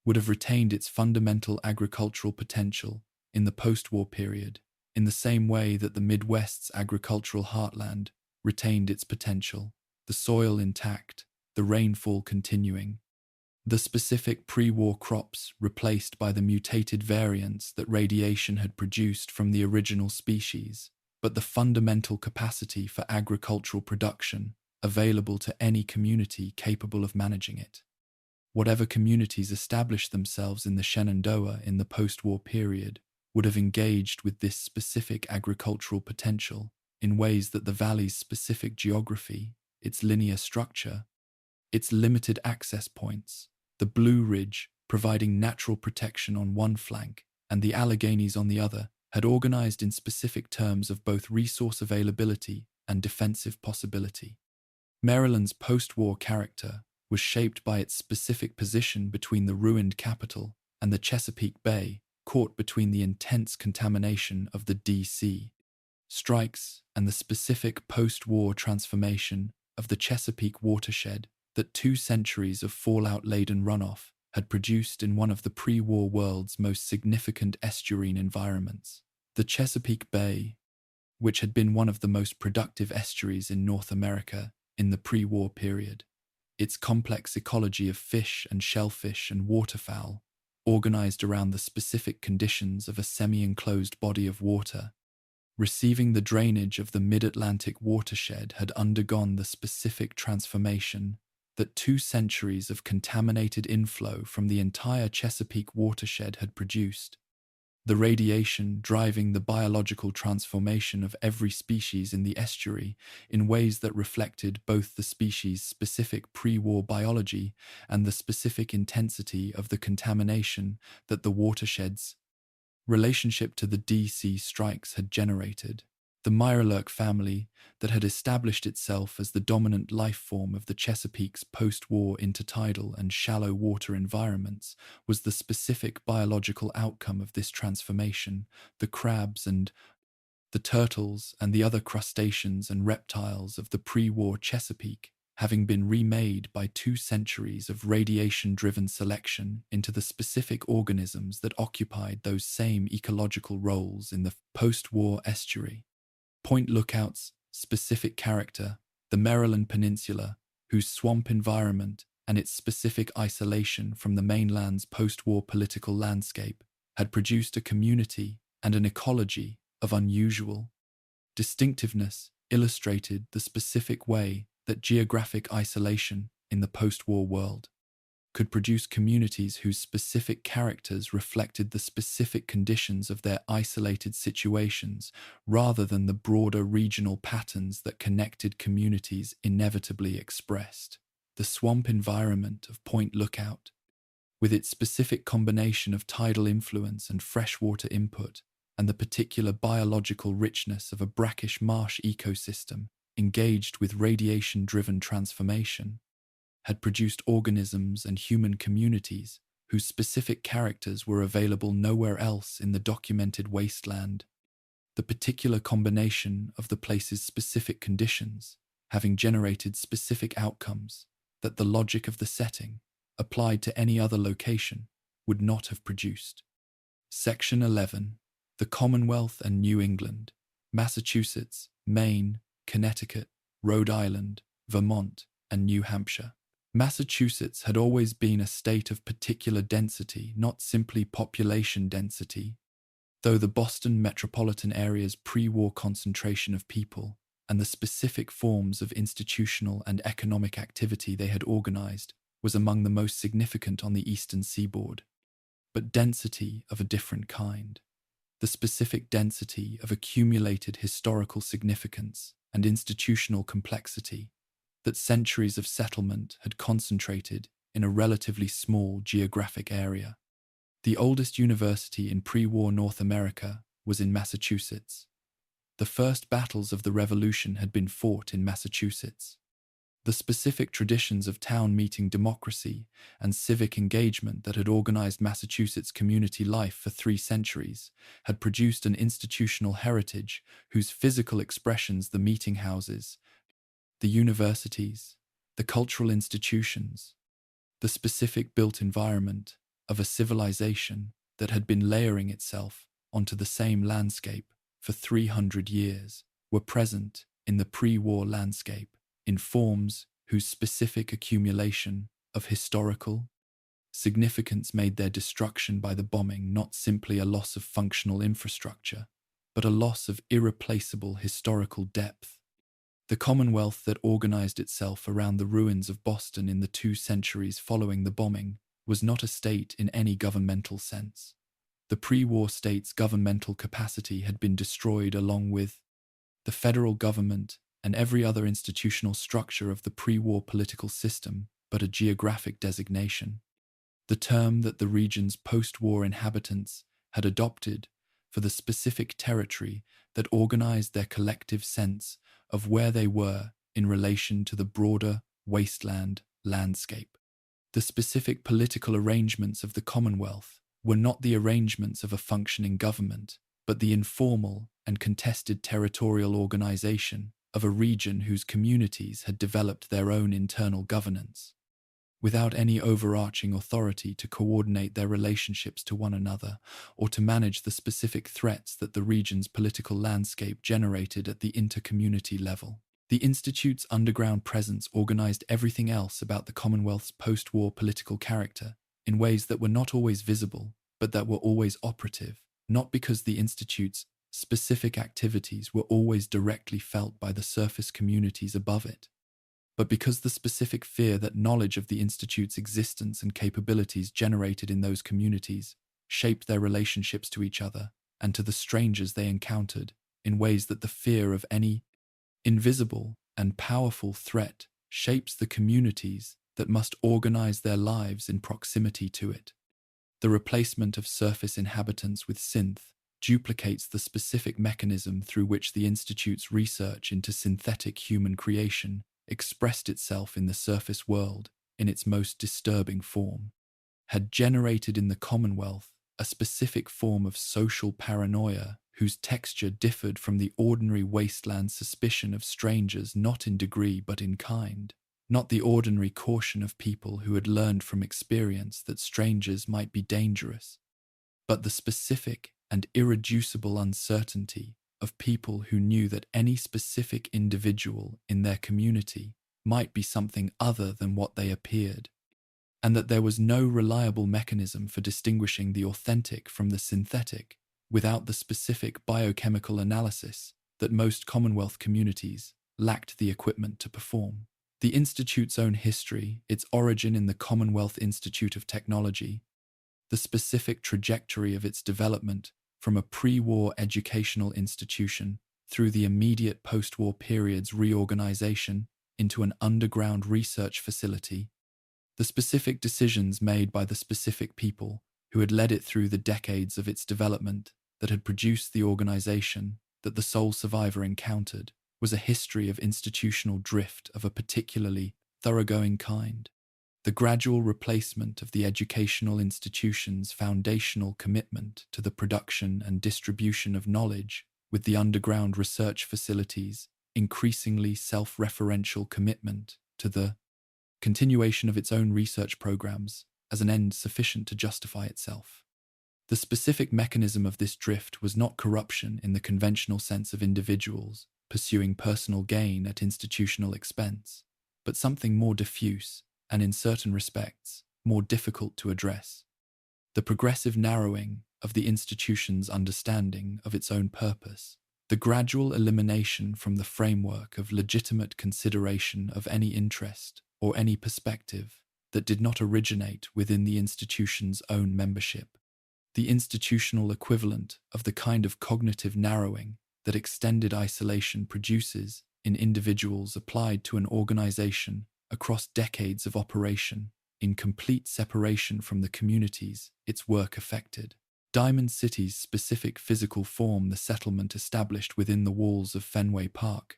would have retained its fundamental agricultural potential in the post-war period, in the same way that the Midwest's agricultural heartland retained its potential, the soil intact, the rainfall continuing, the specific pre-war crops replaced by the mutated variants that radiation had produced from the original species, but the fundamental capacity for agricultural production available to any community capable of managing it. Whatever communities established themselves in the Shenandoah in the post-war period would have engaged with this specific agricultural potential in ways that the valley's specific geography, its linear structure, its limited access points, the Blue Ridge providing natural protection on one flank and the Alleghenies on the other, had organized in specific terms of both resource availability and defensive possibility. Maryland's post-war character was shaped by its specific position between the ruined capital and the Chesapeake Bay, caught between the intense contamination of the D.C. strikes and the specific post-war transformation of the Chesapeake watershed that 2 centuries of fallout-laden runoff had produced in one of the pre-war world's most significant estuarine environments. The Chesapeake Bay, which had been one of the most productive estuaries in North America in the pre-war period, its complex ecology of fish and shellfish and waterfowl, organized around the specific conditions of a semi-enclosed body of water, receiving the drainage of the mid-Atlantic watershed, had undergone the specific transformation that 2 centuries of contaminated inflow from the entire Chesapeake watershed had produced, the radiation driving the biological transformation of every species in the estuary in ways that reflected both the species' specific pre-war biology and the specific intensity of the contamination that the watershed's relationship to the D.C. strikes had generated. The Miralurk family that had established itself as the dominant life form of the Chesapeake's post-war intertidal and shallow water environments was the specific biological outcome of this transformation. The crabs and the turtles and the other crustaceans and reptiles of the pre-war Chesapeake, having been remade by 2 centuries of radiation-driven selection into the specific organisms that occupied those same ecological roles in the post-war estuary. Point Lookout's specific character, the Maryland Peninsula, whose swamp environment and its specific isolation from the mainland's post-war political landscape had produced a community and an ecology of unusual distinctiveness, illustrated the specific way that geographic isolation in the post-war world could produce communities whose specific characters reflected the specific conditions of their isolated situations rather than the broader regional patterns that connected communities inevitably expressed. The swamp environment of Point Lookout, with its specific combination of tidal influence and freshwater input, and the particular biological richness of a brackish marsh ecosystem engaged with radiation-driven transformation, had produced organisms and human communities whose specific characters were available nowhere else in the documented wasteland. The particular combination of the place's specific conditions, having generated specific outcomes that the logic of the setting, applied to any other location, would not have produced. Section 11. The Commonwealth and New England, Massachusetts, Maine, Connecticut, Rhode Island, Vermont, and New Hampshire. Massachusetts had always been a state of particular density, not simply population density, though the Boston metropolitan area's pre-war concentration of people and the specific forms of institutional and economic activity they had organized was among the most significant on the eastern seaboard. But density of a different kind. The specific density of accumulated historical significance and institutional complexity that centuries of settlement had concentrated in a relatively small geographic area. The oldest university in pre-war North America was in Massachusetts. The first battles of the Revolution had been fought in Massachusetts. The specific traditions of town meeting democracy and civic engagement that had organized Massachusetts community life for 3 centuries had produced an institutional heritage whose physical expressions, the meeting houses, the universities, the cultural institutions, the specific built environment of a civilization that had been layering itself onto the same landscape for 300 years, were present in the pre-war landscape in forms whose specific accumulation of historical significance made their destruction by the bombing not simply a loss of functional infrastructure, but a loss of irreplaceable historical depth. The Commonwealth that organized itself around the ruins of Boston in the 2 centuries following the bombing was not a state in any governmental sense. The pre-war state's governmental capacity had been destroyed along with the federal government and every other institutional structure of the pre-war political system, but a geographic designation. The term that the region's post-war inhabitants had adopted for the specific territory that organized their collective sense of where they were in relation to the broader wasteland landscape. The specific political arrangements of the Commonwealth were not the arrangements of a functioning government, but the informal and contested territorial organization of a region whose communities had developed their own internal governance, without any overarching authority to coordinate their relationships to one another or to manage the specific threats that the region's political landscape generated at the inter-community level. The Institute's underground presence organized everything else about the Commonwealth's post-war political character in ways that were not always visible, but that were always operative, not because the Institute's specific activities were always directly felt by the surface communities above it, but because the specific fear that knowledge of the Institute's existence and capabilities generated in those communities shaped their relationships to each other and to the strangers they encountered in ways that the fear of any invisible and powerful threat shapes the communities that must organize their lives in proximity to it. The replacement of surface inhabitants with synth duplicates the specific mechanism through which the Institute's research into synthetic human creation expressed itself in the surface world in its most disturbing form, had generated in the Commonwealth a specific form of social paranoia whose texture differed from the ordinary wasteland suspicion of strangers not in degree but in kind, not the ordinary caution of people who had learned from experience that strangers might be dangerous, but the specific and irreducible uncertainty of people who knew that any specific individual in their community might be something other than what they appeared, and that there was no reliable mechanism for distinguishing the authentic from the synthetic without the specific biochemical analysis that most Commonwealth communities lacked the equipment to perform. The Institute's own history, its origin in the Commonwealth Institute of Technology, the specific trajectory of its development from a pre-war educational institution through the immediate post-war period's reorganization into an underground research facility, the specific decisions made by the specific people who had led it through the decades of its development that had produced the organization that the sole survivor encountered, was a history of institutional drift of a particularly thoroughgoing kind. The gradual replacement of the educational institution's foundational commitment to the production and distribution of knowledge with the underground research facilities' increasingly self-referential commitment to the continuation of its own research programs as an end sufficient to justify itself. The specific mechanism of this drift was not corruption in the conventional sense of individuals pursuing personal gain at institutional expense, but something more diffuse and, in certain respects, more difficult to address. The progressive narrowing of the institution's understanding of its own purpose, the gradual elimination from the framework of legitimate consideration of any interest or any perspective that did not originate within the institution's own membership, the institutional equivalent of the kind of cognitive narrowing that extended isolation produces in individuals applied to an organization across decades of operation, in complete separation from the communities its work affected. Diamond City's specific physical form, the settlement established within the walls of Fenway Park,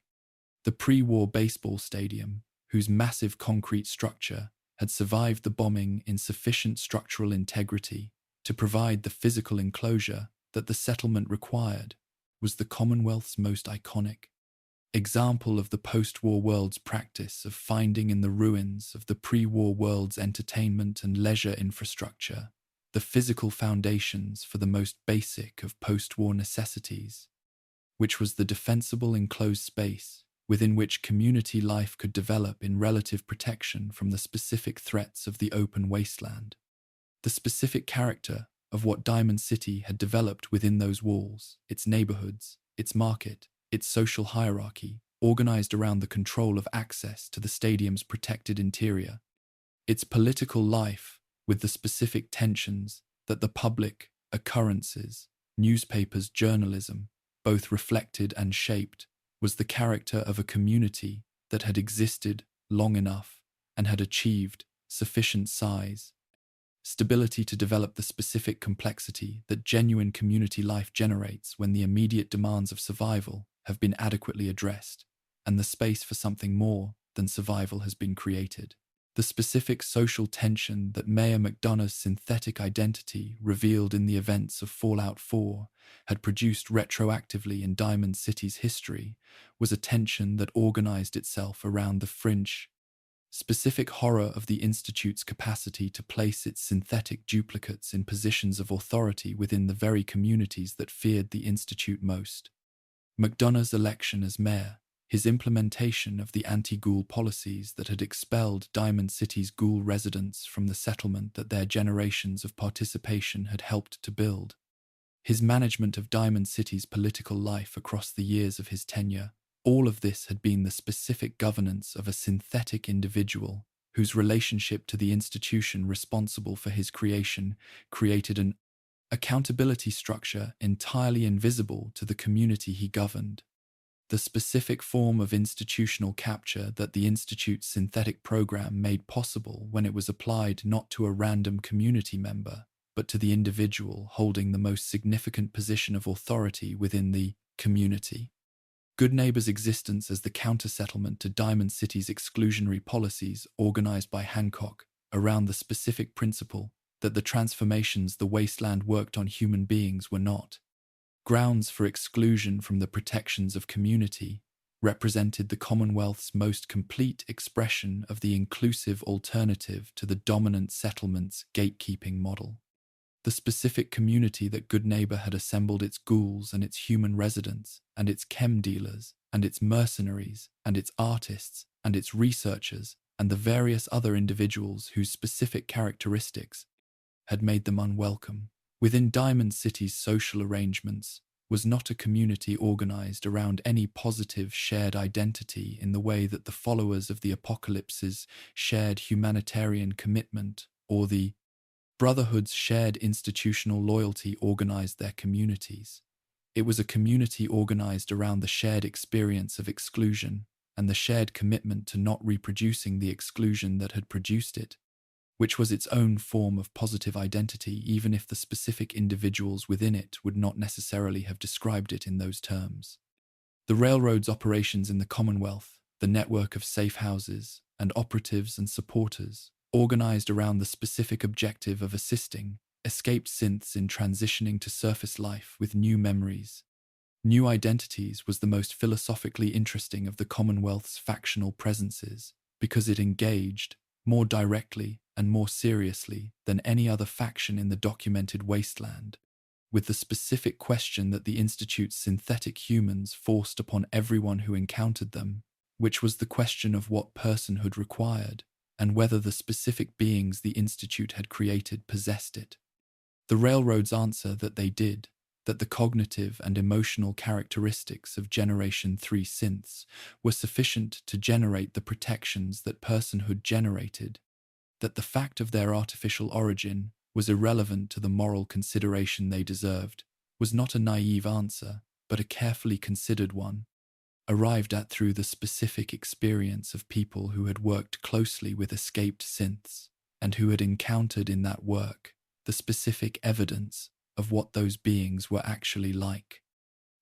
the pre-war baseball stadium, whose massive concrete structure had survived the bombing in sufficient structural integrity to provide the physical enclosure that the settlement required, was the Commonwealth's most iconic example of the post-war world's practice of finding in the ruins of the pre-war world's entertainment and leisure infrastructure the physical foundations for the most basic of post-war necessities, which was the defensible enclosed space within which community life could develop in relative protection from the specific threats of the open wasteland. The specific character of what Diamond City had developed within those walls, its neighborhoods, its market, its social hierarchy, organized around the control of access to the stadium's protected interior, its political life with the specific tensions that the public, occurrences, newspapers, journalism, both reflected and shaped, was the character of a community that had existed long enough and had achieved sufficient size, stability to develop the specific complexity that genuine community life generates when the immediate demands of survival have been adequately addressed, and the space for something more than survival has been created. The specific social tension that Mayor McDonough's synthetic identity revealed in the events of Fallout 4 had produced retroactively in Diamond City's history was a tension that organized itself around the fringe, specific horror of the Institute's capacity to place its synthetic duplicates in positions of authority within the very communities that feared the Institute most. McDonough's election as mayor, his implementation of the anti-ghoul policies that had expelled Diamond City's ghoul residents from the settlement that their generations of participation had helped to build, his management of Diamond City's political life across the years of his tenure, all of this had been the specific governance of a synthetic individual whose relationship to the institution responsible for his creation created an accountability structure entirely invisible to the community he governed. The specific form of institutional capture that the Institute's synthetic program made possible when it was applied not to a random community member, but to the individual holding the most significant position of authority within the community. Goodneighbor's existence as the counter-settlement to Diamond City's exclusionary policies organized by Hancock around the specific principle that the transformations the wasteland worked on human beings were not grounds for exclusion from the protections of community, represented the Commonwealth's most complete expression of the inclusive alternative to the dominant settlement's gatekeeping model. The specific community that Goodneighbor had assembled its ghouls and its human residents, and its chem dealers, and its mercenaries, and its artists, and its researchers, and the various other individuals whose specific characteristics had made them unwelcome within Diamond City's social arrangements, was not a community organized around any positive shared identity in the way that the followers of the apocalypse's shared humanitarian commitment or the Brotherhood's shared institutional loyalty organized their communities. It was a community organized around the shared experience of exclusion and the shared commitment to not reproducing the exclusion that had produced it, which was its own form of positive identity, even if the specific individuals within it would not necessarily have described it in those terms. The railroad's operations in the Commonwealth, the network of safe houses, and operatives and supporters, organized around the specific objective of assisting escaped synths in transitioning to surface life with new memories, new identities, was the most philosophically interesting of the Commonwealth's factional presences, because it engaged, more directly and more seriously than any other faction in the documented wasteland, with the specific question that the Institute's synthetic humans forced upon everyone who encountered them, which was the question of what personhood required, and whether the specific beings the Institute had created possessed it. The Railroad's answer that they did, that the cognitive and emotional characteristics of Generation 3 synths were sufficient to generate the protections that personhood generated, that the fact of their artificial origin was irrelevant to the moral consideration they deserved, was not a naive answer, but a carefully considered one, arrived at through the specific experience of people who had worked closely with escaped synths, and who had encountered in that work the specific evidence of what those beings were actually like,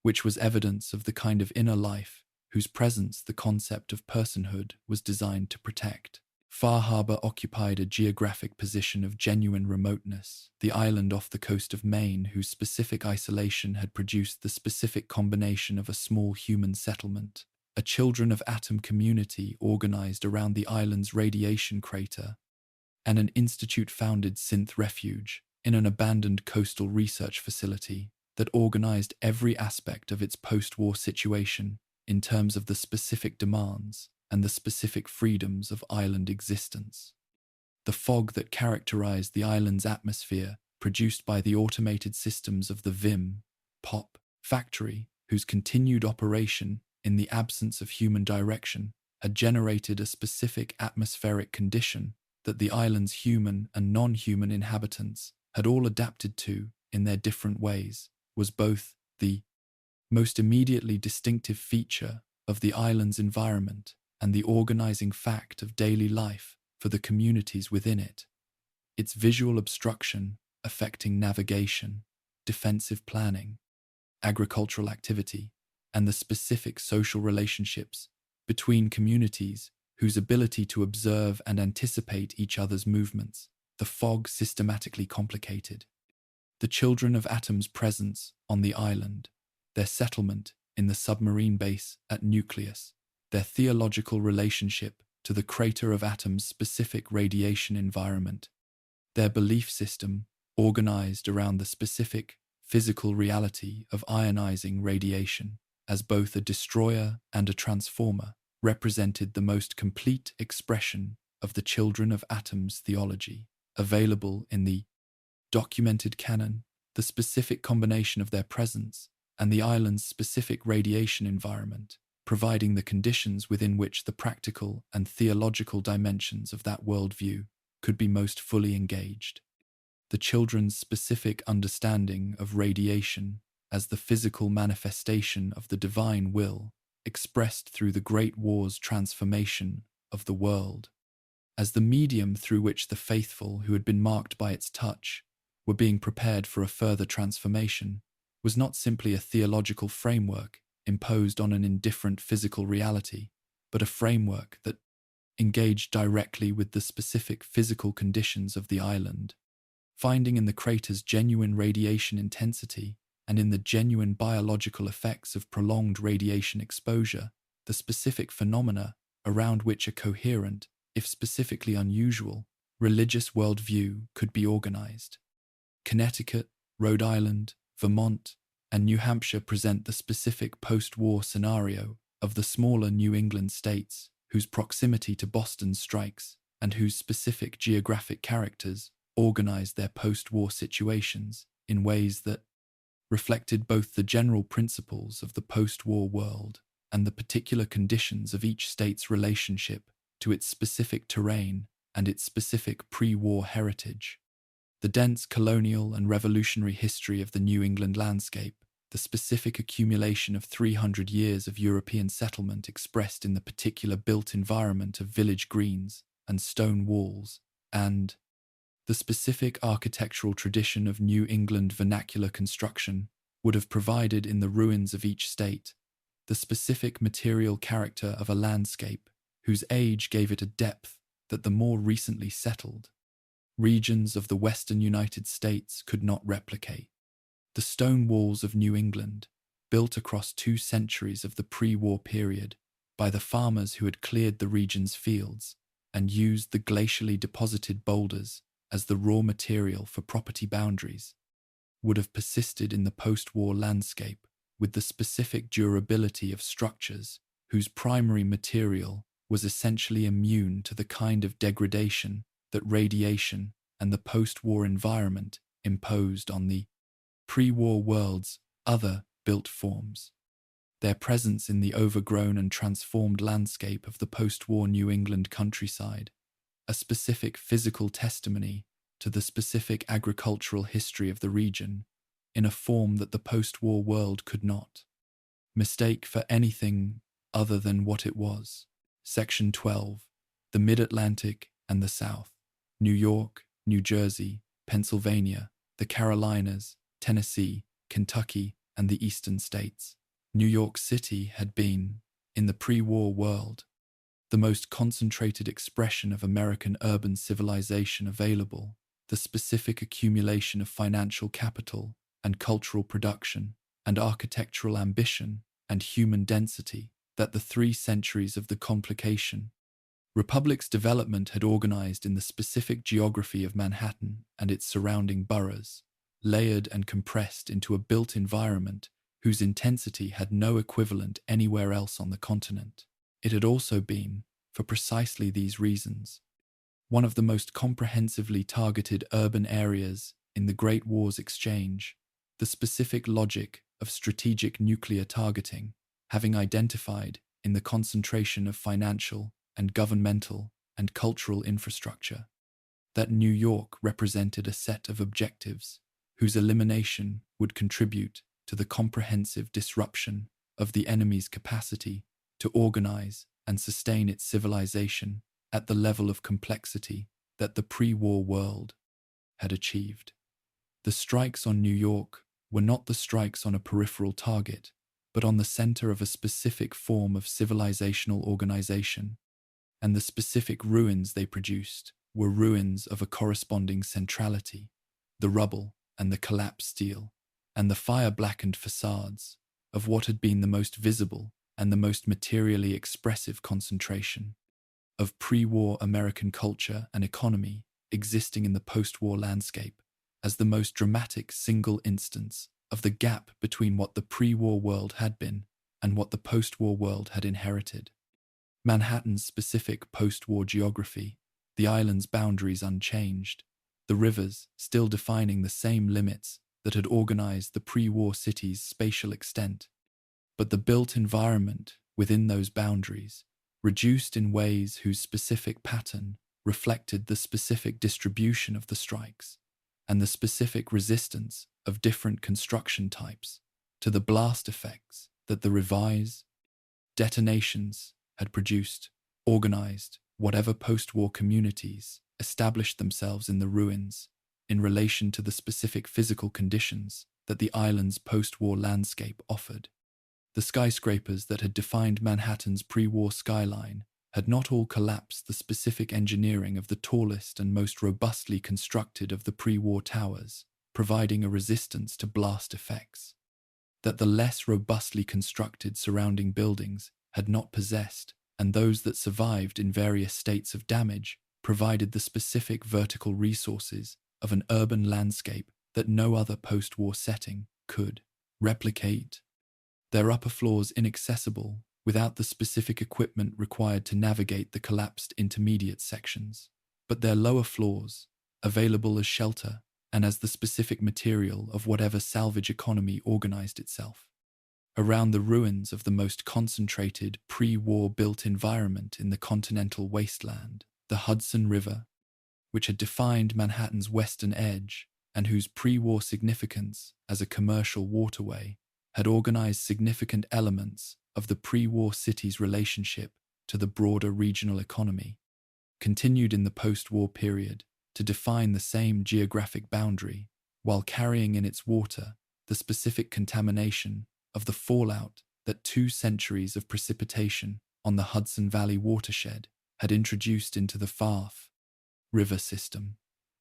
which was evidence of the kind of inner life whose presence the concept of personhood was designed to protect. Far Harbor occupied a geographic position of genuine remoteness, the island off the coast of Maine whose specific isolation had produced the specific combination of a small human settlement, a children of atom community organized around the island's radiation crater, and an institute-founded synth refuge in an abandoned coastal research facility that organized every aspect of its post-war situation in terms of the specific demands and the specific freedoms of island existence. The fog that characterized the island's atmosphere, produced by the automated systems of the VIM, POP, factory, whose continued operation, in the absence of human direction, had generated a specific atmospheric condition that the island's human and non-human inhabitants had all adapted to in their different ways, was both the most immediately distinctive feature of the island's environment and the organizing fact of daily life for the communities within it. Its visual obstruction affecting navigation, defensive planning, agricultural activity, and the specific social relationships between communities whose ability to observe and anticipate each other's movements, the fog systematically complicated. The children of Atom's presence on the island, their settlement in the submarine base at Nucleus, their theological relationship to the crater of Atom's specific radiation environment, their belief system organized around the specific physical reality of ionizing radiation as both a destroyer and a transformer, represented the most complete expression of the children of Atom's theology, available in the documented canon. The specific combination of their presence and the island's specific radiation environment, providing the conditions within which the practical and theological dimensions of that worldview could be most fully engaged. The children's specific understanding of radiation as the physical manifestation of the divine will expressed through the Great War's transformation of the world, as the medium through which the faithful who had been marked by its touch were being prepared for a further transformation was not simply a theological framework imposed on an indifferent physical reality, but a framework that engaged directly with the specific physical conditions of the island, finding in the crater's genuine radiation intensity and in the genuine biological effects of prolonged radiation exposure, the specific phenomena around which a coherent, if specifically unusual, religious worldview could be organized. Connecticut, Rhode Island, Vermont, and New Hampshire present the specific post-war scenario of the smaller New England states whose proximity to Boston's strikes and whose specific geographic characters organized their post-war situations in ways that reflected both the general principles of the post-war world and the particular conditions of each state's relationship to its specific terrain and its specific pre-war heritage. The dense colonial and revolutionary history of the New England landscape, the specific accumulation of 300 years of European settlement expressed in the particular built environment of village greens and stone walls, and the specific architectural tradition of New England vernacular construction would have provided in the ruins of each state the specific material character of a landscape whose age gave it a depth that the more recently settled regions of the western United States could not replicate. The stone walls of New England, built across 2 centuries of the pre-war period by the farmers who had cleared the region's fields and used the glacially deposited boulders as the raw material for property boundaries, would have persisted in the post-war landscape with the specific durability of structures whose primary material was essentially immune to the kind of degradation that radiation and the post-war environment imposed on the pre-war world's other built forms. Their presence in the overgrown and transformed landscape of the post-war New England countryside, a specific physical testimony to the specific agricultural history of the region, in a form that the post-war world could not mistake for anything other than what it was. Section 12. The Mid-Atlantic and the South. New York, New Jersey, Pennsylvania, the Carolinas, Tennessee, Kentucky, and the eastern states. New York City had been, in the pre-war world, the most concentrated expression of American urban civilization available, the specific accumulation of financial capital and cultural production and architectural ambition and human density that the 3 centuries of the complication Republic's development had organized in the specific geography of Manhattan and its surrounding boroughs, layered and compressed into a built environment whose intensity had no equivalent anywhere else on the continent. It had also been, for precisely these reasons, one of the most comprehensively targeted urban areas in the Great War's exchange, the specific logic of strategic nuclear targeting having identified in the concentration of financial and governmental and cultural infrastructure, that New York represented a set of objectives whose elimination would contribute to the comprehensive disruption of the enemy's capacity to organize and sustain its civilization at the level of complexity that the pre-war world had achieved. The strikes on New York were not the strikes on a peripheral target, but on the center of a specific form of civilizational organization, and the specific ruins they produced were ruins of a corresponding centrality, the rubble and the collapsed steel, and the fire-blackened facades of what had been the most visible and the most materially expressive concentration of pre-war American culture and economy existing in the post-war landscape as the most dramatic single instance of the gap between what the pre-war world had been and what the post-war world had inherited. Manhattan's specific post-war geography, the island's boundaries unchanged, the rivers still defining the same limits that had organized the pre-war city's spatial extent, but the built environment within those boundaries, reduced in ways whose specific pattern reflected the specific distribution of the strikes and the specific resistance of different construction types to the blast effects that the revised detonations had produced, organized whatever post-war communities established themselves in the ruins, in relation to the specific physical conditions that the island's post-war landscape offered. The skyscrapers that had defined Manhattan's pre-war skyline had not all collapsed the specific engineering of the tallest and most robustly constructed of the pre-war towers, providing a resistance to blast effects that the less robustly constructed surrounding buildings had not possessed, and those that survived in various states of damage provided the specific vertical resources of an urban landscape that no other post-war setting could replicate. Their upper floors inaccessible without the specific equipment required to navigate the collapsed intermediate sections, but their lower floors available as shelter and as the specific material of whatever salvage economy organized itself around the ruins of the most concentrated pre-war built environment in the continental wasteland, the Hudson River, which had defined Manhattan's western edge and whose pre-war significance as a commercial waterway had organized significant elements of the pre-war city's relationship to the broader regional economy, continued in the post-war period to define the same geographic boundary while carrying in its water the specific contamination of the fallout that 2 centuries of precipitation on the Hudson Valley watershed had introduced into the Farth River system.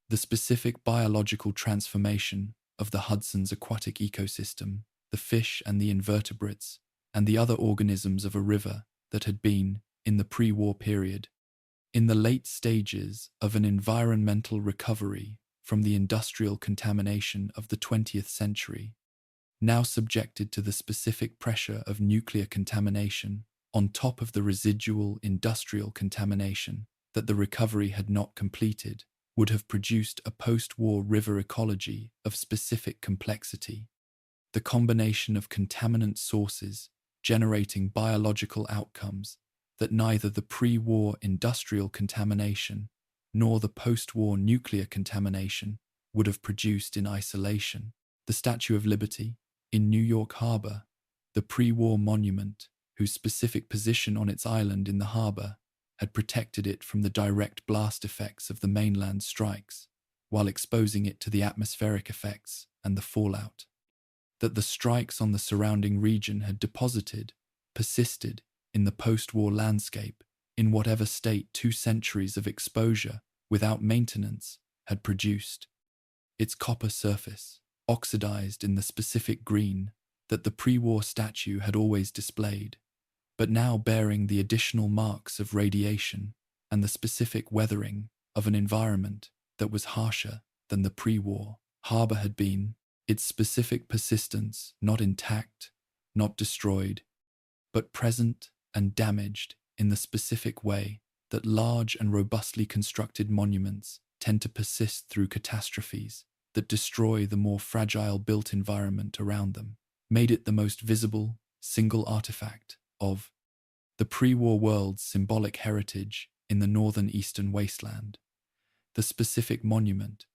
The specific biological transformation of the Hudson's aquatic ecosystem, the fish and the invertebrates, and the other organisms of a river that had been, in the pre-war period, in the late stages of an environmental recovery from the industrial contamination of the 20th century, now subjected to the specific pressure of nuclear contamination on top of the residual industrial contamination that the recovery had not completed, would have produced a post-war river ecology of specific complexity. The combination of contaminant sources generating biological outcomes that neither the pre-war industrial contamination nor the post-war nuclear contamination would have produced in isolation. The Statue of Liberty in New York Harbor, the pre-war monument whose specific position on its island in the harbor had protected it from the direct blast effects of the mainland strikes, while exposing it to the atmospheric effects and the fallout that the strikes on the surrounding region had deposited, persisted in the post-war landscape in whatever state 2 centuries of exposure without maintenance had produced. Its copper surface, oxidized in the specific green that the pre-war statue had always displayed, but now bearing the additional marks of radiation and the specific weathering of an environment that was harsher than the pre-war harbor had been, its specific persistence not intact, not destroyed, but present and damaged in the specific way that large and robustly constructed monuments tend to persist through catastrophes that destroy the more fragile built environment around them, made it the most visible, single artifact of the pre-war world's symbolic heritage in the northern eastern wasteland, the specific monument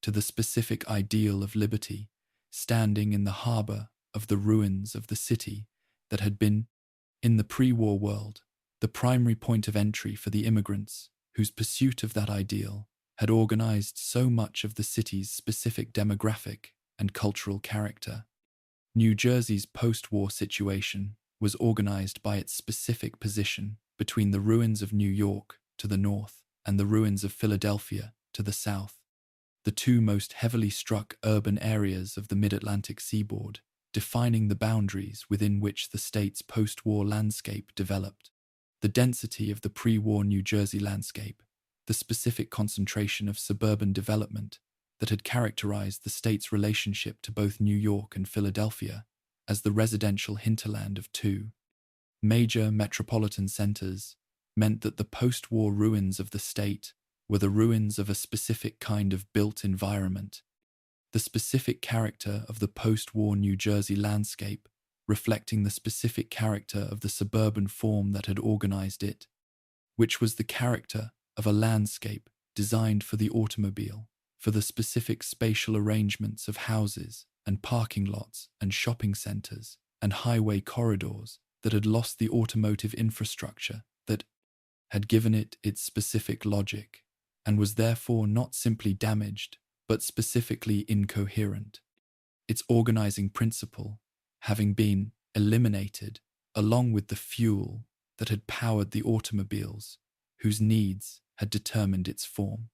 to the specific ideal of liberty standing in the harbor of the ruins of the city that had been, in the pre-war world, the primary point of entry for the immigrants whose pursuit of that ideal had organized so much of the city's specific demographic and cultural character. New Jersey's post-war situation was organized by its specific position between the ruins of New York to the north and the ruins of Philadelphia to the south, the 2 most heavily struck urban areas of the mid-Atlantic seaboard, defining the boundaries within which the state's post-war landscape developed. The density of the pre-war New Jersey landscape, the specific concentration of suburban development that had characterized the state's relationship to both New York and Philadelphia as the residential hinterland of 2 major metropolitan centers, meant that the post-war ruins of the state were the ruins of a specific kind of built environment. The specific character of the post-war New Jersey landscape reflecting the specific character of the suburban form that had organized it, which was the character of a landscape designed for the automobile, for the specific spatial arrangements of houses and parking lots and shopping centers and highway corridors that had lost the automotive infrastructure that had given it its specific logic, and was therefore not simply damaged, but specifically incoherent. Its organizing principle having been eliminated, along with the fuel that had powered the automobiles whose needs had determined its form.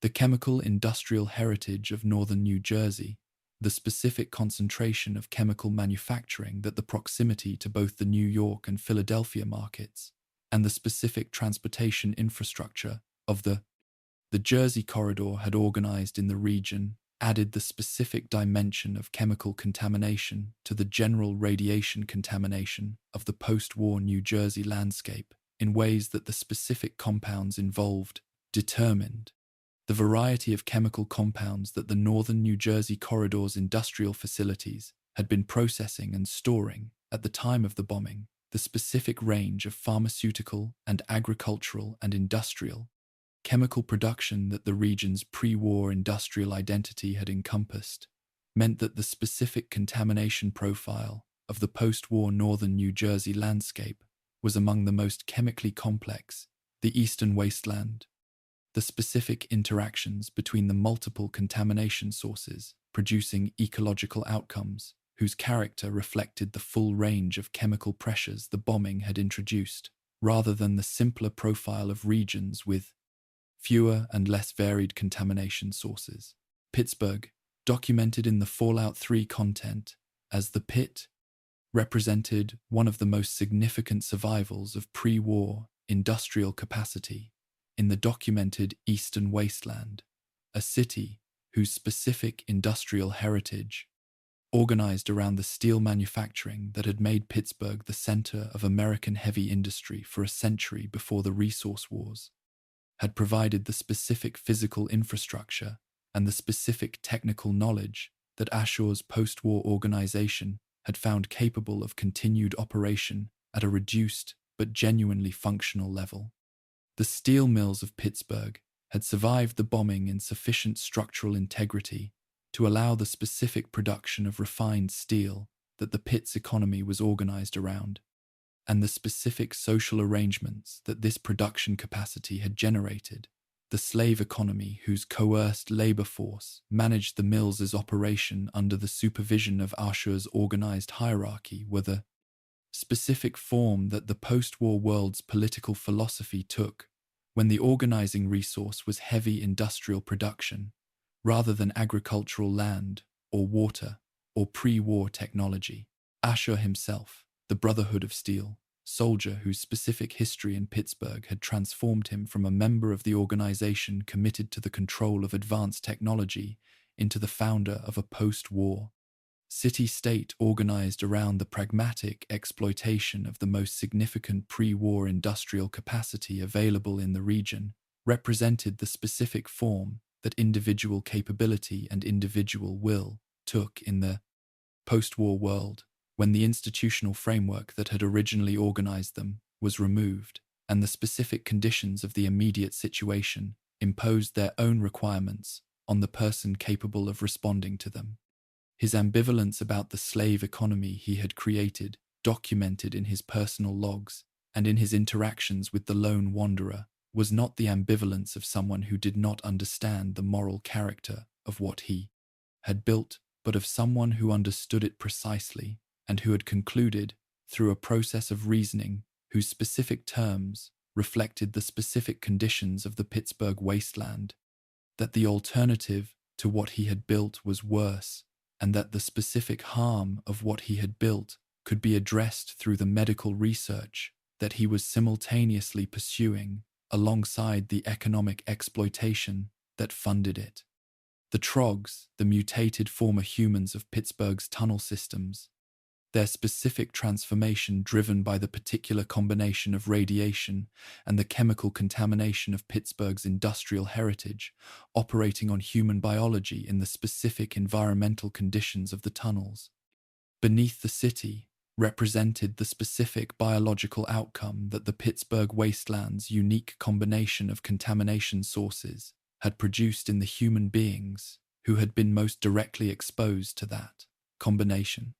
The chemical industrial heritage of northern New Jersey, the specific concentration of chemical manufacturing that the proximity to both the New York and Philadelphia markets, and the specific transportation infrastructure of the Jersey corridor had organized in the region, added the specific dimension of chemical contamination to the general radiation contamination of the post-war New Jersey landscape in ways that the specific compounds involved determined. The variety of chemical compounds that the northern New Jersey corridor's industrial facilities had been processing and storing at the time of the bombing, the specific range of pharmaceutical and agricultural and industrial chemical production that the region's pre-war industrial identity had encompassed, meant that the specific contamination profile of the post-war northern New Jersey landscape was among the most chemically complex, the eastern wasteland. The specific interactions between the multiple contamination sources producing ecological outcomes whose character reflected the full range of chemical pressures the bombing had introduced, rather than the simpler profile of regions with fewer and less varied contamination sources. Pittsburgh, documented in the Fallout 3 content as the Pit, represented one of the most significant survivals of pre-war industrial capacity in the documented Eastern Wasteland, a city whose specific industrial heritage, organized around the steel manufacturing that had made Pittsburgh the center of American heavy industry for a century before the resource wars, had provided the specific physical infrastructure and the specific technical knowledge that Ashore's post-war organization had found capable of continued operation at a reduced but genuinely functional level. The steel mills of Pittsburgh had survived the bombing in sufficient structural integrity to allow the specific production of refined steel that the Pit's economy was organized around, and the specific social arrangements that this production capacity had generated. The slave economy whose coerced labor force managed the mills' operation under the supervision of Ashore's organized hierarchy were the specific form that the post-war world's political philosophy took when the organizing resource was heavy industrial production, rather than agricultural land or water or pre-war technology. Ashore himself, the Brotherhood of Steel, soldier whose specific history in Pittsburgh had transformed him from a member of the organization committed to the control of advanced technology into the founder of a post-war city-state organized around the pragmatic exploitation of the most significant pre-war industrial capacity available in the region, represented the specific form that individual capability and individual will took in the post-war world, when the institutional framework that had originally organized them was removed, and the specific conditions of the immediate situation imposed their own requirements on the person capable of responding to them. His ambivalence about the slave economy he had created, documented in his personal logs and in his interactions with the lone wanderer, was not the ambivalence of someone who did not understand the moral character of what he had built, but of someone who understood it precisely and who had concluded, through a process of reasoning whose specific terms reflected the specific conditions of the Pittsburgh wasteland, that the alternative to what he had built was worse, and that the specific harm of what he had built could be addressed through the medical research that he was simultaneously pursuing alongside the economic exploitation that funded it. The Trogs, the mutated former humans of Pittsburgh's tunnel systems, their specific transformation driven by the particular combination of radiation and the chemical contamination of Pittsburgh's industrial heritage, operating on human biology in the specific environmental conditions of the tunnels beneath the city, represented the specific biological outcome that the Pittsburgh wasteland's unique combination of contamination sources had produced in the human beings who had been most directly exposed to that combination.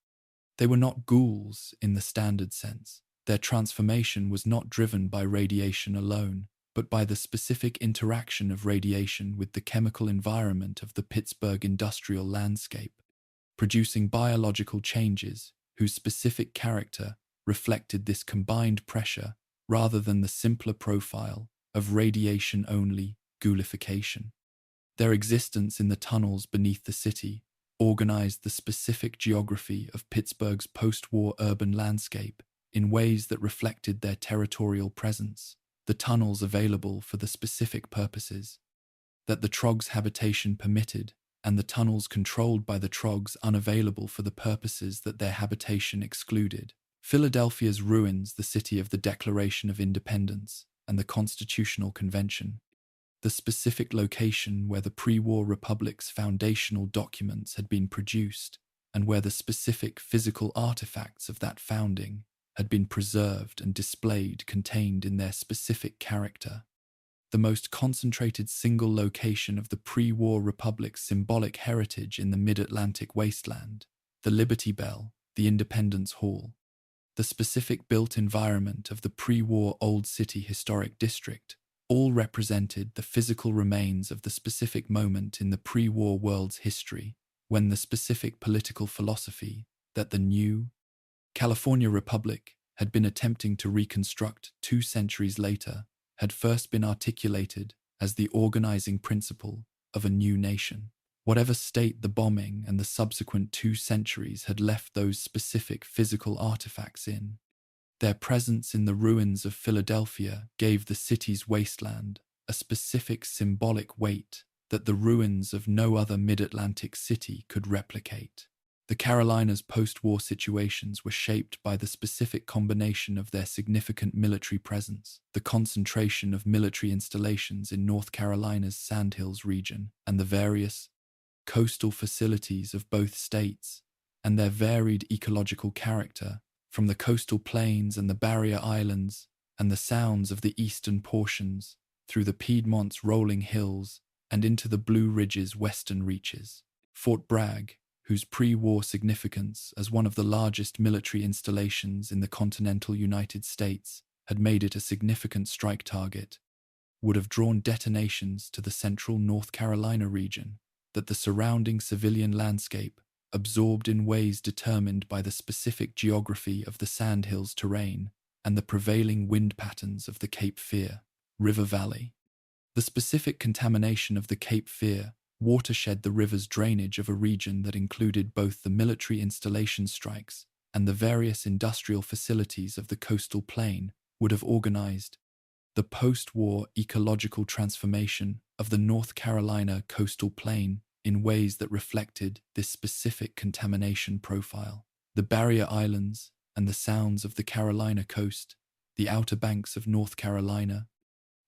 They were not ghouls in the standard sense. Their transformation was not driven by radiation alone, but by the specific interaction of radiation with the chemical environment of the Pittsburgh industrial landscape, producing biological changes whose specific character reflected this combined pressure rather than the simpler profile of radiation-only ghoulification. Their existence in the tunnels beneath the city organized the specific geography of Pittsburgh's post-war urban landscape in ways that reflected their territorial presence, the tunnels available for the specific purposes that the Trogs' habitation permitted, and the tunnels controlled by the Trogs unavailable for the purposes that their habitation excluded. Philadelphia's ruins, the city of the Declaration of Independence and the Constitutional Convention, the specific location where the pre-war republic's foundational documents had been produced and where the specific physical artifacts of that founding had been preserved and displayed contained in their specific character. The most concentrated single location of the pre-war republic's symbolic heritage in the mid-Atlantic wasteland, the Liberty Bell, the Independence Hall, the specific built environment of the pre-war Old City Historic District, all represented the physical remains of the specific moment in the pre-war world's history when the specific political philosophy that the new California Republic had been attempting to reconstruct 2 centuries later had first been articulated as the organizing principle of a new nation. Whatever state the bombing and the subsequent 2 centuries had left those specific physical artifacts in, their presence in the ruins of Philadelphia gave the city's wasteland a specific symbolic weight that the ruins of no other mid-Atlantic city could replicate. The Carolinas' post-war situations were shaped by the specific combination of their significant military presence, the concentration of military installations in North Carolina's Sandhills region, and the various coastal facilities of both states, and their varied ecological character, from the coastal plains and the barrier islands, and the sounds of the eastern portions, through the Piedmont's rolling hills, and into the Blue Ridge's western reaches. Fort Bragg, whose pre-war significance as one of the largest military installations in the continental United States had made it a significant strike target, would have drawn detonations to the central North Carolina region that the surrounding civilian landscape absorbed in ways determined by the specific geography of the Sandhills terrain and the prevailing wind patterns of the Cape Fear River Valley. The specific contamination of the Cape Fear watershed the river's drainage of a region that included both the military installation strikes and the various industrial facilities of the coastal plain would have organized the post-war ecological transformation of the North Carolina coastal plain in ways that reflected this specific contamination profile. The barrier islands and the sounds of the Carolina coast, the Outer Banks of North Carolina,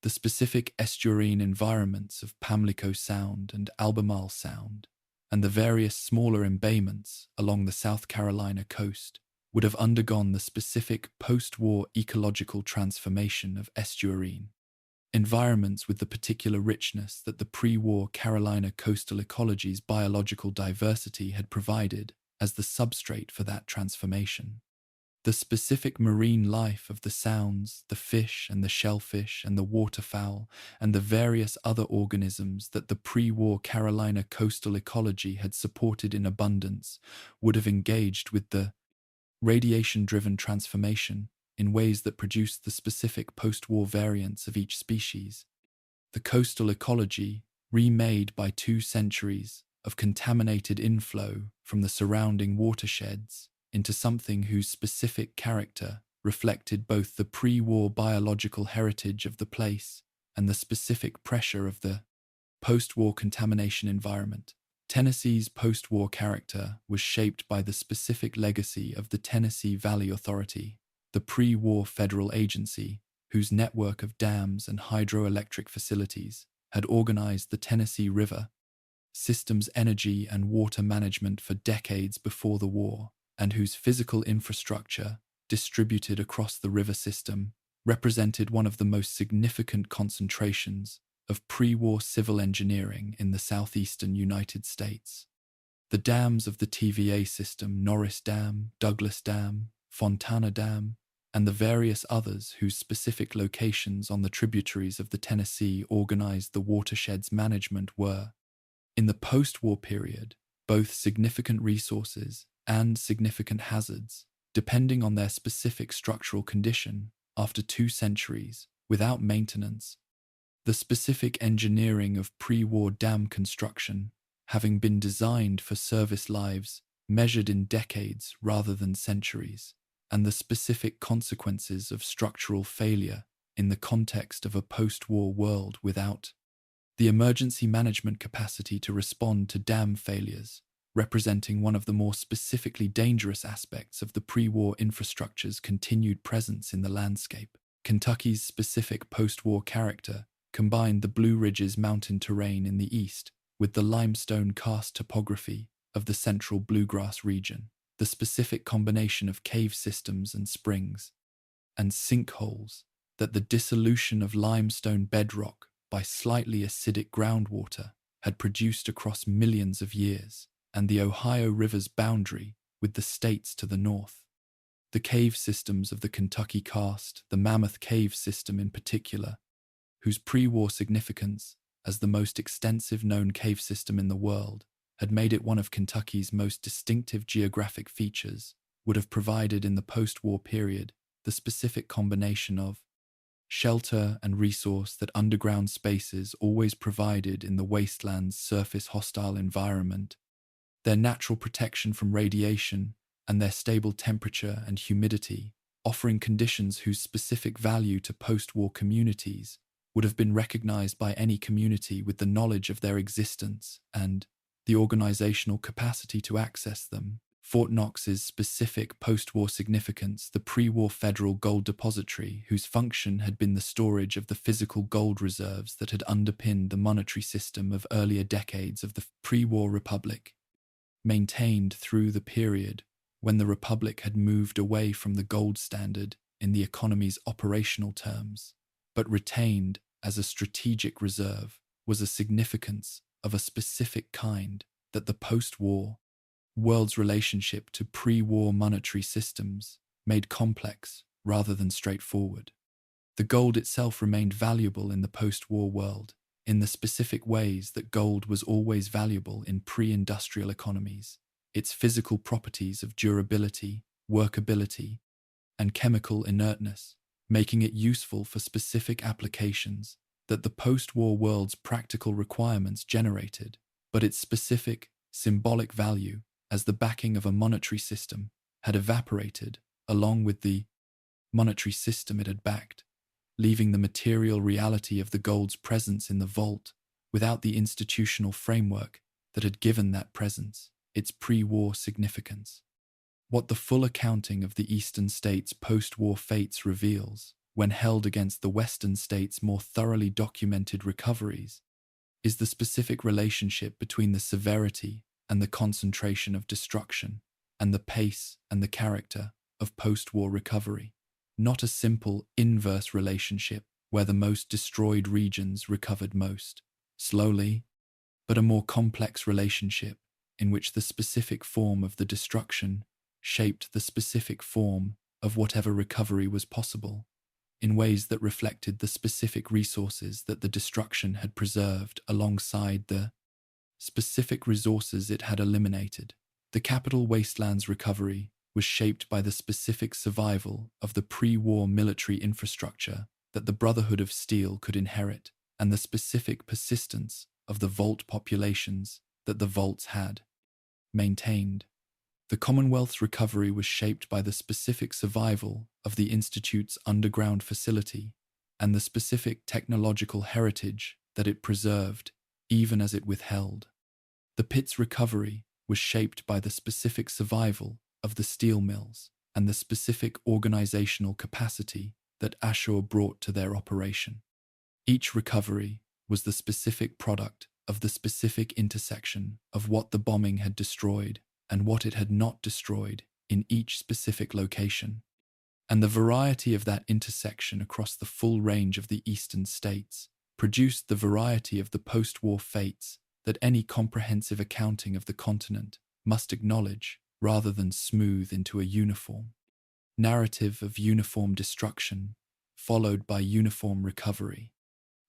the specific estuarine environments of Pamlico Sound and Albemarle Sound, and the various smaller embayments along the South Carolina coast would have undergone the specific post-war ecological transformation of estuarine environments with the particular richness that the pre-war Carolina coastal ecology's biological diversity had provided as the substrate for that transformation. The specific marine life of the sounds, the fish and the shellfish and the waterfowl and the various other organisms that the pre-war Carolina coastal ecology had supported in abundance would have engaged with the radiation-driven transformation in ways that produced the specific post-war variants of each species. The coastal ecology, remade by 2 centuries of contaminated inflow from the surrounding watersheds, into something whose specific character reflected both the pre-war biological heritage of the place and the specific pressure of the post-war contamination environment. Tennessee's post-war character was shaped by the specific legacy of the Tennessee Valley Authority, the pre-war federal agency whose network of dams and hydroelectric facilities had organized the Tennessee River system's energy and water management for decades before the war, and whose physical infrastructure, distributed across the river system, represented one of the most significant concentrations of pre-war civil engineering in the southeastern United States. The dams of the TVA system, Norris Dam, Douglas Dam, Fontana Dam, and the various others whose specific locations on the tributaries of the Tennessee organized the watershed's management were, in the post-war period, both significant resources and significant hazards, depending on their specific structural condition. After 2 centuries, without maintenance, the specific engineering of pre-war dam construction, having been designed for service lives measured in decades rather than centuries, and the specific consequences of structural failure in the context of a post-war world without the emergency management capacity to respond to dam failures, representing one of the more specifically dangerous aspects of the pre-war infrastructure's continued presence in the landscape. Kentucky's specific post-war character combined the Blue Ridge's mountain terrain in the east with the limestone karst topography of the central bluegrass region, the specific combination of cave systems and springs and sinkholes that the dissolution of limestone bedrock by slightly acidic groundwater had produced across millions of years, and the Ohio River's boundary with the states to the north. The cave systems of the Kentucky karst, the Mammoth Cave system in particular, whose pre-war significance as the most extensive known cave system in the world had made it one of Kentucky's most distinctive geographic features, would have provided in the post-war period the specific combination of shelter and resource that underground spaces always provided in the wasteland's surface hostile environment, their natural protection from radiation, and their stable temperature and humidity, offering conditions whose specific value to post-war communities would have been recognized by any community with the knowledge of their existence and the organizational capacity to access them. Fort Knox's specific post-war significance, the pre-war federal gold depository whose function had been the storage of the physical gold reserves that had underpinned the monetary system of earlier decades of the pre-war republic, maintained through the period when the republic had moved away from the gold standard in the economy's operational terms, but retained as a strategic reserve, was a significance of a specific kind that the post-war world's relationship to pre-war monetary systems made complex rather than straightforward. The gold itself remained valuable in the post-war world in the specific ways that gold was always valuable in pre-industrial economies, its physical properties of durability, workability, and chemical inertness, making it useful for specific applications that the post-war world's practical requirements generated, but its specific, symbolic value as the backing of a monetary system had evaporated along with the monetary system it had backed, leaving the material reality of the gold's presence in the vault without the institutional framework that had given that presence its pre-war significance. What the full accounting of the Eastern states' post-war fates reveals, when held against the Western states' more thoroughly documented recoveries, is the specific relationship between the severity and the concentration of destruction, and the pace and the character of post-war recovery. Not a simple inverse relationship where the most destroyed regions recovered most slowly, but a more complex relationship in which the specific form of the destruction shaped the specific form of whatever recovery was possible, in ways that reflected the specific resources that the destruction had preserved alongside the specific resources it had eliminated. The Capital Wasteland's recovery was shaped by the specific survival of the pre-war military infrastructure that the Brotherhood of Steel could inherit, and the specific persistence of the vault populations that the vaults had maintained. The Commonwealth's recovery was shaped by the specific survival of the Institute's underground facility and the specific technological heritage that it preserved, even as it withheld. The pit's recovery was shaped by the specific survival of the steel mills and the specific organizational capacity that Ashore brought to their operation. Each recovery was the specific product of the specific intersection of what the bombing had destroyed and what it had not destroyed in each specific location. And the variety of that intersection across the full range of the eastern states produced the variety of the post-war fates that any comprehensive accounting of the continent must acknowledge rather than smooth into a uniform. narrative of uniform destruction, followed by uniform recovery.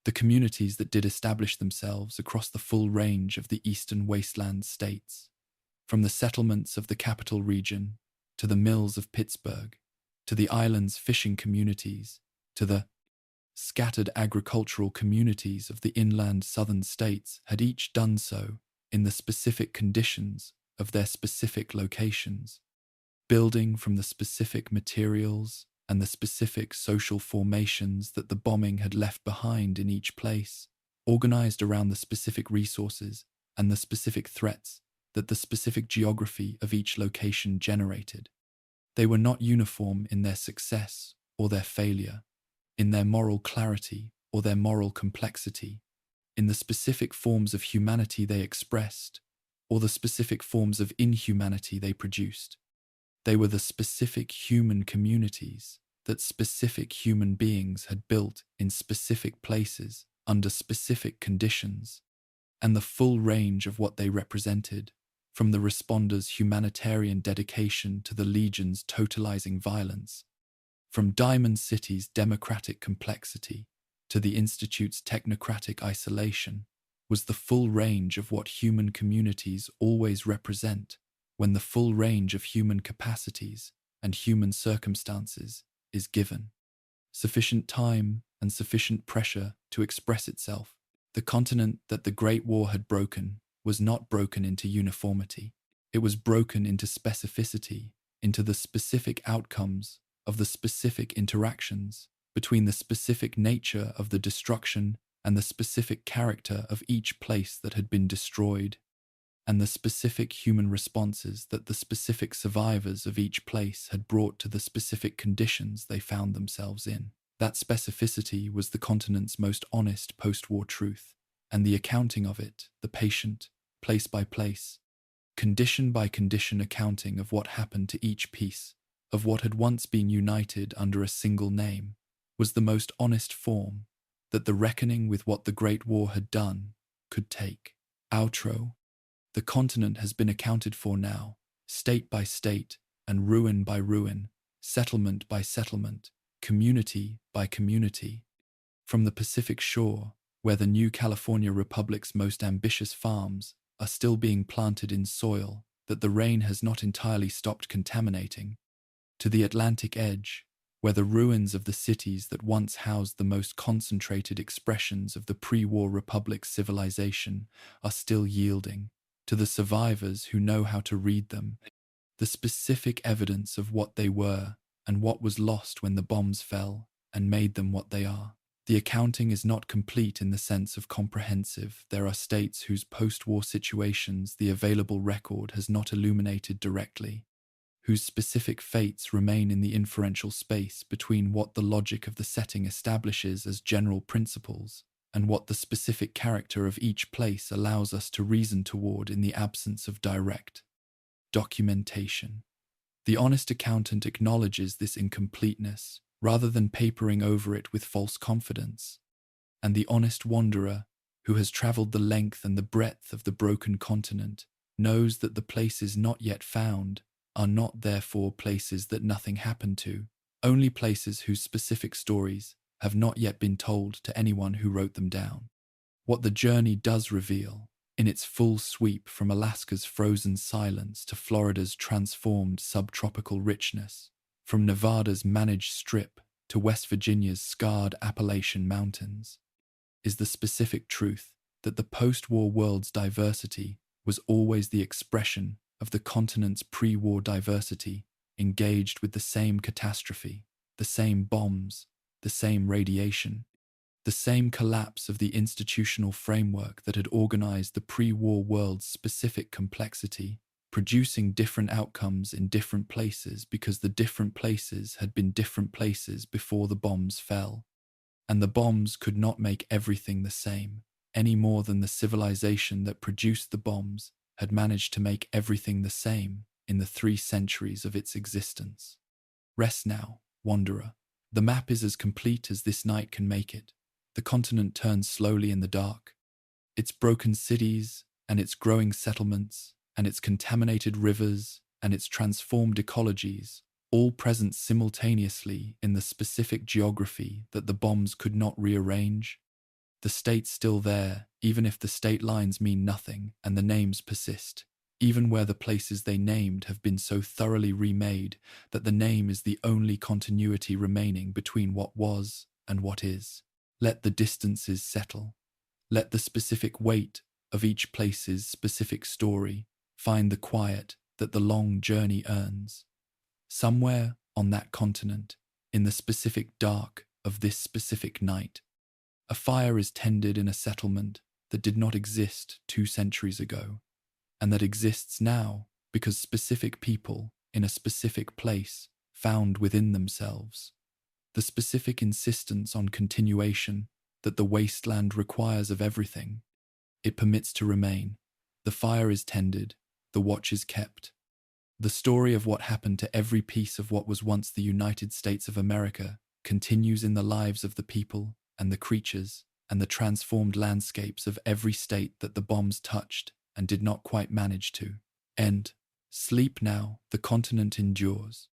The communities that did establish themselves across the full range of the eastern wasteland states, from the settlements of the capital region, to the mills of Pittsburgh, to the island's fishing communities, to the scattered agricultural communities of the inland southern states, had each done so in the specific conditions of their specific locations, building from the specific materials and the specific social formations that the bombing had left behind in each place, organized around the specific resources and the specific threats that the specific geography of each location generated. They were not uniform in their success or their failure, in their moral clarity or their moral complexity, in the specific forms of humanity they expressed or the specific forms of inhumanity they produced. They were the specific human communities that specific human beings had built in specific places under specific conditions, and the full range of what they represented, from the responders' humanitarian dedication to the Legion's totalizing violence, from Diamond City's democratic complexity to the Institute's technocratic isolation, was the full range of what human communities always represent when the full range of human capacities and human circumstances is given. Sufficient time and sufficient pressure to express itself. The continent that the Great War had broken was not broken into uniformity. It was broken into specificity, into the specific outcomes of the specific interactions between the specific nature of the destruction and the specific character of each place that had been destroyed, and the specific human responses that the specific survivors of each place had brought to the specific conditions they found themselves in. That specificity was the continent's most honest post-war truth, and the accounting of it, the patient, place-by-place, condition-by-condition accounting of what happened to each piece, of what had once been united under a single name, was the most honest form that the reckoning with what the Great War had done could take. Outro. The continent has been accounted for now, state by state, and ruin by ruin, settlement by settlement, community by community. From the Pacific shore, where the new California Republic's most ambitious farms are still being planted in soil that the rain has not entirely stopped contaminating, to the Atlantic edge, where the ruins of the cities that once housed the most concentrated expressions of the pre-war Republic's civilization are still yielding, to the survivors who know how to read them, the specific evidence of what they were and what was lost when the bombs fell and made them what they are. The accounting is not complete in the sense of comprehensive. There are states whose post-war situations the available record has not illuminated directly, whose specific fates remain in the inferential space between what the logic of the setting establishes as general principles and what the specific character of each place allows us to reason toward in the absence of direct documentation. The honest accountant acknowledges this incompleteness, rather than papering over it with false confidence, and the honest wanderer, who has traveled the length and the breadth of the broken continent, knows that the places not yet found are not therefore places that nothing happened to, only places whose specific stories have not yet been told to anyone who wrote them down. What the journey does reveal, in its full sweep from Alaska's frozen silence to Florida's transformed subtropical richness, from Nevada's managed strip to West Virginia's scarred Appalachian mountains, is the specific truth that the post-war world's diversity was always the expression of the continent's pre-war diversity engaged with the same catastrophe, the same bombs, the same radiation, the same collapse of the institutional framework that had organized the pre-war world's specific complexity, producing different outcomes in different places because the different places had been different places before the bombs fell. And the bombs could not make everything the same, any more than the civilization that produced the bombs had managed to make everything the same in the 3 centuries of its existence. Rest now, wanderer. The map is as complete as this night can make it. The continent turns slowly in the dark. Its broken cities and its growing settlements and its contaminated rivers and its transformed ecologies all present simultaneously in the specific geography that the bombs could not rearrange. The state's still there, even if the state lines mean nothing and the names persist, even where the places they named have been so thoroughly remade that the name is the only continuity remaining between what was and what is. Let the distances settle. Let the specific weight of each place's specific story find the quiet that the long journey earns. Somewhere on that continent, in the specific dark of this specific night, a fire is tended in a settlement that did not exist 2 centuries ago, and that exists now because specific people in a specific place found within themselves the specific insistence on continuation that the wasteland requires of everything. It permits to remain. The fire is tended, the watch is kept. The story of what happened to every piece of what was once the United States of America continues in the lives of the people and the creatures and the transformed landscapes of every state that the bombs touched and did not quite manage to end. Sleep now, the continent endures.